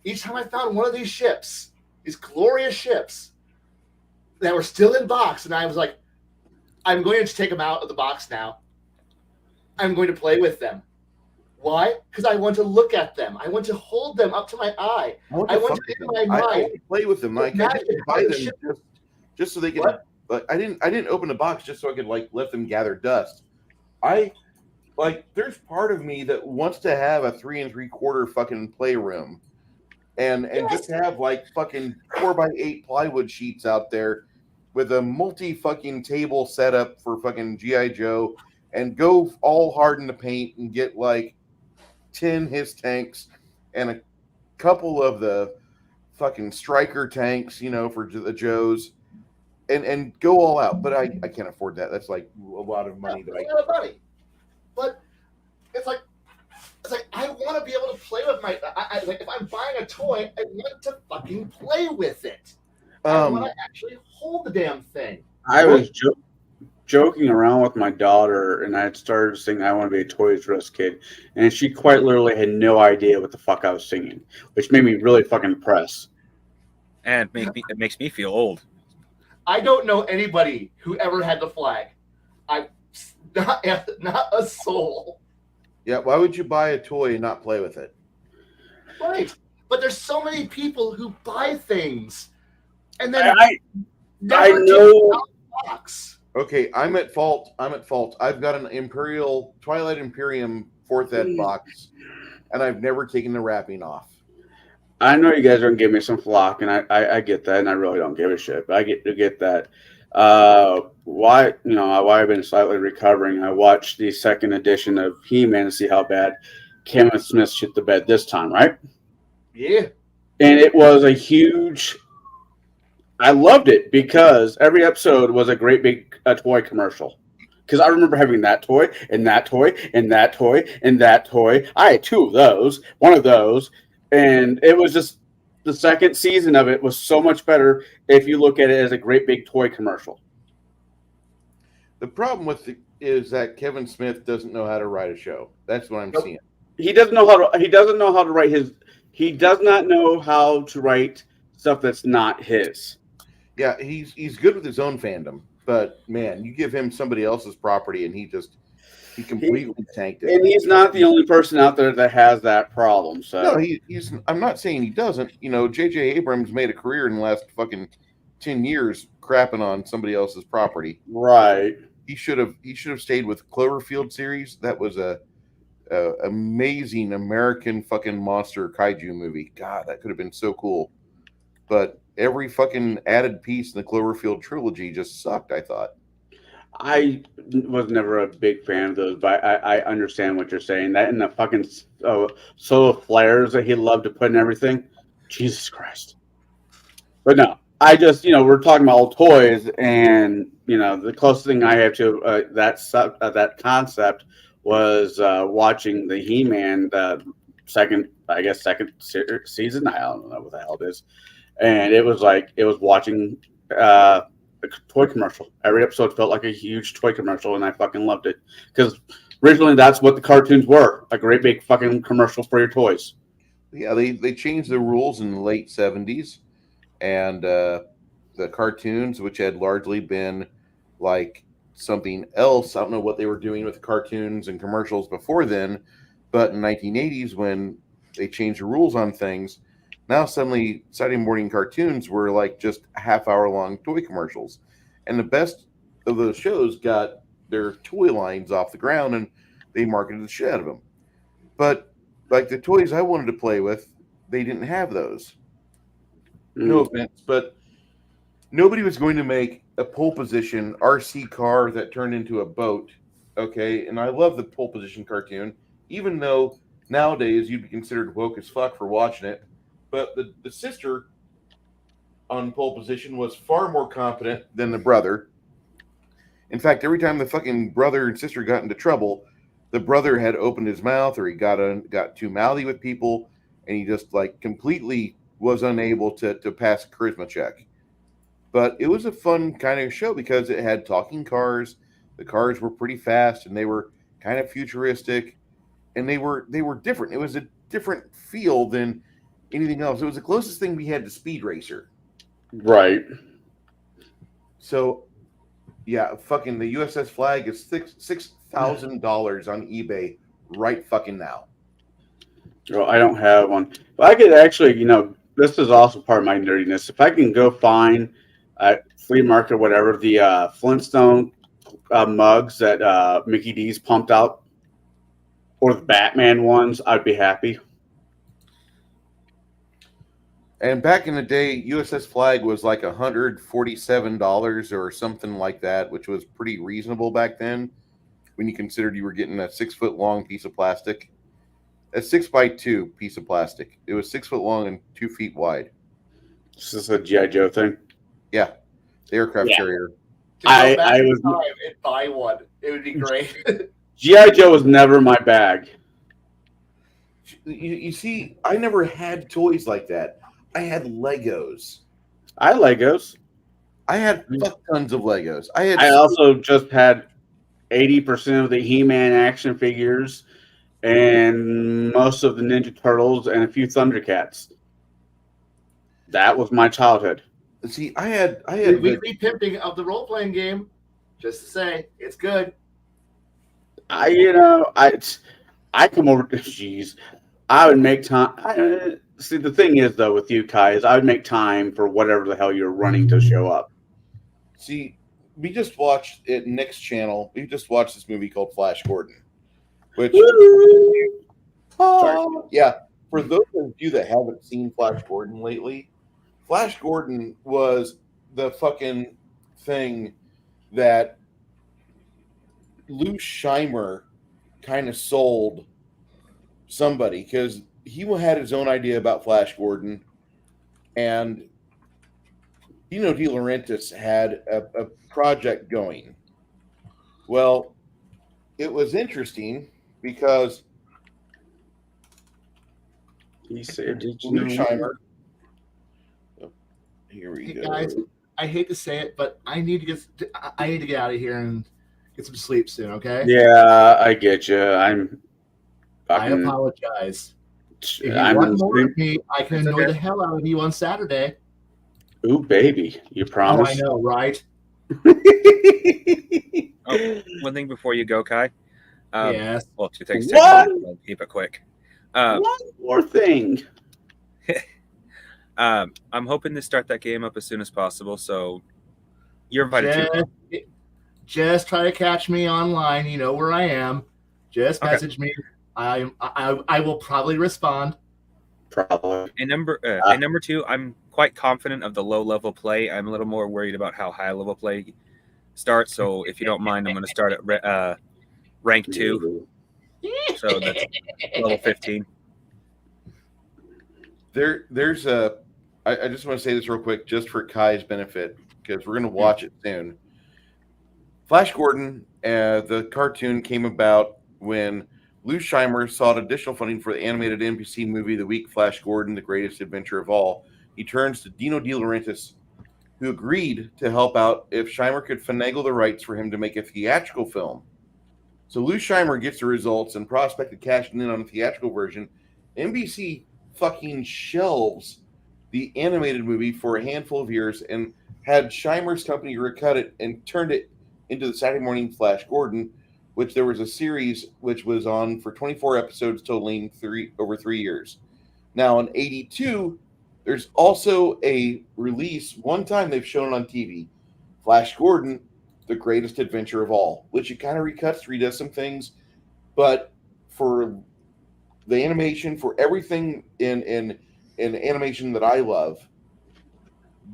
each time I found one of these ships, these glorious ships that were still in box, and I was like, I'm going to take them out of the box now. I'm going to play with them. Why? Because I want to look at them. I want to hold them up to my eye. I want to in my mind. I want to play with them. Like I didn't buy them just so they could. But I didn't open the box just so I could like let them gather dust. There's part of me that wants to have a 3 3/4 fucking playroom, and just have like fucking 4x8 plywood sheets out there with a multi fucking table set up for fucking GI Joe, and go all hard in the paint and get like 10 his tanks and a couple of the fucking striker tanks, for the Joes. And go all out, but I can't afford that. That's like a lot of money. A lot of money. But it's like I want to be able to play with my. Like if I'm buying a toy, I want to fucking play with it. I want to actually hold the damn thing. I was joking around with my daughter, and I had started singing "I Want to Be a Toys R Us Kid," and she quite literally had no idea what the fuck I was singing, which made me really fucking depressed. And it makes me feel old. I don't know anybody who ever had the flag. Not a soul. Yeah, why would you buy a toy and not play with it? Right. But there's so many people who buy things and then I never know. take it out of the box. Okay, I'm at fault. I've got an Twilight Imperium 4th ed box, and I've never taken the wrapping off. I know you guys are gonna give me some flock, and I get that, and I really don't give a shit. But I get that. Why I've been slightly recovering. I watched the second edition of He-Man to see how bad Kevin Smith shit the bed this time, right? Yeah. And it was a huge. I loved it because every episode was a great big toy commercial. because I remember having that toy and that toy and that toy and that toy. I had 2 of those, one of those, and it was just the second season of it was so much better if you look at it as a great big toy commercial. The problem with it is that Kevin Smith doesn't know how to write a show. That's what I'm Nope. seeing. He doesn't know how to. He doesn't know how to write his. He does not know how to write stuff that's not his. Yeah, he's good with his own fandom, but man, you give him somebody else's property and he completely tanked it. And he's not the only person out there that has that problem. So No, he's. I'm not saying he doesn't. You know, J.J. Abrams made a career in the last fucking 10 years crapping on somebody else's property. right. He should have stayed with Cloverfield series. That was a amazing American fucking monster kaiju movie. God, that could have been so cool. But every fucking added piece in the Cloverfield trilogy just sucked, I thought. I was never a big fan of those, but I understand what you're saying. That and the fucking solar flares that he loved to put in everything. Jesus Christ. But no, I just, we're talking about old toys, and, the closest thing I have to that concept was watching the He-Man second season. I don't know what the hell it is. And it was watching a toy commercial. Every episode felt like a huge toy commercial, and I fucking loved it. Because originally that's what the cartoons were, a great big fucking commercial for your toys. Yeah, they changed the rules in the late 70s, and the cartoons, which had largely been like something else. I don't know what they were doing with the cartoons and commercials before then, but in the 1980s, when they changed the rules on things, now suddenly Saturday morning cartoons were like just half-hour long toy commercials. And the best of those shows got their toy lines off the ground, and they marketed the shit out of them. But like the toys I wanted to play with, they didn't have those. No offense, but nobody was going to make a pole position RC car that turned into a boat. Okay, and I love the pole position cartoon, even though nowadays you'd be considered woke as fuck for watching it. But the sister on pole position was far more competent than the brother. In fact, every time the fucking brother and sister got into trouble, the brother had opened his mouth, or he got too mouthy with people, and he just like completely was unable to pass a charisma check. But it was a fun kind of show because it had talking cars. The cars were pretty fast, and they were kind of futuristic, and they were different. It was a different feel than anything else. It was the closest thing we had to Speed Racer. Right. So, yeah, fucking the USS Flag is $6,000 on eBay right fucking now. Well, I don't have one. But I could actually, this is also part of my nerdiness. If I can go find at flea market or whatever the Flintstone mugs that Mickey D's pumped out, or the Batman ones, I'd be happy. And back in the day, USS Flag was like $147 or something like that, which was pretty reasonable back then when you considered you were getting a 6-foot long piece of plastic. A 6x2 piece of plastic. It was 6 foot long and 2 feet wide. This is a G.I. Joe thing. Yeah. The aircraft carrier. To go I back in was- time and buy one. It would be great. G.I. Joe was never my bag. You see, I never had toys like that. I had Legos. I had Legos. I had fuck tons of Legos. I also just had 80% of the He-Man action figures and most of the Ninja Turtles and a few Thundercats. That was my childhood. see. I had The weekly pimping of the role playing game. Just to say, it's good. I come over. Jeez, I would make time. See, the thing is, though, with you, Kai, is I would make time for whatever the hell you're running to show up. See, we just watched it Nick's channel. We just watched this movie called Flash Gordon, which, sorry, yeah, for those of you that haven't seen Flash Gordon lately, Flash Gordon was the fucking thing that Lou Scheimer kind of sold somebody, because he had his own idea about Flash Gordon, and Dino De Laurentiis had a project going Well, it was interesting because He said, "Did you know?" Lusheimer. Oh, here we Hey go. guys, I hate to say it, but I need to get out of here and get some sleep soon. Okay? Yeah, I get you. I'm I fucking. apologize. If you I'm in want the more same. of me, I can It's annoy okay. the hell out of you on Saturday. Ooh, baby, you Oh, I promise? know, right? Oh, one thing before you go, Kai. Yes. Well, two things What? technically. I'll keep it quick. One more thing. I'm hoping to start that game up as soon as possible. So you're invited Just, too. just try to catch me online. You know where I am. Just Okay. message me. I will probably respond. Probably. And number two, I'm quite confident of the low level play. I'm a little more worried about how high level play starts. So if you don't mind, I'm going to start at rank 2. So that's level 15. There's a. I just want to say this real quick, just for Kai's benefit, because we're going to watch it soon. Flash Gordon, the cartoon came about when Lou Scheimer sought additional funding for the animated NBC movie The Week Flash Gordon, The Greatest Adventure of All. He turns to Dino De Laurentiis, who agreed to help out if Scheimer could finagle the rights for him to make a theatrical film. So Lou Scheimer gets the results and prospected cashing in on a theatrical version. NBC fucking shelves the animated movie for a handful of years and had Scheimer's company recut it and turned it into the Saturday Morning Flash Gordon, which there was a series which was on for 24 episodes totaling over 3 years. Now in 82, there's also a release, one time they've shown it on TV, Flash Gordon, The Greatest Adventure of All, which it kind of recuts, redoes some things, but for the animation, for everything in animation that I love,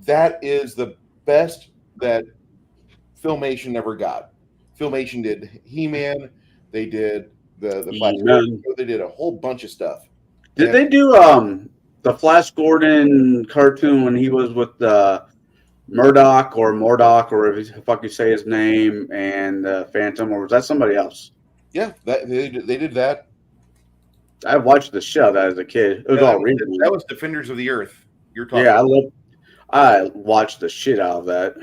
that is the best that Filmation ever got. Filmation did He-Man, they did the Flash Gordon, He-Man. they did a whole bunch of stuff. Did they do the Flash Gordon cartoon when he was with Murdoch or Mordock or if the fuck you say his name and Phantom, or was that somebody else? Yeah, they did that. I watched the show that as a kid. It was all regional. That was Defenders of the Earth. You're talking. Yeah, I watched the shit out of that.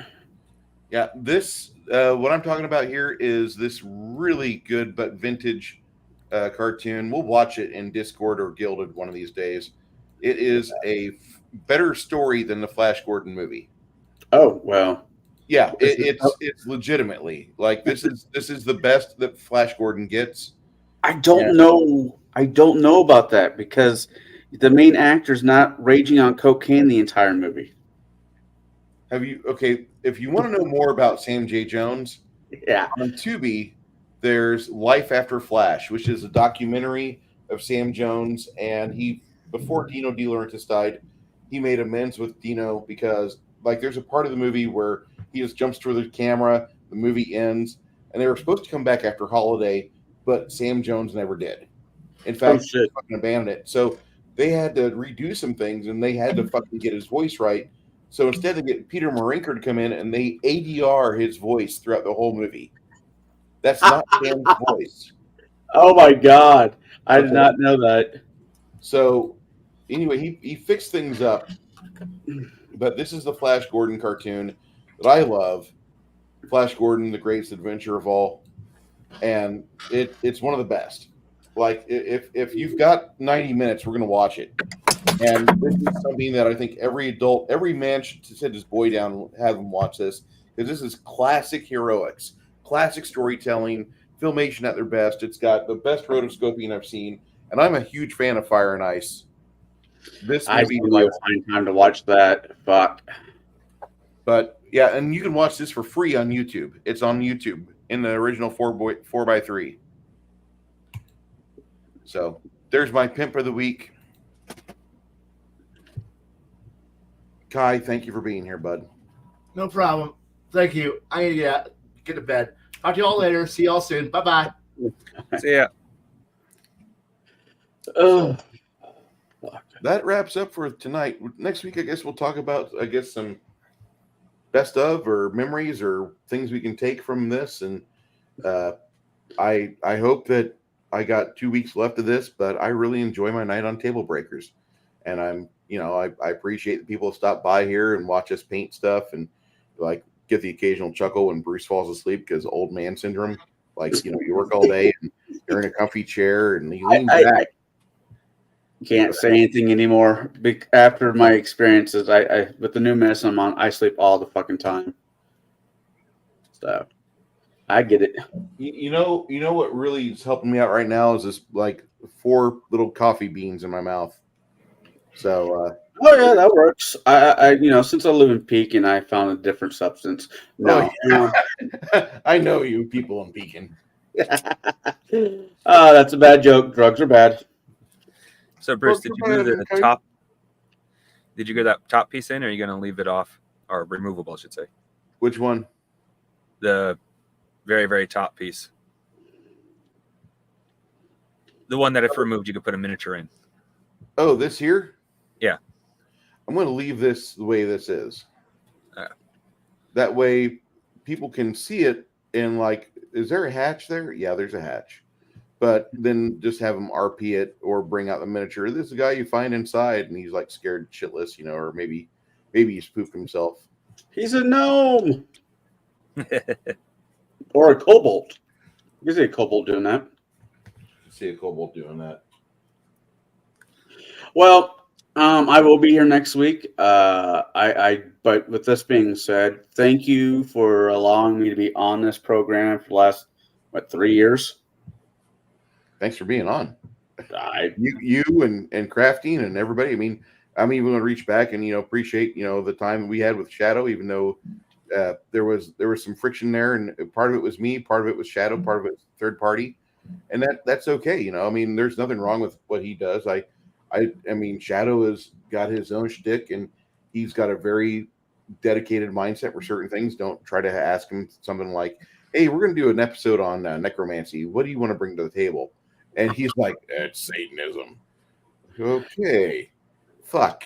Yeah, this what I'm talking about here is this really good but vintage cartoon. We'll watch it in Discord or Gilded one of these days. It is a better story than the Flash Gordon movie. Oh well. Yeah, it's legitimately like this is the best that Flash Gordon gets. I don't know. I don't know about that because the main actor's not raging on cocaine the entire movie. If you want to know more about Sam J. Jones, Yeah. on Tubi, there's Life After Flash, which is a documentary of Sam Jones, and before Dino De Laurentiis died, he made amends with Dino because there's a part of the movie where he just jumps through the camera, the movie ends, and they were supposed to come back after Holiday, but Sam Jones never did. In fact, he fucking abandoned it. So they had to redo some things, and they had to fucking get his voice right. So instead, they get Peter Marinker to come in, and they ADR his voice throughout the whole movie. That's not Sam's voice. Oh my god, I did not know that. So anyway, he fixed things up. But this is the Flash Gordon cartoon that I love. Flash Gordon, The Greatest Adventure of All, and it's one of the best. Like if you've got 90 minutes, we're gonna watch it. And this is something that I think every adult, every man should sit his boy down and have him watch this, because this is classic heroics, classic storytelling, Filmation at their best. It's got the best rotoscoping I've seen, and I'm a huge fan of Fire and Ice. This I movie, will find time to watch that. Fuck. But yeah, and you can watch this for free on YouTube. It's on YouTube in the original 4x3. So there's my pimp of the week. Kai, thank you for being here, bud. No problem. Thank you. I need to get to bed. Talk to you all later. See y'all soon. Bye-bye. See ya. That wraps up for tonight. Next week, I guess we'll talk about, some best of or memories or things we can take from this. And I hope that I got 2 weeks left of this, but I really enjoy my night on Tablebreakers, and I appreciate that people stop by here and watch us paint stuff and like get the occasional chuckle when Bruce falls asleep because old man syndrome. Like you work all day and you're in a comfy chair and you lean back. I can't say anything anymore. After my experiences, I with the new medicine I'm on, I sleep all the fucking time. So I get it. You know what really is helping me out right now is this like 4 little coffee beans in my mouth. So Oh yeah, that works. I since I live in Pekin, I found a different substance. No, I know you people in Pekin. That's a bad joke. Drugs are bad. So, Bruce, did you do the top? Did you get that top piece in, or are you going to leave it off, or removable, I should say? Which one? The very, very top piece. The one that if removed, you could put a miniature in. Oh, this here? Yeah. I'm going to leave this the way this is. That way people can see it and like, is there a hatch there? Yeah, there's a hatch. But then just have them RP it or bring out the miniature. This is a guy you find inside and he's like scared shitless, or maybe he's pooped himself. He's a gnome. Or a kobold. You see a kobold doing that. See a kobold doing that. Well, I will be here next week. But with this being said, thank you for allowing me to be on this program for the last 3 years. Thanks for being on. You and Crafting and everybody. I mean, I'm even going to reach back and appreciate the time we had with Shadow, even though there was some friction there, and part of it was me, part of it was Shadow, part of it was third party, and that's okay. I mean, there's nothing wrong with what he does. I mean, Shadow has got his own shtick, and he's got a very dedicated mindset for certain things. Don't try to ask him something like, "Hey, we're going to do an episode on necromancy. What do you want to bring to the table?" And he's like, "It's Satanism." Okay, fuck,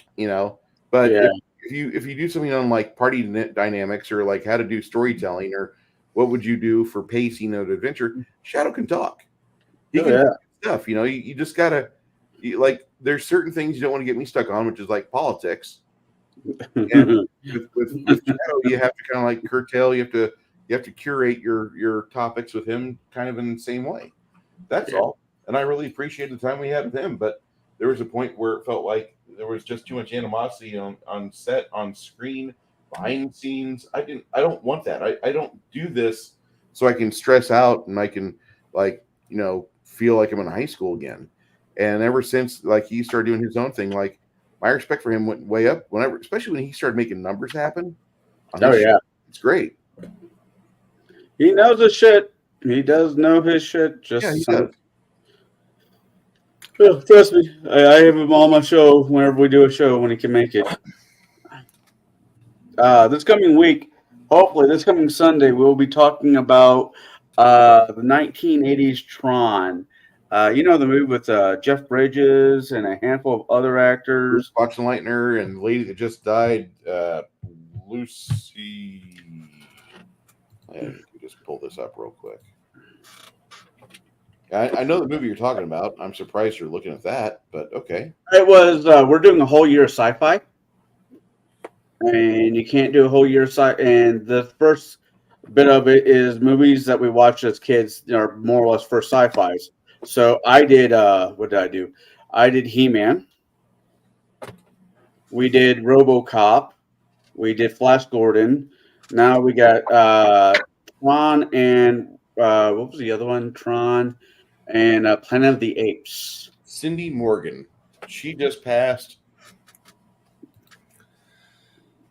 But Yeah. if you do something on like party dynamics or like how to do storytelling or what would you do for pacing of adventure, Shadow can talk. He can do stuff. You just gotta there's certain things you don't want to get me stuck on, which is like politics. And with Shadow, you have to kind of like curtail. You have to curate your topics with him kind of in the same way. That's all. And I really appreciate the time we had with him. But there was a point where it felt like there was just too much animosity on set, on screen, behind the scenes. I don't want that. I don't do this so I can stress out and I can feel like I'm in high school again. And ever since he started doing his own thing, my respect for him went way up. Especially when he started making numbers happen. It's great. He knows his shit. He does know his shit. He does. Oh, trust me, I have him on my show whenever we do a show when he can make it. This coming week, hopefully this coming Sunday, we'll be talking about the 1980s Tron. The movie with Jeff Bridges and a handful of other actors. Boxenleitner and the lady that just died, Lucy. Let me just pull this up real quick. I know the movie you're talking about. I'm surprised you're looking at that, but okay. It was, we're doing a whole year of sci-fi. And you can't do a whole year of sci-fi. And the first bit of it is movies that we watched as kids are more or less first sci-fis. So I did, what did I do? I did He-Man. We did RoboCop. We did Flash Gordon. Now we got Tron and, what was the other one? Tron and Planet of the Apes. Cindy Morgan. She just passed.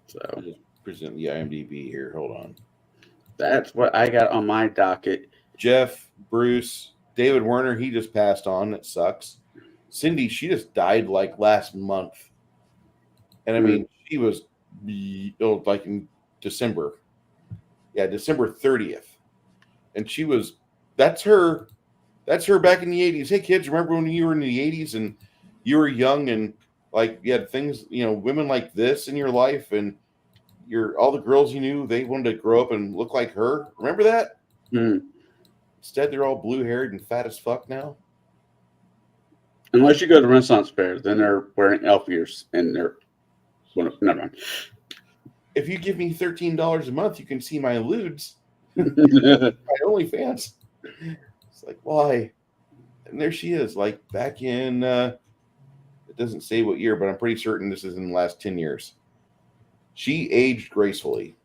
So I'll just present the IMDb here. Hold on. That's what I got on my docket. Jeff, Bruce, David Werner, he just passed on. It sucks. Cindy, she just died last month. And I mean, she was in December. Yeah, December 30th. And she was, that's her back in the 80s. Hey kids, remember when you were in the 80s and you were young and you had things, women like this in your life and all the girls you knew, they wanted to grow up and look like her. Remember that? Instead, they're all blue-haired and fat as fuck now. Unless you go to Renaissance Fair, then they're wearing elf ears and they're. Well, never mind. If you give me $13 a month, you can see my lewds, my OnlyFans. It's like, why? And there she is, like back in, it doesn't say what year, but I'm pretty certain this is in the last 10 years. She aged gracefully.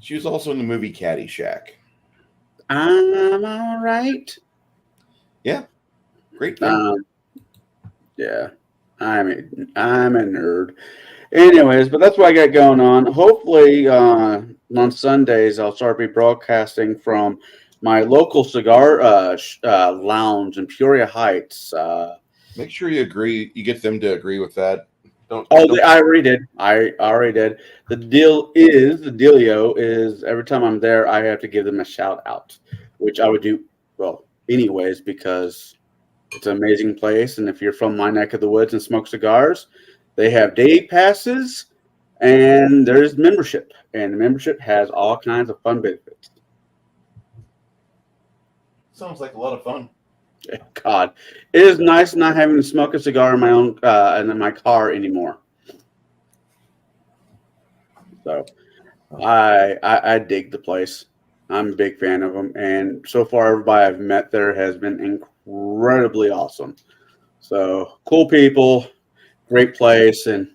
She was also in the movie Caddyshack. I'm all right. Yeah, great film. Yeah, I'm a nerd. Anyways, but that's what I got going on. Hopefully, on Sundays, I'll start be broadcasting from my local cigar lounge in Peoria Heights. Make sure you get them to agree with that. Don't. I already did. I already did. The dealio is every time I'm there, I have to give them a shout out, which I would do anyways because it's an amazing place. And if you're from my neck of the woods and smoke cigars, they have day passes and there's membership, and the membership has all kinds of fun benefits. Sounds like a lot of fun. God, it is nice not having to smoke a cigar in my own in my car anymore. So, I dig the place. I'm a big fan of them, and so far everybody I've met there has been incredibly awesome. So cool people, great place, and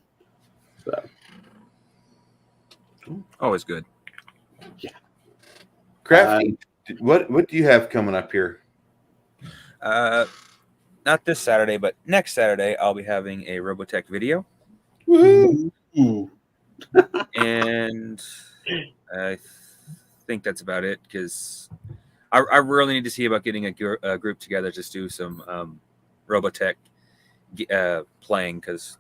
so Always good. Crafty, what do you have coming up here? Not this Saturday, but next Saturday, I'll be having a Robotech video. Woo! And I think that's about it because I really need to see about getting a group together to do some Robotech playing because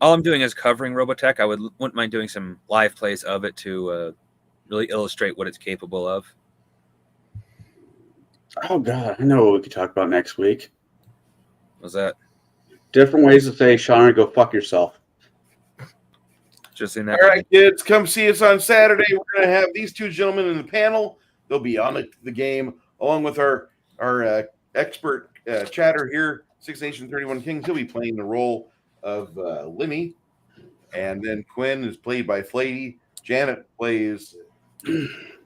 all I'm doing is covering Robotech. I wouldn't mind doing some live plays of it to really illustrate what it's capable of. Oh God, I know what we could talk about next week. What's that? Different ways to say, Sean, go fuck yourself. Just in that. All right, kids, come see us on Saturday. We're going to have these two gentlemen in the panel. They'll be on the game along with our expert chatter here, Six Nation 31 Kings. He'll be playing the role of Lemmy, and then Quinn is played by Flatey. Janet plays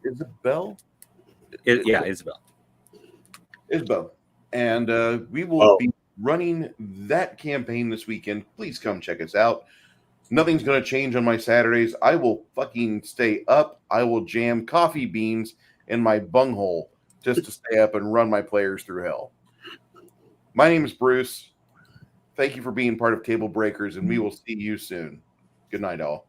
Isabel. Isabel. Isabel. And we will be running that campaign this weekend. Please come check us out. Nothing's going to change on my Saturdays. I will fucking stay up. I will jam coffee beans in my bunghole just to stay up and run my players through hell. My name is Bruce. Thank you for being part of Tablebreakers, and we will see you soon. Good night, all.